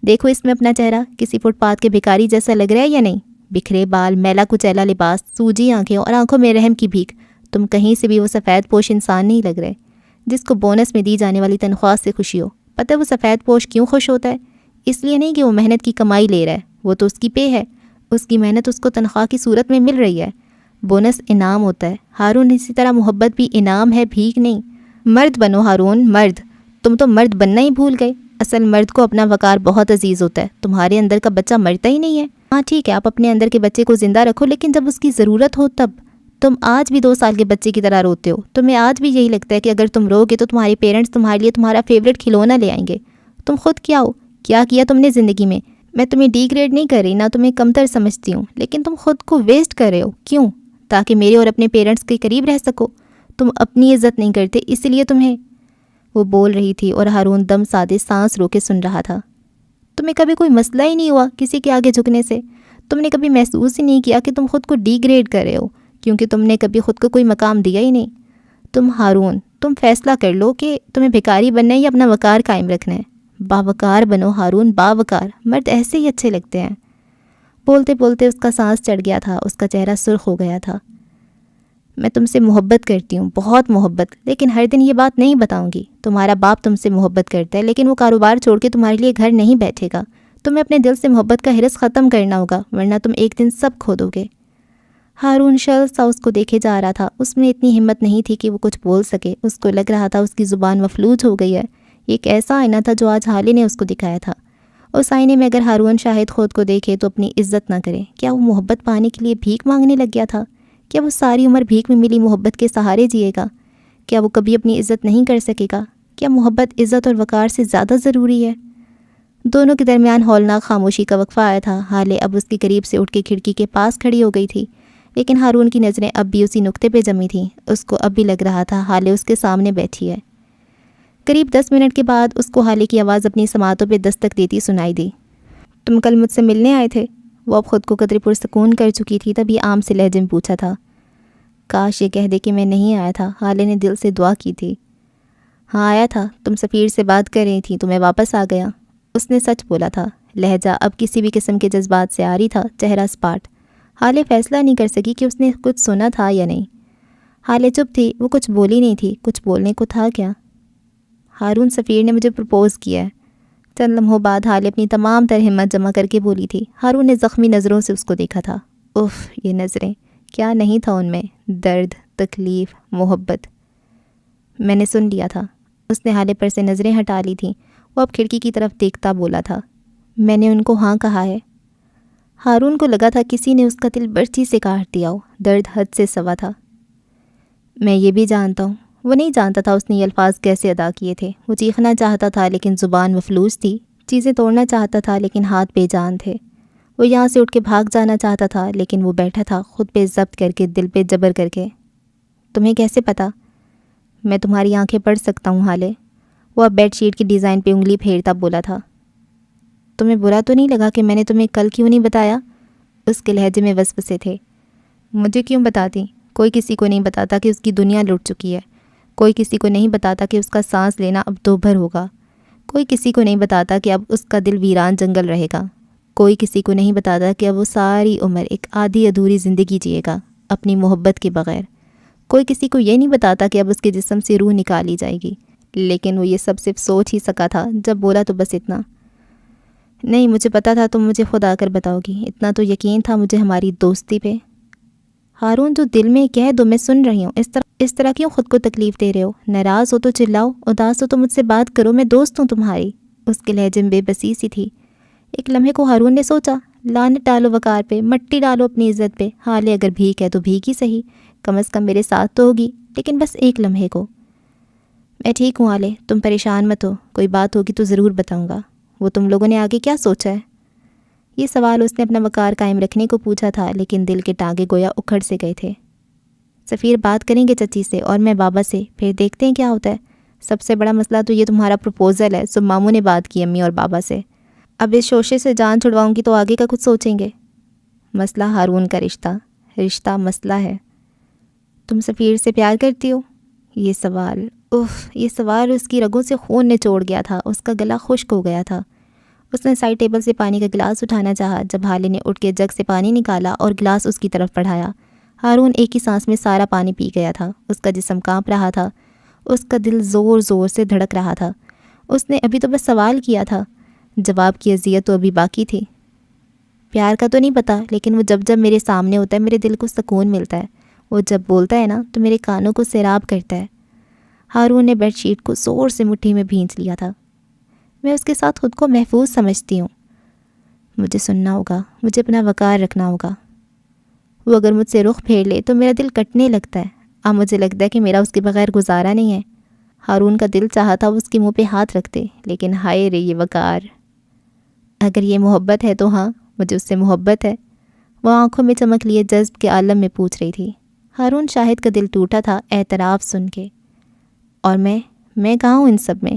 دیکھو اس میں اپنا چہرہ، کسی فٹ پاتھ کے بھکاری جیسا لگ رہا ہے یا نہیں؟ بکھرے بال، میلا کچیلا لباس، سوجی آنکھیں اور آنکھوں میں رحم کی بھیک، تم کہیں سے بھی وہ سفید پوش انسان نہیں لگ رہے جس کو بونس میں دی جانے والی تنخواہ سے خوشی ہو۔ پتہ ہے وہ سفید پوش کیوں خوش ہوتا ہے؟ اس لیے نہیں کہ وہ محنت کی کمائی لے رہا ہے، وہ تو اس کی پے ہے، اس کی محنت اس کو تنخواہ کی صورت میں مل رہی ہے۔ بونس انعام ہوتا ہے ہارون، اسی طرح محبت بھی انعام ہے، بھیک نہیں۔ مرد بنو ہارون، مرد۔ تم تو مرد بننا ہی بھول گئے۔ اصل مرد کو اپنا وقار بہت عزیز ہوتا ہے، تمہارے اندر کا بچہ مرتا ہی نہیں ہے۔ ہاں ٹھیک ہے، آپ اپنے اندر کے بچے کو زندہ رکھو، لیکن جب اس کی ضرورت ہو تب۔ تم آج بھی 2 سال کے بچے کی طرح روتے ہو، تمہیں آج بھی یہی لگتا ہے کہ اگر تم رو گے تو تمہارے پیرنٹس تمہارے لیے تمہارا فیوریٹ کھلونا لے آئیں گے۔ تم خود کیا ہو؟ کیا کیا تم نے زندگی میں؟ میں تمہیں ڈی گریڈ نہیں کر رہی، نہ تمہیں کمتر سمجھتی ہوں، لیکن تم خود کو ویسٹ کر رہے ہو۔ کیوں؟ تاکہ میرے اور اپنے پیرنٹس کے قریب رہ سکو۔ تم اپنی عزت نہیں کرتے، اس لیے تمہیں… وہ بول رہی تھی اور ہارون دم سادے سانس رو کے سن رہا تھا۔ تمہیں کبھی کوئی مسئلہ ہی نہیں ہوا کسی کے آگے جھکنے سے؟ تم نے کبھی محسوس ہی نہیں کیا کہ تم خود کو ڈی گریڈ کر رہے ہو، کیونکہ تم نے کبھی خود کو کوئی مقام دیا ہی نہیں۔ تم ہارون، تم فیصلہ کر لو کہ تمہیں بھکاری بننا ہے یا اپنا وقار قائم رکھنا ہے۔ باوقار بنو ہارون، باوقار۔ مرد ایسے ہی اچھے لگتے ہیں۔ بولتے بولتے اس کا سانس چڑھ گیا تھا، اس کا چہرہ سرخ ہو گیا تھا۔ میں تم سے محبت کرتی ہوں، بہت محبت، لیکن ہر دن یہ بات نہیں بتاؤں گی۔ تمہارا باپ تم سے محبت کرتا ہے، لیکن وہ کاروبار چھوڑ کے تمہارے لیے گھر نہیں بیٹھے گا۔ تمہیں اپنے دل سے محبت کا حرص ختم کرنا ہوگا، ورنہ تم ایک دن سب کھو دو گے۔ ہارون شل سا اس کو دیکھے جا رہا تھا، اس میں اتنی ہمت نہیں تھی کہ وہ کچھ بول سکے۔ اس کو لگ رہا تھا اس کی زبان مفلوج ہو گئی ہے۔ ایک ایسا آئینہ تھا جو آج حالے نے اس کو دکھایا تھا۔ اس آئینے میں اگر ہارون شاہد خود کو دیکھے تو اپنی عزت نہ کرے۔ کیا وہ محبت پانے کے لیے بھیک مانگنے لگ گیا تھا؟ کیا وہ ساری عمر بھیک میں ملی محبت کے سہارے جیے گا؟ کیا وہ کبھی اپنی عزت نہیں کر سکے گا؟ کیا محبت عزت اور وقار سے زیادہ ضروری ہے؟ دونوں کے درمیان ہولناک خاموشی کا وقفہ آیا تھا۔ حالے اب اس کے قریب سے اٹھ کے کھڑکی کے پاس کھڑی ہو گئی تھی، لیکن ہارون کی نظریں اب بھی اسی نقطے پہ جمی تھیں۔ اس کو اب بھی لگ رہا تھا حالے اس کے سامنے بیٹھی ہے۔ قریب 10 منٹ کے بعد اس کو حالے کی آواز اپنی سماعتوں پہ دستک دیتی سنائی دی۔ تم کل مجھ سے ملنے آئے تھے؟ وہ اب خود کو قدرے پرسکون کر چکی تھی، تب یہ عام سے لہجے میں پوچھا تھا۔ کاش یہ کہہ دے کہ میں نہیں آیا تھا، حالے نے دل سے دعا کی تھی۔ ہاں آیا تھا، تم سفیر سے بات کر رہی تھی تو میں واپس آ گیا۔ اس نے سچ بولا تھا، لہجہ اب کسی بھی قسم کے جذبات سے عاری تھا، چہرہ سپاٹ۔ حالے فیصلہ نہیں کر سکی کہ اس نے کچھ سنا تھا یا نہیں۔ حالے چپ تھی، وہ کچھ بولی نہیں تھی، کچھ بولنے کو تھا کیا؟ ہارون سفیر نے مجھے پرپوز کیا ہے۔ چند لمحوں بعد حالے اپنی تمام تر ہمت جمع کر کے بولی تھی۔ ہارون نے زخمی نظروں سے اس کو دیکھا تھا۔ اف، یہ نظریں، کیا نہیں تھا ان میں؟ درد، تکلیف، محبت۔ میں نے سن لیا تھا۔ اس نے حالے پر سے نظریں ہٹا لی تھیں۔ وہ اب کھڑکی کی طرف دیکھتا بولا تھا، میں نے ان کو ہاں کہا ہے۔ ہارون کو لگا تھا کسی نے اس کا دل برچی سے کاٹ دیا ہو، درد حد سے سوا تھا۔ میں یہ بھی جانتا ہوں۔ وہ نہیں جانتا تھا اس نے یہ الفاظ کیسے ادا کیے تھے۔ وہ چیخنا چاہتا تھا لیکن زبان مفلوج تھی، چیزیں توڑنا چاہتا تھا لیکن ہاتھ بے جان تھے۔ وہ یہاں سے اٹھ کے بھاگ جانا چاہتا تھا، لیکن وہ بیٹھا تھا خود پہ ضبط کر کے، دل پہ جبر کر کے۔ تمہیں کیسے پتا؟ میں تمہاری آنکھیں پڑھ سکتا ہوں حالے۔ وہ اب بیڈ شیٹ کی ڈیزائن پہ انگلی پھیرتا بولا تھا۔ تمہیں برا تو نہیں لگا کہ میں نے تمہیں کل کیوں نہیں بتایا؟ اس کے لہجے میں وسوسے تھے۔ مجھے کیوں بتاتی؟ کوئی کسی کو نہیں بتاتا کہ اس کی دنیا لٹ چکی ہے۔ کوئی کسی کو نہیں بتاتا کہ اس کا سانس لینا اب دوبھر ہوگا۔ کوئی کسی کو نہیں بتاتا کہ اب اس کا دل ویران جنگل رہے گا۔ کوئی کسی کو نہیں بتاتا کہ اب وہ ساری عمر ایک آدھی ادھوری زندگی جیے گا اپنی محبت کے بغیر۔ کوئی کسی کو یہ نہیں بتاتا کہ اب اس کے جسم سے روح نکالی جائے گی، لیکن وہ یہ سب صرف سوچ ہی سکا تھا۔ جب بولا تو بس اتنا، نہیں مجھے پتا تھا تم مجھے خود آ کر بتاؤ گی، اتنا تو یقین تھا مجھے ہماری دوستی پہ۔ ہارون جو دل میں کہہ دو، میں سن رہی ہوں۔ اس طرح کیوں خود کو تکلیف دے رہے ہو؟ ناراض ہو تو چلاؤ، اداس ہو تو مجھ سے بات کرو، میں دوست ہوں تمہاری۔ اس کے لہجے میں بے بسی سی تھی۔ ایک لمحے کو ہارون نے سوچا، لعنت ڈالو وقار پہ، مٹی ڈالو اپنی عزت پہ۔ حالے اگر بھیک ہے تو بھیک ہی صحیح، کم از کم میرے ساتھ تو ہوگی، لیکن بس ایک لمحے کو۔ میں ٹھیک ہوں حالے، تم پریشان مت ہو، کوئی بات ہوگی تو ضرور بتاؤں گا۔ وہ تم لوگوں نے آگے کیا سوچا ہے؟ یہ سوال اس نے اپنا وقار قائم رکھنے کو پوچھا تھا، لیکن دل کے ٹانگے گویا اکھڑ سے گئے تھے۔ سفیر بات کریں گے چچی سے اور میں بابا سے، پھر دیکھتے ہیں کیا ہوتا ہے۔ سب سے بڑا مسئلہ تو یہ تمہارا پروپوزل ہے۔ سب ماموں نے بات کی امی اور بابا سے۔ اب اس شوشے سے جان چھڑواؤں گی تو آگے کا کچھ سوچیں گے۔ مسئلہ ہارون کا رشتہ مسئلہ ہے۔ تم سفیر سے پیار کرتی ہو؟ یہ سوال اس کی رگوں سے خون نچوڑ گیا تھا۔ اس کا گلا خشک ہو گیا تھا۔ اس نے سائڈ ٹیبل سے پانی کا گلاس اٹھانا چاہا جب حالے نے اٹھ کے جگ سے پانی نکالا اور گلاس اس کی طرف بڑھایا۔ ہارون ایک ہی سانس میں سارا پانی پی گیا تھا۔ اس کا جسم کانپ رہا تھا، اس کا دل زور زور سے دھڑک رہا تھا۔ اس نے ابھی تو بس سوال کیا تھا، جواب کی اذیت تو ابھی باقی تھی۔ پیار کا تو نہیں پتا، لیکن وہ جب میرے سامنے ہوتا ہے میرے دل کو سکون ملتا ہے۔ وہ جب بولتا ہے نا تو میرے کانوں کو سیراب کرتا ہے۔ ہارون نے بیڈ شیٹ کو زور سے مٹھی میں بھینچ لیا تھا۔ میں اس کے ساتھ خود کو محفوظ سمجھتی ہوں۔ مجھے سننا ہوگا، مجھے اپنا وقار رکھنا ہوگا۔ وہ اگر مجھ سے رخ پھیر لے تو میرا دل کٹنے لگتا ہے۔ اب مجھے لگتا ہے کہ میرا اس کے بغیر گزارا نہیں ہے۔ ہارون کا دل چاہا تھا وہ اس کے منہ پہ ہاتھ رکھتے، لیکن ہائے رے یہ وقار۔ اگر یہ محبت ہے تو ہاں، مجھے اس سے محبت ہے۔ وہ آنکھوں میں چمک لیے جذب کے عالم میں پوچھ رہی تھی۔ ہارون شاہد کا دل ٹوٹا تھا اعتراف سن کے۔ اور میں کہاں ہوں ان سب میں؟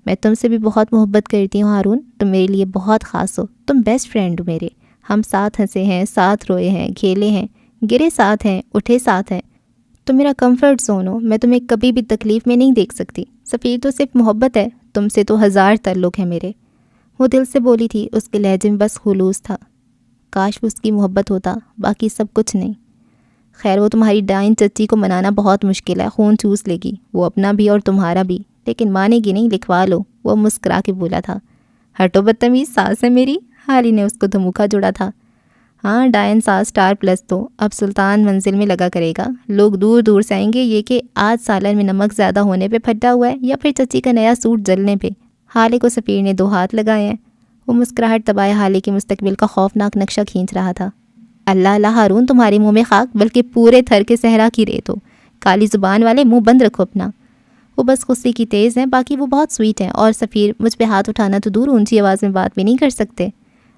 میں تم سے بھی بہت محبت کرتی ہوں ہارون۔ تم میرے لیے بہت خاص ہو، تم بیسٹ فرینڈ ہو میرے۔ ہم ساتھ ہنسے ہیں، ساتھ روئے ہیں، کھیلے ہیں، گرے ساتھ ہیں، اٹھے ساتھ ہیں۔ تم میرا کمفرٹ زون ہو، میں تمہیں کبھی بھی تکلیف میں نہیں دیکھ سکتی۔ سفیر تو صرف محبت ہے، تم سے تو 1000 تعلق ہیں میرے۔ وہ دل سے بولی تھی، اس کے لہجے میں بس خلوص تھا۔ کاش وہ اس کی محبت ہوتا، باقی سب کچھ نہیں۔ خیر وہ تمہاری ڈائن چچی کو منانا بہت مشکل ہے، خون چوس لے گی، وہ اپنا بھی اور تمہارا بھی، لیکن مانے گی نہیں، لکھوا لو۔ وہ مسکرا کے بولا تھا۔ ہٹو بدتمیز، ساس ہے میری۔ حالی نے اس کو دھمکا جوڑا تھا۔ ہاں ڈائن ساس اسٹار پلس تو اب سلطان منزل میں لگا کرے گا۔ لوگ دور دور سے آئیں گے، یہ کہ آج سالن میں نمک زیادہ ہونے پہ پھٹا ہوا ہے یا پھر چچی کا نیا سوٹ جلنے پہ۔ حالے کو سفیر نے 2 ہاتھ لگائے ہیں۔ وہ مسکراہٹ دبائے حالے کے مستقبل کا خوفناک نقشہ کھینچ رہا تھا۔ اللہ ہارون، تمہارے منہ میں خاک، بلکہ پورے تھر کے صحرا کی ریت ہو۔ کالی زبان والے، منہ بند رکھو اپنا۔ وہ بس غصے کی تیز ہیں، باقی وہ بہت سویٹ ہیں۔ اور سفیر مجھ پہ ہاتھ اٹھانا تو دور، اونچی آواز میں بات بھی نہیں کر سکتے۔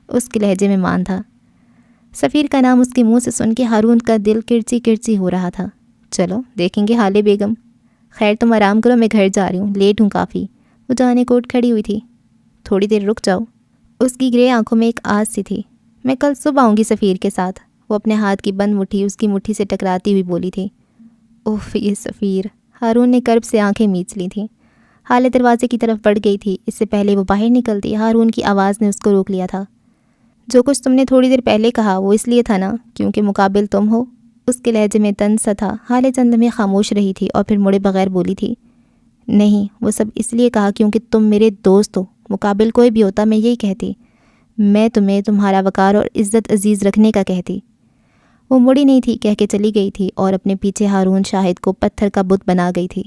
اس کے لہجے میں مان تھا۔ سفیر کا نام اس کے منہ سے سن کے ہارون کا دل کرچی کرچی ہو رہا تھا۔ چلو دیکھیں گے حالے بیگم۔ خیر تم آرام کرو، میں گھر جا رہی ہوں، لیٹ ہوں کافی۔ وہ جانے کو اٹھ کھڑی ہوئی تھی۔ تھوڑی دیر رک جاؤ۔ اس کی گرے آنکھوں میں ایک آس سی تھی۔ میں کل صبح آؤں گی سفیر کے ساتھ۔ وہ اپنے ہاتھ کی بند مٹھی اس کی مٹھی سے ٹکراتی ہوئی بولی تھی۔ اوف یہ سفیر۔ ہارون نے کرب سے آنکھیں میچ لی تھیں۔ حالے دروازے کی طرف بڑھ گئی تھی۔ اس سے پہلے وہ باہر نکلتی، ہارون کی آواز نے اس کو روک لیا تھا۔ جو کچھ تم نے تھوڑی دیر پہلے کہا وہ اس لیے تھا نا کیونکہ مقابل تم ہو؟ اس کے لہجے میں طنز سا تھا۔ حالے چند لمحے خاموش رہی تھی اور پھر مڑے بغیر بولی تھی، نہیں وہ سب اس لیے کہا کیونکہ تم میرے دوست ہو۔ مقابل کوئی بھی ہوتا میں یہی کہتی، میں تمہیں تمہارا وقار اور عزت عزیز رکھنے کا کہتی۔ وہ مڑی نہیں تھی، کہہ کے چلی گئی تھی اور اپنے پیچھے ہارون شاہد کو پتھر کا بت بنا گئی تھی۔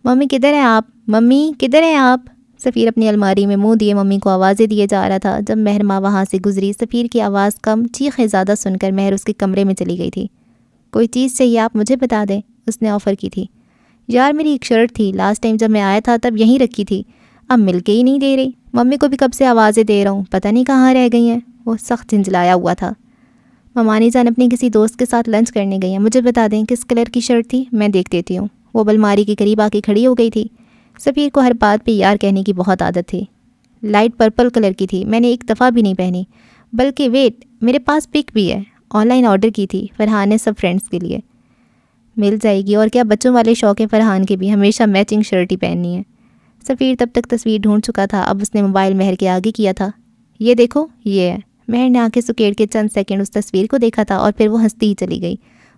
ممی کدھر ہیں آپ؟ ممی کدھر ہیں آپ؟ سفیر اپنی الماری میں منہ دیے ممی کو آوازیں دیے جا رہا تھا۔ جب مہر ماں وہاں سے گزری، سفیر کی آواز کم، چیخیں زیادہ سن کر مہر اس کے کمرے میں چلی گئی تھی۔ کوئی چیز چاہیے آپ مجھے بتا دیں، اس نے آفر کی تھی۔ یار میری ایک شرٹ تھی، لاسٹ ٹائم جب میں آیا تھا تب یہیں رکھی تھی، اب مل کے ہی نہیں دے رہی۔ ممی کو بھی کب سے آوازیں دے رہا ہوں، پتہ نہیں کہاں رہ گئی ہیں۔ وہ سخت جھنجھلایا ہوا تھا۔ ممانی جان اپنی کسی دوست کے ساتھ لنچ کرنے گئی ہیں، مجھے بتا دیں کس کلر کی شرٹ تھی، میں دیکھ دیتی ہوں۔ وہ الماری کے قریب آ کے کھڑی ہو گئی تھی۔ سفیر کو ہر بات پہ یار کہنے کی بہت عادت تھی۔ لائٹ پرپل کلر کی تھی، میں نے ایک دفعہ بھی نہیں پہنی، بلکہ ویٹ میرے پاس پک بھی ہے، آن لائن آرڈر کی تھی فرحان نے سب فرینڈس کے لیے۔ مل جائے گی، اور کیا بچوں والے شوق ہیں فرحان کے بھی، ہمیشہ میچنگ شرٹ ہی پہننی ہے۔ سفیر تب تک تصویر ڈھونڈ چکا تھا، اب اس نے موبائل مہر کے آگے کیا تھا۔ یہ دیکھو یہ ہے۔ مہر نے آنکھیں سکیڑ کے چند سیکنڈ اس تصویر کو دیکھا تھا اور پھر وہ ہنستی ہی چلی گئی۔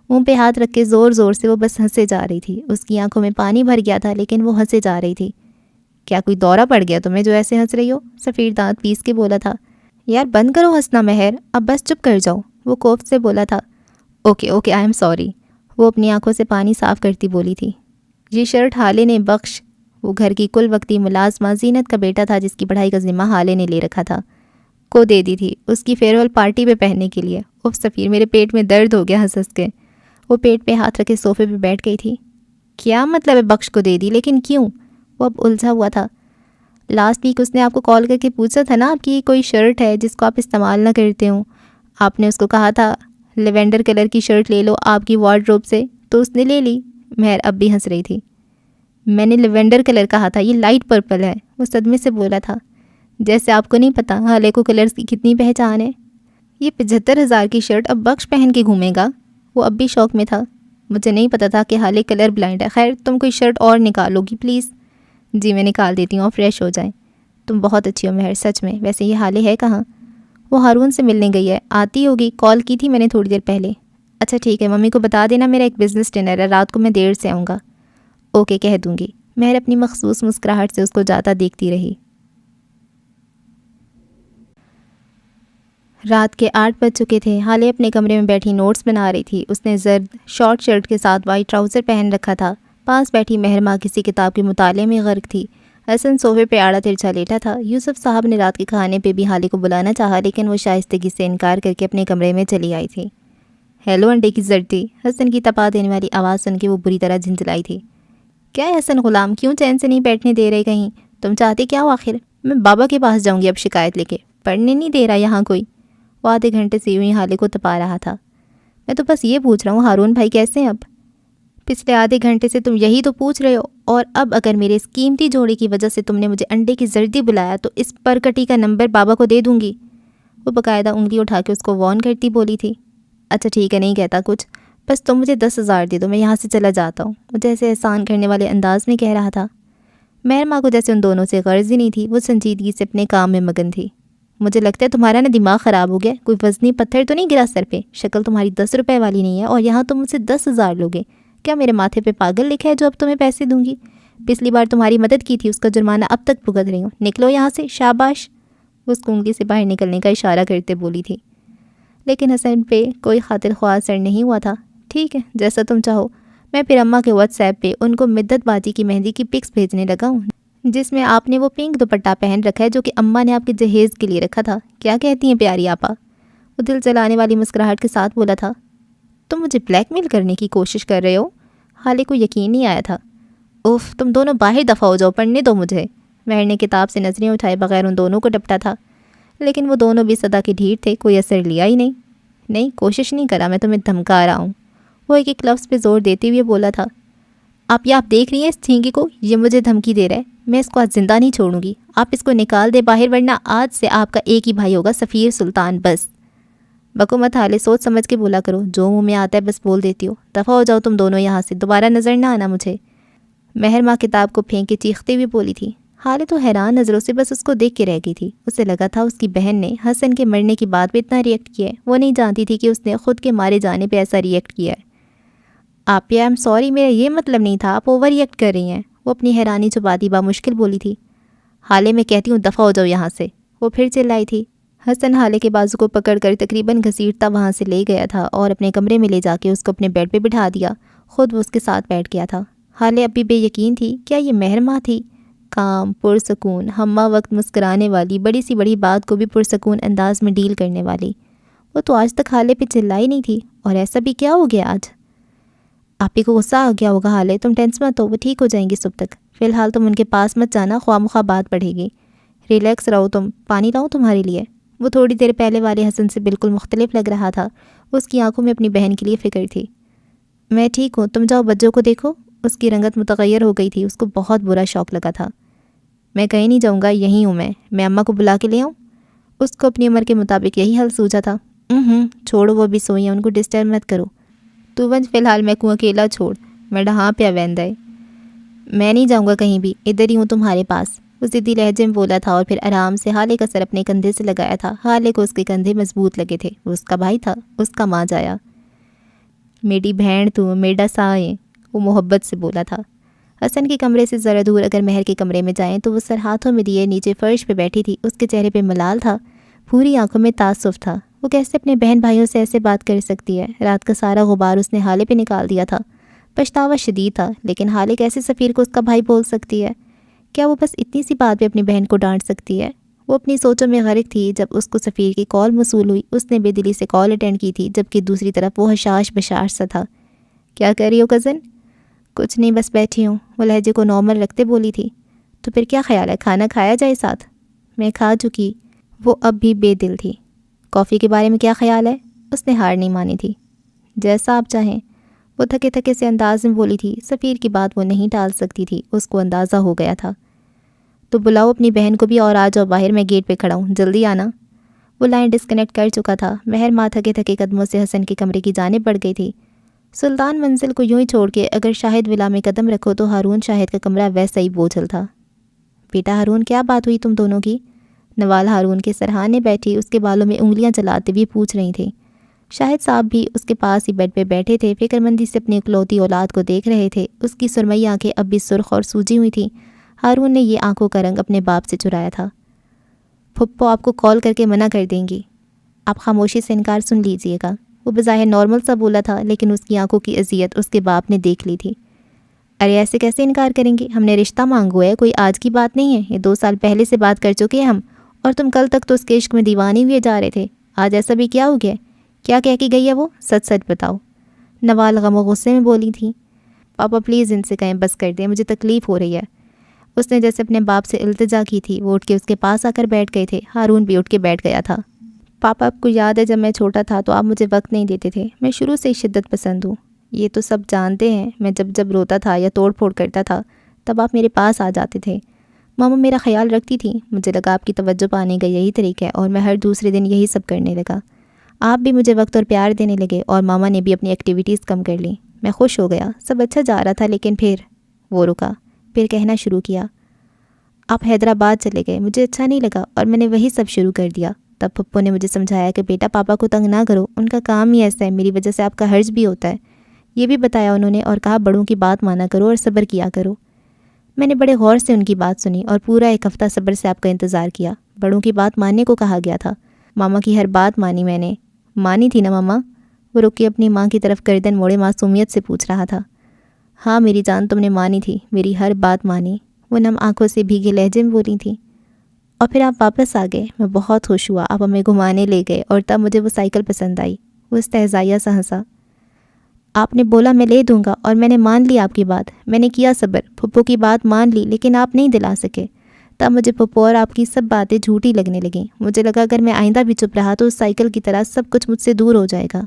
منہ پہ ہاتھ رکھ کے زور زور سے وہ بس ہنسے جا رہی تھی۔ اس کی آنکھوں میں پانی بھر گیا تھا لیکن وہ ہنسے جا رہی تھی۔ کیا کوئی دورہ پڑ گیا تمہیں جو ایسے ہنس رہی ہو؟ سفیر دانت پیس کے بولا تھا۔ یار بند کرو ہنسنا مہر، اب بس چپ کر جاؤ، وہ کوفت سے بولا تھا۔ اوکے آئی ایم سوری، وہ اپنی آنکھوں سے پانی صاف کرتی بولی تھی۔ یہ شرٹ حالے نے بخش، وہ گھر کی کل وقتی ملازمہ زینت کا بیٹا تھا جس کی پڑھائی کا ذمہ حالے نے لے رکھا تھا، کو دے دی تھی اس کی فیئر ویل پارٹی پہ پہننے کے لیے۔ اوف سفیر میرے پیٹ میں درد ہو گیا ہنس ہنس کے۔ وہ پیٹ پہ ہاتھ رکھے صوفے پہ بیٹھ گئی تھی۔ کیا مطلب ہے بخش کو دے دی، لیکن کیوں؟ وہ اب الجھا ہوا تھا۔ لاسٹ ویک اس نے آپ کو کال کر کے پوچھا تھا نا آپ کی کوئی شرٹ ہے جس کو آپ استعمال نہ کرتے ہوں، آپ نے اس کو کہا تھا لیوینڈر کلر کی شرٹ لے لو آپ کی وارڈروب سے، تو اس نے لے لی۔ مہر اب بھی ہنس رہی تھی۔ میں نے لیوینڈر کلر کہا تھا، یہ لائٹ پرپل ہے، وہ صدمے سے بولا تھا۔ جیسے آپ کو نہیں پتہ حالے کو کلرز کی کتنی پہچان ہے. یہ 75,000 کی شرٹ اب بخش پہن کے گھومے گا. وہ اب بھی شوق میں تھا. مجھے نہیں پتہ تھا کہ حالے کلر بلائنڈ ہے. خیر تم کوئی شرٹ اور نکالو گی پلیز؟ جی میں نکال دیتی ہوں اور فریش ہو جائیں. تم بہت اچھی ہو مہر سچ میں. ویسے یہ حالے ہے کہاں؟ وہ ہارون سے ملنے گئی ہے. آتی ہوگی, کال کی تھی میں نے تھوڑی دیر پہلے. اچھا ٹھیک ہے, ممی کو بتا دینا میرا ایک بزنس ڈنر ہے, رات کو میں دیر سے آؤں گا. اوکے کہہ دوں گی. مہر اپنی مخصوص مسکراہٹ سے اس کو جاتا دیکھتی رہی. رات کے 8 بج چکے تھے. حالے اپنے کمرے میں بیٹھی نوٹس بنا رہی تھی. اس نے زرد شارٹ شرٹ کے ساتھ وائٹ ٹراؤزر پہن رکھا تھا. پاس بیٹھی مہرماں کسی کتاب کے مطالعے میں غرق تھی. حسن صوفے پہ آڑا ترچھا لیٹا تھا. یوسف صاحب نے رات کے کھانے پہ بھی حالے کو بلانا چاہا لیکن وہ شائستگی سے انکار کر کے اپنے کمرے میں چلی آئی تھی. ہیلو انڈے کی زردی. حسن کی تپا دینے والی آواز سن کے وہ بری طرح جھنجھلائی تھی. کیا ہے حسن غلام, کیوں چین سے نہیں بیٹھنے دے رہے کہیں؟ تم چاہتے کیا ہو آخر؟ میں بابا کے پاس جاؤں گی اب شکایت لے کے. پڑھنے نہیں دے رہا یہاں کوئی. وہ آدھے گھنٹے سے یوں ہی حالے کو تپا رہا تھا. میں تو بس یہ پوچھ رہا ہوں ہارون بھائی کیسے ہیں اب؟ پچھلے آدھے گھنٹے سے تم یہی تو پوچھ رہے ہو, اور اب اگر میرے اس قیمتی جوڑے کی وجہ سے تم نے مجھے انڈے کی زردی بلایا تو اس پرکٹی کا نمبر بابا کو دے دوں گی. وہ باقاعدہ انگلی اٹھا کے اس کو وارن کرتی بولی تھی. اچھا ٹھیک ہے, نہیں کہتا کچھ, بس تم مجھے 10,000 دے دو, میں یہاں سے چلا جاتا ہوں. وہ جیسے احسان کرنے والے انداز میں کہہ رہا تھا. مہرماں کو جیسے ان دونوں سے غرض ہی نہیں تھی. وہ سنجیدگی سے اپنے کام میں مگن تھی. مجھے لگتا ہے تمہارا نا دماغ خراب ہو گیا, کوئی وزنی پتھر تو نہیں گرا سر پہ؟ شکل تمہاری 10 روپے والی نہیں ہے اور یہاں تم مجھ سے 10,000 لوگے. کیا میرے ماتھے پہ پاگل لکھا ہے جو اب تمہیں پیسے دوں گی؟ پچھلی بار تمہاری مدد کی تھی, اس کا جرمانہ اب تک بھگت رہی ہوں. نکلو یہاں سے, شاباش. وہ اس کو انگلی سے باہر نکلنے کا اشارہ کرتے بولی تھی. لیکن حسن پہ کوئی خاطر خواہ اثر نہیں ہوا تھا. ٹھیک ہے جیسا تم چاہو. میں پھر اماں کے واٹس ایپ پہ ان کو مدت باجی کی مہندی کی پکس بھیجنے لگا ہوں, جس میں آپ نے وہ پنک دوپٹہ پہن رکھا ہے جو کہ اماں نے آپ کے جہیز کے لیے رکھا تھا. کیا کہتی ہیں پیاری آپا؟ وہ دل چلانے والی مسکراہٹ کے ساتھ بولا تھا. تم مجھے بلیک میل کرنے کی کوشش کر رہے ہو؟ حالے کو یقین نہیں آیا تھا. اوف, تم دونوں باہر دفعہ ہو جاؤ, پڑھنے دو مجھے. مہر نے کتاب سے نظریں اٹھائے بغیر ان دونوں کو ڈپٹا تھا. لیکن وہ دونوں بھی صدا کے ڈھیر تھے, کوئی اثر لیا ہی نہیں. نہیں کوشش نہیں کرا, میں تمہیں دھمکا رہا ہوں. وہ ایک لفظ پہ زور دیتے ہوئے بولا تھا. آپ دیکھ رہی ہیں اس تھینگی کو, یہ مجھے دھمکی دے رہا ہے. میں اس کو آج زندہ نہیں چھوڑوں گی. آپ اس کو نکال دے باہر, ورنہ آج سے آپ کا ایک ہی بھائی ہوگا, سفیر سلطان. بس بکو مت حالے, سوچ سمجھ کے بولا کرو, جو منہ میں آتا ہے بس بول دیتی ہو. دفعہ ہو جاؤ تم دونوں یہاں سے, دوبارہ نظر نہ آنا مجھے. مہرماں کتاب کو پھینک کے چیختے ہوئے بولی تھی. حالے تو حیران نظروں سے بس اس کو دیکھ کے رہ گئی تھی. اسے لگا تھا اس کی بہن نے حسن کے مرنے کی بات پہ اتنا ریئیکٹ کیا ہے. وہ نہیں جانتی تھی کہ اس نے خود کے مارے جانے پہ ایسا ریئیکٹ کیا ہے. آپ یا ایم سوری, میرا یہ مطلب نہیں تھا, آپ اوور ریئیکٹ کر رہی ہیں. وہ اپنی حیرانی چھپاتی بامشکل بولی تھی. حالے میں کہتی ہوں دفعہ ہو جاؤ یہاں سے. وہ پھر چلائی تھی. حسن حالے کے بازو کو پکڑ کر تقریباً گھسیٹتا وہاں سے لے گیا تھا اور اپنے کمرے میں لے جا کے اس کو اپنے بیڈ پہ بٹھا دیا. خود وہ اس کے ساتھ بیٹھ گیا تھا. حالے اب بھی بے یقین تھی. کیا یہ مہرماں تھی؟ کام, پرسکون, ہمہ وقت مسکرانے والی, بڑی سی بڑی بات کو بھی پرسکون انداز میں ڈیل کرنے والی. وہ تو آج تک حالے پہ چلائی نہیں تھی, اور ایسا بھی کیا ہو گیا آج؟ آپ ہی کو غصہ آ گیا ہوگا حالے, تم ٹینس مت ہو, وہ ٹھیک ہو جائیں گی صبح تک. فی الحال تم ان کے پاس مت جانا, خواہ مخواہ بات بڑھے گی. ریلیکس رہو تم. پانی لاؤں تمہارے لیے؟ وہ تھوڑی دیر پہلے والے حسن سے بالکل مختلف لگ رہا تھا. اس کی آنکھوں میں اپنی بہن کے لیے فکر تھی. میں ٹھیک ہوں, تم جاؤ بچوں کو دیکھو. اس کی رنگت متغیر ہو گئی تھی. اس کو بہت برا شوق لگا تھا. میں کہیں نہیں جاؤں گا, یہیں ہوں میں اماں کو بلا کے لے آؤں. اس کو اپنی عمر کے مطابق یہی حل سوچا تھا. چھوڑو, وہ بھی سوئی ہیں, ان کو ڈسٹرب مت کرو. تو ونج فی الحال میں کو اکیلا چھوڑ, میں ڈہاں پہ اویند ہے. میں نہیں جاؤں گا کہیں بھی, ادھر ہی ہوں تمہارے پاس. وہ ضدی لہجے میں بولا تھا اور پھر آرام سے حالے کا سر اپنے کندھے سے لگایا تھا. حالے کو اس کے کندھے مضبوط لگے تھے. وہ اس کا بھائی تھا, اس کا ماں جایا. میری بہن تو میڈا سائیں, وہ محبت سے بولا تھا. حسن کے کمرے سے ذرا دور اگر مہر کے کمرے میں جائیں تو وہ سر ہاتھوں میں دیے نیچے فرش پہ بیٹھی تھی. اس کے چہرے پہ ملال تھا, پوری آنکھوں میں تعصب تھا. وہ کیسے اپنے بہن بھائیوں سے ایسے بات کر سکتی ہے؟ رات کا سارا غبار اس نے حالے پہ نکال دیا تھا. پچھتاوا شدید تھا, لیکن حالے کیسے سفیر کو اس کا بھائی بول سکتی ہے؟ کیا وہ بس اتنی سی بات پہ اپنی بہن کو ڈانٹ سکتی ہے؟ وہ اپنی سوچوں میں غرق تھی. جب اس کو سفیر کی کال موصول ہوئی, اس نے بے دلی سے کال اٹینڈ کی تھی, جبکہ دوسری طرف وہ حشاش بشاش سا تھا. کیا کر رہی ہو کزن؟ کچھ نہیں, بس بیٹھی ہوں. وہ لہجے کو نارمل رکھتے بولی تھی. تو پھر کیا خیال ہے, کھانا کھایا جائے ساتھ؟ میں کھا چکی. وہ اب بھی بے دل تھی. کافی کے بارے میں کیا خیال ہے؟ اس نے ہار نہیں مانی تھی. جیسا آپ چاہیں. وہ تھکے تھکے سے انداز میں بولی تھی. سفیر کی بات وہ نہیں ٹال سکتی تھی, اس کو اندازہ ہو گیا تھا. تو بلاؤ اپنی بہن کو بھی اور آ جاؤ باہر، میں گیٹ پہ کھڑا ہوں، جلدی آنا۔ وہ لائن ڈسکنیکٹ کر چکا تھا۔ مہر ماں تھکے تھکے قدموں سے حسن کے کمرے کی جانب بڑھ گئی تھی۔ سلطان منزل کو یوں ہی چھوڑ کے اگر شاہد ولا میں قدم رکھو تو ہارون شاہد کا کمرہ ویسا ہی بوجھل تھا۔ بیٹا ہارون، کیا بات ہوئی تم دونوں کی؟ نوال ہارون کے سرہانے بیٹھی اس کے بالوں میں انگلیاں چلاتے ہوئے پوچھ رہی تھی۔ شاہد صاحب بھی اس کے پاس ہی بیڈ پہ بیٹھے تھے، فکر مندی سے اپنی اکلوتی اولاد کو دیکھ رہے تھے۔ اس کی سرمئی آنکھیں اب بھی سرخ اور سوجی ہوئی تھیں۔ ہارون نے یہ آنکھوں کا رنگ اپنے باپ سے چرایا تھا۔ پھپھو آپ کو کال کر کے منع کر دیں گی، آپ خاموشی سے انکار سن لیجئے گا۔ وہ بظاہر نارمل سا بولا تھا، لیکن اس کی آنکھوں کی اذیت اس کے باپ نے دیکھ لی تھی۔ ارے ایسے کیسے انکار کریں گے؟ ہم نے رشتہ مانگو ہے، کوئی آج کی بات نہیں ہے، یہ 2 سال پہلے سے بات کر چکے ہیں ہم، اور تم کل تک تو اس کے عشق میں دیوانے ہوئے جا رہے تھے، آج ایسا بھی کیا ہو گیا؟ کیا کہہ کے گئی ہے وہ؟ سچ سچ بتاؤ۔ نوال غم و غصے میں بولی تھی۔ پاپا پلیز ان سے کہیں بس کر دیں، مجھے تکلیف ہو رہی ہے۔ اس نے جیسے اپنے باپ سے التجا کی تھی، وہ اٹھ کے اس کے پاس آ کر بیٹھ گئے تھے۔ ہارون بھی اٹھ کے بیٹھ گیا تھا۔ پاپا آپ کو یاد ہے جب میں چھوٹا تھا تو آپ مجھے وقت نہیں دیتے تھے، میں شروع سے ہی شدت پسند ہوں، یہ تو سب جانتے ہیں۔ میں جب روتا تھا یا توڑ پھوڑ کرتا تھا تب آپ میرے پاس آ جاتے تھے، ماما میرا خیال رکھتی تھی۔ مجھے لگا آپ کی توجہ پانے کا یہی طریقہ ہے اور میں ہر دوسرے دن یہی سب کرنے لگا۔ آپ بھی مجھے وقت اور پیار دینے لگے اور ماما نے بھی اپنی ایکٹیویٹیز کم کر لیں۔ میں خوش ہو گیا، سب اچھا جا رہا تھا، لیکن پھر وہ رکا، پھر کہنا شروع کیا، آپ حیدرآباد چلے گئے، مجھے اچھا نہیں لگا اور میں نے وہی سب شروع کر دیا۔ تب پھپھو نے مجھے سمجھایا کہ بیٹا پاپا کو تنگ نہ کرو، ان کا کام ہی ایسا ہے، میری وجہ سے آپ کا حرج بھی ہوتا ہے، یہ بھی بتایا انہوں نے، اور کہا بڑوں کی بات مانا کرو اور صبر کیا کرو۔ میں نے بڑے غور سے ان کی بات سنی اور پورا 1 ہفتہ صبر سے آپ کا انتظار کیا۔ بڑوں کی بات ماننے کو کہا گیا تھا، ماما کی ہر بات مانی میں نے۔ مانی تھی نا ماما؟ وہ رک کے اپنی ماں کی طرف گردن موڑے معصومیت سے پوچھ رہا تھا۔ ہاں میری جان، تم نے مانی تھی، میری ہر بات مانی، وہ نم آنکھوں سے بھیگے لہجے میں بولی تھی۔ اور پھر آپ واپس آ گئے، میں بہت خوش ہوا، آپ ہمیں گھمانے لے گئے اور تب مجھے وہ سائیکل پسند آئی۔ وہ استہزائیہ سا ہنسا۔ آپ نے بولا میں لے دوں گا اور میں نے مان لی آپ کی بات، میں نے کیا صبر، پھپھو کی بات مان لی، لیکن آپ نہیں دلا سکے۔ تب مجھے پھپھو اور آپ کی سب باتیں جھوٹی لگنے لگیں۔ مجھے لگا اگر میں آئندہ بھی چپ رہا تو اس سائیکل کی طرح سب کچھ مجھ سے دور ہو جائے گا،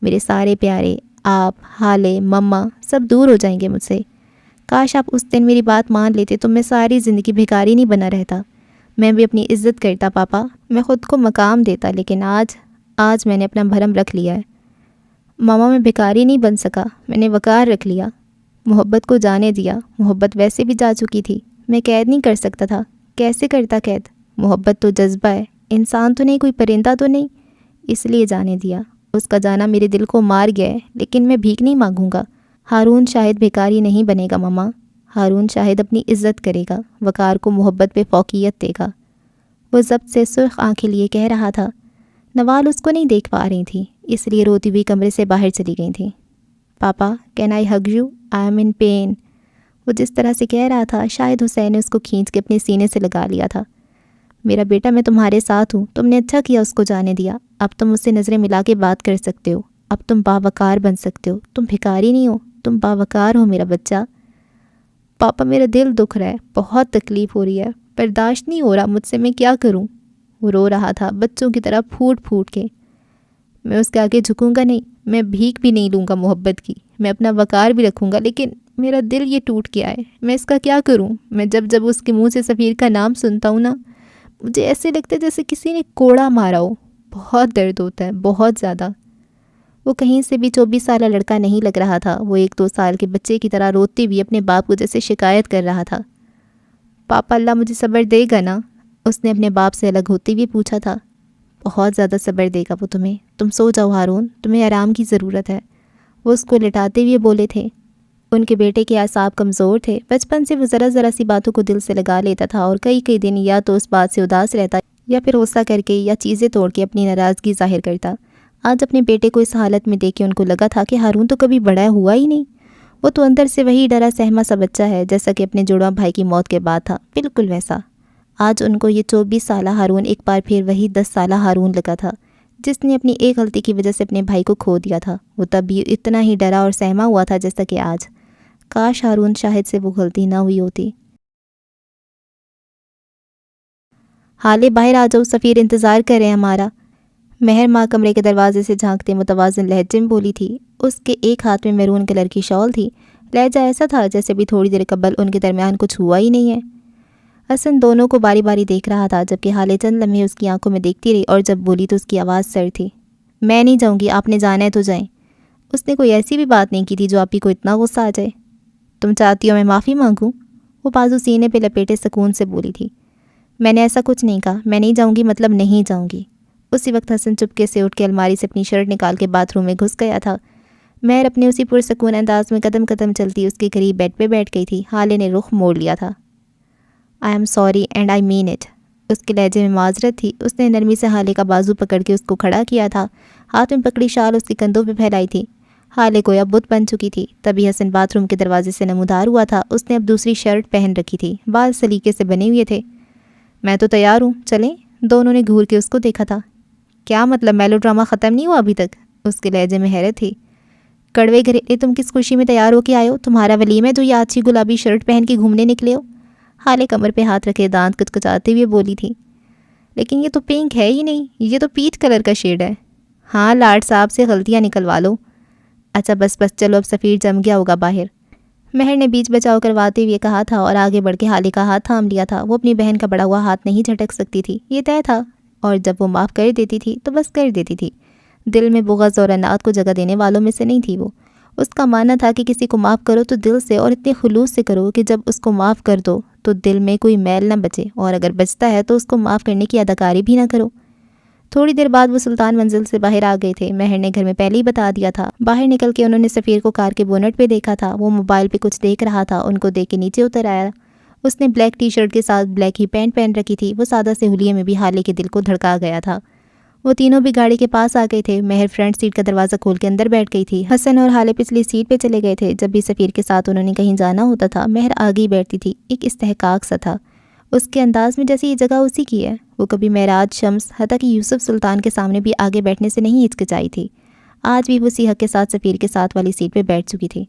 میرے سارے پیارے، آپ، حالے، مما، سب دور ہو جائیں گے مجھ سے۔ کاش آپ اس دن میری بات مان لیتے تو میں ساری زندگی بھکاری نہیں بنا رہتا، میں بھی اپنی عزت کرتا پاپا، میں خود کو مقام دیتا، لیکن آج میں نے اپنا بھرم رکھ لیا ہے۔ ماما میں بھکاری نہیں بن سکا، میں نے وقار رکھ لیا، محبت کو جانے دیا۔ محبت ویسے بھی جا چکی تھی، میں قید نہیں کر سکتا تھا، کیسے کرتا قید؟ محبت تو جذبہ ہے، انسان تو نہیں، کوئی پرندہ تو نہیں، اس لیے جانے دیا۔ اس کا جانا میرے دل کو مار گیا ہے، لیکن میں بھیک نہیں مانگوں گا۔ ہارون شاہد بھکاری نہیں بنے گا ماما، ہارون شاہد اپنی عزت کرے گا، وقار کو محبت پہ فوقیت دے گا۔ وہ ضبط سے سرخ آنکھیں لیے کہہ رہا تھا۔ نوال اس کو نہیں دیکھ پا رہی تھی، اس لیے روتی ہوئی کمرے سے باہر چلی گئی تھیں۔ پاپا can I hug you, I am in pain. وہ جس طرح سے کہہ رہا تھا شاید حسین نے اس کو کھینچ کے اپنے سینے سے لگا لیا تھا۔ میرا بیٹا میں تمہارے ساتھ ہوں، تم نے اچھا کیا اس کو جانے دیا، اب تم اس سے نظریں ملا کے بات کر سکتے ہو، اب تم باوقار بن سکتے ہو، تم بھکاری نہیں ہو، تم باوقار ہو میرا بچہ۔ پاپا میرا دل دکھ رہا ہے، بہت تکلیف ہو رہی ہے، برداشت نہیں ہو رہا مجھ سے، میں کیا کروں؟ وہ رو رہا تھا بچوں کی طرح پھوٹ پھوٹ کے۔ میں اس کے آگے جھکوں گا نہیں، میں بھیک بھی نہیں لوں گا محبت کی، میں اپنا وقار بھی رکھوں گا، لیکن میرا دل یہ ٹوٹ گیا ہے، میں اس کا کیا کروں؟ میں جب اس کے منہ سے سفیر کا نام سنتا ہوں نا، مجھے ایسے لگتا ہے جیسے کسی نے کوڑا مارا ہو، بہت درد ہوتا ہے، بہت زیادہ۔ وہ کہیں سے بھی 24 سالہ لڑکا نہیں لگ رہا تھا، وہ 1-2 سال کے بچے کی طرح روتے ہوئے اپنے باپ کو جیسے شکایت کر رہا تھا۔ پاپا اللہ مجھے صبر دے گا نا؟ اس نے اپنے باپ سے الگ ہوتے ہوئے پوچھا تھا۔ بہت زیادہ صبر دے گا وہ تمہیں، تم سو جاؤ ہارون، تمہیں آرام کی ضرورت ہے، وہ اس کو لٹاتے ہوئے بولے تھے۔ ان کے بیٹے کے اعصاب کمزور تھے، بچپن سے وہ ذرا سی باتوں کو دل سے لگا لیتا تھا اور کئی دن یا تو اس بات سے اداس رہتا یا پھر غصہ کر کے یا چیزیں توڑ کے اپنی ناراضگی ظاہر کرتا۔ آج اپنے بیٹے کو اس حالت میں دیکھ کے ان کو لگا تھا کہ ہارون تو کبھی بڑا ہوا ہی نہیں، وہ تو اندر سے وہی ڈرا سہما سا بچہ ہے جیسا کہ اپنے جڑواں بھائی کی موت کے بعد تھا، بالکل ویسا۔ آج ان کو یہ 24 سالہ ہارون ایک بار پھر وہی 10 سالہ ہارون لگا تھا جس نے اپنی ایک غلطی کی وجہ سے اپنے بھائی کو کھو دیا تھا۔ وہ تب بھی اتنا ہی ڈرا اور سہما ہوا تھا جیسا کہ آج۔ کاش ہارون شاہد سے وہ غلطی نہ ہوئی ہوتی۔ حالے باہر آ جاؤ، سفیر انتظار کر رہے ہیں ہمارا۔ مہر ماں کمرے کے دروازے سے جھانکتے متوازن لہجے میں بولی تھی۔ اس کے ایک ہاتھ میں میرون کلر کی شال تھی، لہجہ ایسا تھا جیسے بھی تھوڑی دیر قبل ان کے درمیان کچھ ہوا ہی نہیں ہے۔ حسن دونوں کو باری باری دیکھ رہا تھا، جبکہ حالے چند لمحے اس کی آنکھوں میں دیکھتی رہی اور جب بولی تو اس کی آواز سر تھی۔ میں نہیں جاؤں گی، آپ نے جانا ہے تو جائیں۔ اس نے کوئی ایسی بھی بات نہیں کی تھی جو آپی کو اتنا غصہ آ جائے۔ تم چاہتی ہو میں معافی مانگوں؟ وہ بازو سینے پہ لپیٹے سکون سے بولی تھی۔ میں نے ایسا کچھ نہیں کہا، میں نہیں جاؤں گی مطلب نہیں جاؤں گی۔ اسی وقت حسن چپکے سے اٹھ کے الماری سے اپنی شرٹ نکال کے باتھ روم میں گھس گیا تھا۔ مہر اپنے اسی پرسکون انداز میں قدم قدم چلتی اس کے قریب بیڈ پہ بیٹھ گئی تھی۔ حالے نے رخ موڑ لیا تھا۔ I am sorry and I mean it. اس کے لہجے میں معذرت تھی۔ اس نے نرمی سے حالے کا بازو پکڑ کے اس کو کھڑا کیا تھا، ہاتھ میں پکڑی شال اس کے کندھوں پہ پھیلائی تھی۔ حالے گویا بت بن چکی تھی۔ تبھی حسن باتھ روم کے دروازے سے نمودار ہوا تھا۔ اس نے اب دوسری شرٹ پہن رکھی تھی، بال سلیقے سے بنے ہوئے تھے۔ میں تو تیار ہوں، چلیں؟ دونوں نے گھور کے اس کو دیکھا تھا۔ کیا مطلب میلو ڈرامہ ختم نہیں ہوا ابھی تک؟ اس کے لہجے میں حیرت تھی۔ کڑوے گھریلے تم کس خوشی میں تیار ہو کے آئے ہو؟ تمہارا ولیم ہے جو یہ اچھی گلابی شرٹ پہن کے گھومنے نکلے ہو؟ حالے کمر پہ ہاتھ رکھے دانت کچکچاتے ہوئے بولی تھی۔ لیکن یہ تو پنک ہے ہی نہیں، یہ تو پیچ کلر کا شیڈ ہے۔ ہاں لاڈ صاحب سے غلطیاں نکلوا لو۔ اچھا بس چلو، اب سفیر جم گیا ہوگا باہر، مہر نے بیچ بچاؤ کرواتے ہوئے کہا تھا اور آگے بڑھ کے حالے کا ہاتھ تھام لیا تھا۔ وہ اپنی بہن کا بڑا ہوا ہاتھ نہیں جھٹک سکتی تھی، یہ طے تھا، اور جب وہ معاف کر دیتی تھی تو بس کر دیتی تھی۔ دل میں بغض اور انات کو جگہ دینے والوں میں سے نہیں تھی وہ۔ اس کا ماننا تھا کہ کسی کو معاف کرو تو دل سے اور اتنے خلوص سے کرو کہ جب اس کو معاف کر دو تو دل میں کوئی میل نہ بچے، اور اگر بچتا ہے تو اس کو معاف کرنے کی اداکاری بھی نہ کرو۔ تھوڑی دیر بعد وہ سلطان منزل سے باہر آ گئے تھے۔ مہر نے گھر میں پہلے ہی بتا دیا تھا۔ باہر نکل کے انہوں نے سفیر کو کار کے بونٹ پہ دیکھا تھا۔ وہ موبائل پہ کچھ دیکھ رہا تھا، ان کو دیکھ کے نیچے اتر آیا۔ اس نے بلیک ٹی شرٹ کے ساتھ بلیک ہی پینٹ پہن رکھی تھی۔ وہ سادہ سے حلیے میں بھی حالے کے دل کو دھڑکا گیا تھا۔ وہ تینوں بھی گاڑی کے پاس آ گئے تھے۔ مہر فرنٹ سیٹ کا دروازہ کھول کے اندر بیٹھ گئی تھی۔ حسن اور حالے پچھلی سیٹ پہ چلے گئے تھے۔ جب بھی سفیر کے ساتھ انہوں نے کہیں جانا ہوتا تھا، مہر آگے ہی بیٹھتی تھی۔ ایک استحقاق سا تھا اس کے انداز میں، جیسے یہ جگہ اسی کی ہے۔ وہ کبھی معراج، شمس، حتیٰ کہ یوسف سلطان کے سامنے بھی آگے بیٹھنے سے نہیں ہچکچائی تھی۔ آج بھی وہ اسی حق کے ساتھ سفیر کے ساتھ والی سیٹ پہ بیٹھ چکی تھی۔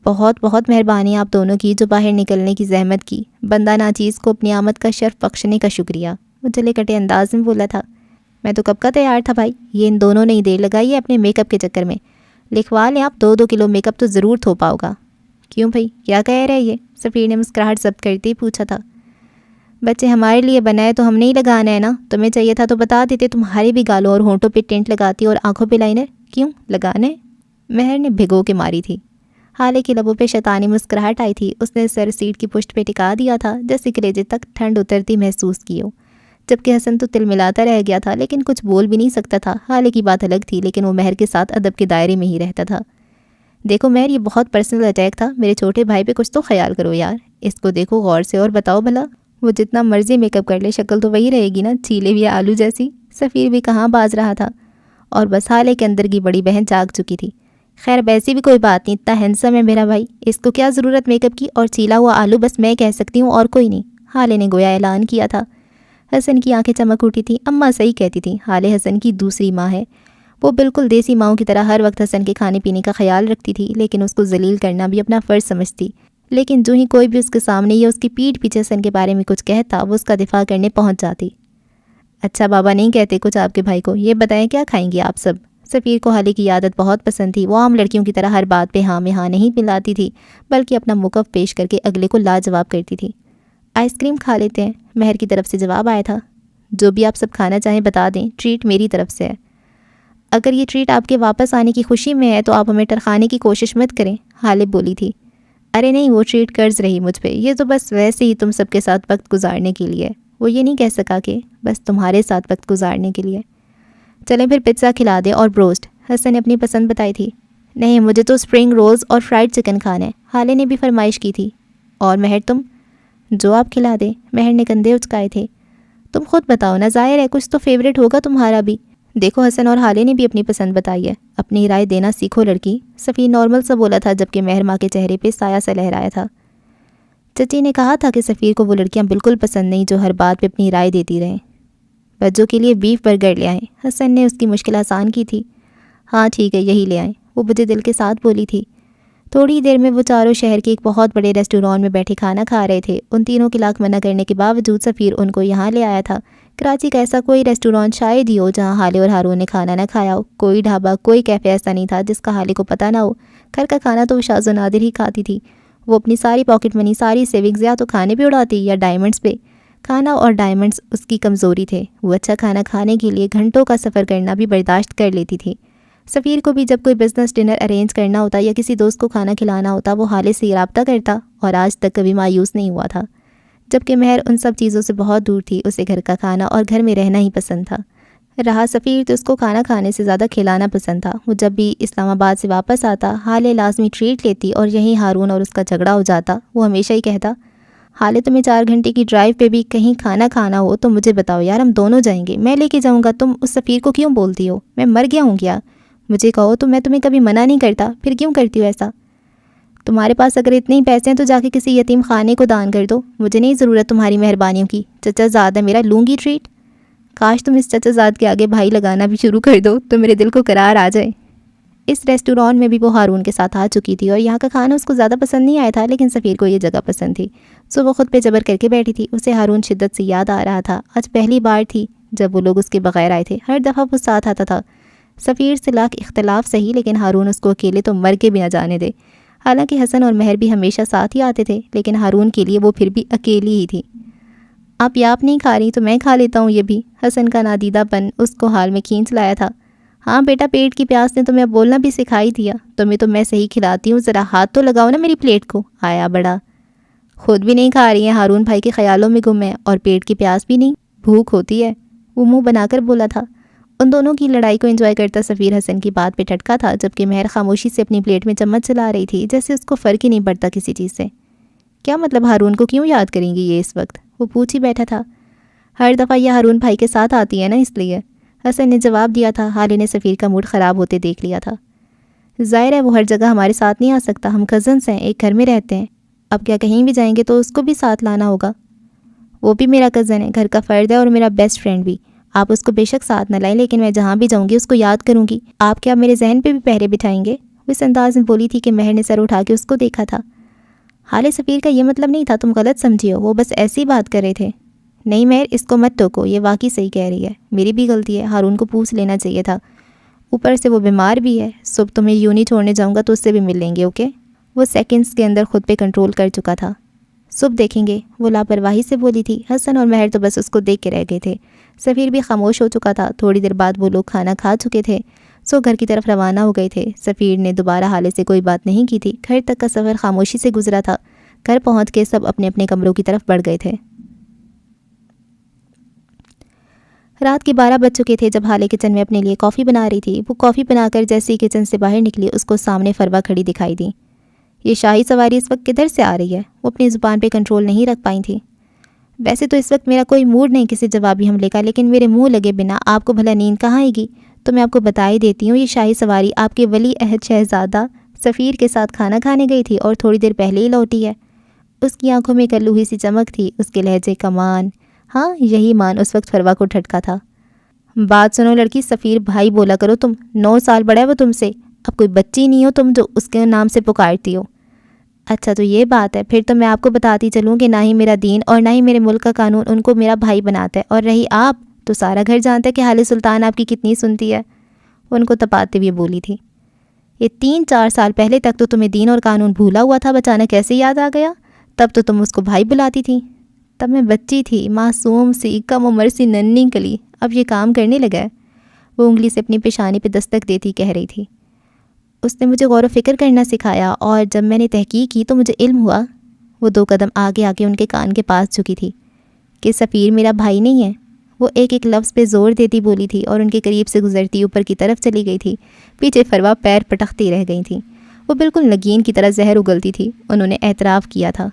بہت بہت مہربانی آپ دونوں کی جو باہر نکلنے کی زحمت کی۔ بندہ ناچیز کو اپنی آمد کا شرف بخشنے کا شکریہ، وہ جلے کٹے انداز میں بولا تھا۔ میں تو کب کا تیار تھا بھائی، یہ ان دونوں نے ہی دیر لگائی ہے اپنے میک اپ کے چکر میں۔ لکھوا لیں آپ 2-2 کلو میک اپ تو ضرور تھو پاؤ گا۔ کیوں بھائی، کیا کہہ رہے یہ؟ سفیر نے مسکراہٹ ضبط کرتے ہی پوچھا تھا۔ بچے ہمارے لیے بنائے تو ہم نہیں لگانا ہے نا، تمہیں چاہیے تھا تو بتا دیتے، تمہارے بھی گالوں اور ہونٹوں پہ ٹینٹ لگاتی اور آنکھوں پہ لائنر، کیوں لگانا ہے؟ مہر نے بھگو کے ماری تھی۔ حالے کی لبوں پہ شیطانی مسکراہٹ آئی تھی۔ اس نے سر سیٹ کی پشت پہ ٹکا دیا تھا، جیسے کلیجے تک ٹھنڈ اترتی محسوس کی ہو، جبکہ حسن تو تل ملاتا رہ گیا تھا لیکن کچھ بول بھی نہیں سکتا تھا۔ حالے کی بات الگ تھی، لیکن وہ مہر کے ساتھ ادب کے دائرے میں ہی رہتا تھا۔ دیکھو مہر، یہ بہت پرسنل اٹیک تھا، میرے چھوٹے بھائی پہ کچھ تو خیال کرو یار، اس کو دیکھو غور سے اور بتاؤ بھلا۔ وہ جتنا مرضی میک اپ کر لے شکل تو وہی رہے گی نا، چھیلے ہوئے آلو جیسی۔ سفیر بھی کہاں باز رہا تھا، اور بس حالے کے اندر کی بڑی بہن جاگ چکی تھی۔ خیر ویسی بھی کوئی بات نہیں، اتنا ہینسم ہے میرا بھائی، اس کو کیا ضرورت میک اپ کی، اور چھیلا ہوا آلو بس میں کہہ سکتی ہوں اور کوئی نہیں، حالے نے گویا اعلان کیا تھا۔ حسن کی آنکھیں چمک اٹھی تھیں۔ اماں صحیح کہتی تھیں، حالے حسن کی دوسری ماں ہے۔ وہ بالکل دیسی ماؤں کی طرح ہر وقت حسن کے کھانے پینے کا خیال رکھتی تھی، لیکن اس کو ذلیل کرنا بھی اپنا فرض سمجھتی۔ لیکن جو ہی کوئی بھی اس کے سامنے یا اس کی پیٹھ پیچھے حسن کے بارے میں کچھ کہتا، وہ اس کا دفاع کرنے پہنچ جاتی۔ اچھا بابا نہیں کہتے کچھ آپ کے بھائی کو، یہ بتائیں کیا کھائیں گے آپ سب؟ سفیر کو حالے کی عادت بہت پسند تھی۔ وہ عام لڑکیوں کی طرح ہر بات پہ ہاں میں ہاں نہیں ملاتی تھی، بلکہ اپنا موقف پیش کر کے اگلے کو لاجواب کرتی تھی۔ آئس کریم کھا لیتے ہیں، مہر کی طرف سے جواب آیا تھا۔ جو بھی آپ سب کھانا چاہیں بتا دیں، ٹریٹ میری طرف سے ہے۔ اگر یہ ٹریٹ آپ کے واپس آنے کی خوشی میں ہے تو آپ ہمیں ٹرخانے کی کوشش مت کریں، حالے بولی تھی۔ ارے نہیں، وہ ٹریٹ قرض رہی مجھ پہ، یہ تو بس ویسے ہی تم سب کے ساتھ وقت گزارنے کے لیے۔ وہ یہ نہیں کہہ سکا کہ بس تمہارے ساتھ وقت گزارنے کے لیے۔ چلیں پھر پزا کھلا دیں اور بروسٹ، حسن نے اپنی پسند بتائی تھی۔ نہیں مجھے تو اسپرنگ رولز اور فرائیڈ چکن کھانا ہے، حالے نے بھی فرمائش کی تھی۔ اور مہر تم؟ جو آپ کھلا دیں، مہر نے کندھے اچکائے تھے۔ تم خود بتاؤ نا، ظاہر ہے کچھ تو فیوریٹ ہوگا تمہارا بھی۔ دیکھو حسن اور حالے نے بھی اپنی پسند بتائی ہے، اپنی رائے دینا سیکھو لڑکی، سفیر نارمل سا بولا تھا، جبکہ مہر ماں کے چہرے پہ سایہ سا لہرایا تھا۔ چچی نے کہا تھا کہ سفیر کو وہ لڑکیاں بالکل پسند نہیں جو ہر بات پہ اپنی رائے دیتی رہیں۔ بچوں کے لیے بیف برگر لے آئیں، حسن نے اس کی مشکل آسان کی تھی۔ ہاں ٹھیک ہے، یہی لے آئیں، وہ بجے دل کے ساتھ بولی تھی۔ تھوڑی دیر میں وہ چاروں شہر کے ایک بہت بڑے ریسٹوران میں بیٹھے کھانا کھا رہے تھے۔ ان تینوں کے لاکھ منع کرنے کے باوجود سفیر ان کو یہاں لے آیا تھا۔ کراچی کا ایسا کوئی ریسٹوران شاید ہی ہو جہاں حالے اور ہارون نے کھانا نہ کھایا ہو۔ کوئی ڈھابا، کوئی کیفے ایسا نہیں تھا جس کا حالے کو پتہ نہ ہو۔ گھر کا کھانا تو وہ شاذ و نادر ہی کھاتی تھی۔ وہ اپنی ساری پاکٹ منی، ساری سیونگز یا تو کھانے پہ اڑاتی یا ڈائمنڈس پہ۔ کھانا اور ڈائمنڈس اس کی کمزوری تھے۔ وہ اچھا کھانا کھانے کے لیے گھنٹوں کا سفر کرنا بھی برداشت کر لیتی تھی۔ سفیر کو بھی جب کوئی بزنس ڈنر ارینج کرنا ہوتا یا کسی دوست کو کھانا کھلانا ہوتا، وہ حالے سے رابطہ کرتا اور آج تک کبھی مایوس نہیں ہوا تھا۔ جبکہ مہر ان سب چیزوں سے بہت دور تھی، اسے گھر کا کھانا اور گھر میں رہنا ہی پسند تھا۔ رہا سفیر تو اس کو کھانا کھانے سے زیادہ کھلانا پسند تھا۔ وہ جب بھی اسلام آباد سے واپس آتا، حالے لازمی ٹریٹ لیتی اور یہیں ہارون اور اس کا جھگڑا ہو جاتا۔ وہ ہمیشہ ہی کہتا، حالے تمہیں 4 گھنٹے کی ڈرائیو پہ بھی کہیں کھانا کھانا ہو تو مجھے بتاؤ یار، ہم دونوں جائیں گے، میں لے کے جاؤں گا۔ تم اس سفیر کو کیوں بولتی ہو؟ میں مر گیا ہوں کیا؟ مجھے کہو تو میں تمہیں کبھی منع نہیں کرتا، پھر کیوں کرتی ہو ایسا؟ تمہارے پاس اگر اتنے ہی پیسے ہیں تو جا کے کسی یتیم خانے کو دان کر دو، مجھے نہیں ضرورت تمہاری مہربانیوں کی۔ چچا زاد ہے میرا، لوں گی ٹریٹ۔ کاش تم اس چچا زاد کے آگے بھائی لگانا بھی شروع کر دو تو میرے دل کو قرار آ جائے۔ اس ریسٹورانٹ میں بھی وہ ہارون کے ساتھ آ چکی تھی اور یہاں کا کھانا اس کو زیادہ پسند نہیں آیا تھا، لیکن سفیر کو یہ جگہ پسند تھی، سو وہ خود پہ جبر کر کے بیٹھی تھی۔ اسے ہارون شدت سے یاد آ رہا تھا۔ آج پہلی بار تھی جب وہ لوگ اس کے بغیر آئے تھے، ہر دفعہ وہ ساتھ آتا تھا۔ سفیر سے لاکھ اختلاف صحیح، لیکن ہارون اس کو اکیلے تو مر کے بھی نہ جانے دے۔ حالانکہ حسن اور مہر بھی ہمیشہ ساتھ ہی آتے تھے، لیکن ہارون کے لیے وہ پھر بھی اکیلی ہی تھی۔ آپ یاپ نہیں کھا رہی تو میں کھا لیتا ہوں یہ بھی۔ حسن کا نادیدہ پن اس کو حال میں کھینچ لایا تھا۔ ہاں بیٹا، پیٹ کی پیاس نے تمہیں اب بولنا بھی سکھائی دیا، تمہیں تو میں صحیح کھلاتی ہوں، ذرا ہاتھ تو لگاؤ نا میری پلیٹ کو۔ آیا بڑا، خود بھی نہیں کھا رہی ہیں، ہارون بھائی کے خیالوں میں گم ہے، اور پیٹ کی پیاس بھی نہیں، بھوک ہوتی ہے، وہ منہ بنا کر بولا تھا۔ ان دونوں کی لڑائی کو انجوائے کرتا سفیر حسن کی بات پہ ٹھٹکا تھا، جبکہ مہر خاموشی سے اپنی پلیٹ میں چمچ چلا رہی تھی، جیسے اس کو فرق ہی نہیں پڑتا کسی چیز سے۔ کیا مطلب ہارون کو کیوں یاد کریں گی یہ اس وقت؟ وہ پوچھ ہی بیٹھا تھا۔ ہر دفعہ یہ ہارون بھائی کے ساتھ آتی ہے نا، اس لیے، حسن نے جواب دیا تھا۔ حالے نے سفیر کا موڈ خراب ہوتے دیکھ لیا تھا۔ ظاہر ہے وہ ہر جگہ ہمارے ساتھ نہیں آ سکتا، ہم کزنس ہیں، ایک گھر میں رہتے ہیں، اب کیا کہیں بھی جائیں گے تو اس کو بھی ساتھ لانا ہوگا۔ وہ بھی میرا کزن ہے، گھر کا فرد ہے اور میرا بیسٹ فرینڈ بھی۔ آپ اس کو بے شک ساتھ نہ لائیں، لیکن میں جہاں بھی جاؤں گی اس کو یاد کروں گی۔ آپ کیا میرے ذہن پہ بھی پہرے بٹھائیں گے؟ وہ اس انداز میں بولی تھی کہ مہر نے سر اٹھا کے اس کو دیکھا تھا۔ حالے سفیر کا یہ مطلب نہیں تھا، تم غلط سمجھی ہو، وہ بس ایسی بات کر رہے تھے۔ نہیں مہر، اس کو مت ٹوکو، یہ واقعی صحیح کہہ رہی ہے، میری بھی غلطی ہے، ہارون کو پوچھ لینا چاہیے تھا، اوپر سے وہ بیمار بھی ہے، صبح تمہیں یوں نہیں چھوڑنے جاؤں گا تو اس سے بھی مل لیں گے، اوکے؟ وہ سیکنڈز کے اندر خود پہ کنٹرول کر چکا تھا۔ صبح دیکھیں گے، وہ لاپرواہی سے بولی تھی۔ حسن اور مہر تو بس اس کو دیکھ کے رہ گئے تھے۔ سفیر بھی خاموش ہو چکا تھا۔ تھوڑی دیر بعد وہ لوگ کھانا کھا چکے تھے، سو گھر کی طرف روانہ ہو گئے تھے۔ سفیر نے دوبارہ حالے سے کوئی بات نہیں کی تھی۔ گھر تک کا سفر خاموشی سے گزرا تھا۔ گھر پہنچ کے سب اپنے اپنے کمروں کی طرف بڑھ گئے تھے۔ رات کے 12 بج چکے تھے جب حالے کچن میں اپنے لیے کافی بنا رہی تھی۔ وہ کافی بنا کر جیسے ہی کچن سے باہر نکلی، اس کو سامنے فروا کھڑی دکھائی دی۔ یہ شاہی سواری اس وقت کدھر سے آ رہی ہے؟ وہ اپنی زبان پہ کنٹرول نہیں رکھ پائی تھی۔ ویسے تو اس وقت میرا کوئی موڈ نہیں کسی جوابی حملے کا، لیکن میرے منہ لگے بنا آپ کو بھلا نیند کہاں آئے گی؟ تو میں آپ کو بتا ہی دیتی ہوں، یہ شاہی سواری آپ کے ولی عہد شہزادہ سفیر کے ساتھ کھانا کھانے گئی تھی اور تھوڑی دیر پہلے ہی لوٹی ہے۔ اس کی آنکھوں میں کلوہی سی چمک تھی، اس کے لہجے کا مان، ہاں یہی مان اس وقت فروا کو ٹھٹکا تھا۔ بات سنو لڑکی، سفیر بھائی بولا کرو تم، 9 سال بڑا ہے وہ تم سے، اب کوئی بچی نہیں ہو تم جو اس کے نام سے پکارتی ہو۔ اچھا تو یہ بات ہے، پھر تو میں آپ کو بتاتی چلوں کہ نہ ہی میرا دین اور نہ ہی میرے ملک کا قانون ان کو میرا بھائی بناتا ہے، اور رہی آپ تو سارا گھر جانتا ہے کہ حال سلطان آپ کی کتنی سنتی ہے۔ وہ ان کو تپاتے ہوئے بولی تھی۔ یہ 3-4 سال پہلے تک تو تمہیں دین اور قانون بھولا ہوا تھا، اچانک کیسے یاد آ گیا؟ تب تو تم اس کو بھائی بلاتی تھی، تب میں بچی تھی، معصوم سی، کم عمر سی ننھی کلی، اب یہ کام کرنے لگا ہے۔ وہ انگلی سے اپنی پیشانی پہ دستک دیتی کہہ رہی تھی۔ اس نے مجھے غور و فکر کرنا سکھایا، اور جب میں نے تحقیق کی تو مجھے علم ہوا۔ وہ 2 قدم آگے آ کے ان کے کان کے پاس جھکی تھی کہ سفیر میرا بھائی نہیں ہے۔ وہ ایک ایک لفظ پہ زور دیتی بولی تھی اور ان کے قریب سے گزرتی اوپر کی طرف چلی گئی تھی۔ پیچھے فروا پیر پٹکتی رہ گئی تھی۔ وہ بالکل نگین کی طرح زہر اگلتی تھی۔ انہوں نے اعتراف کیا تھا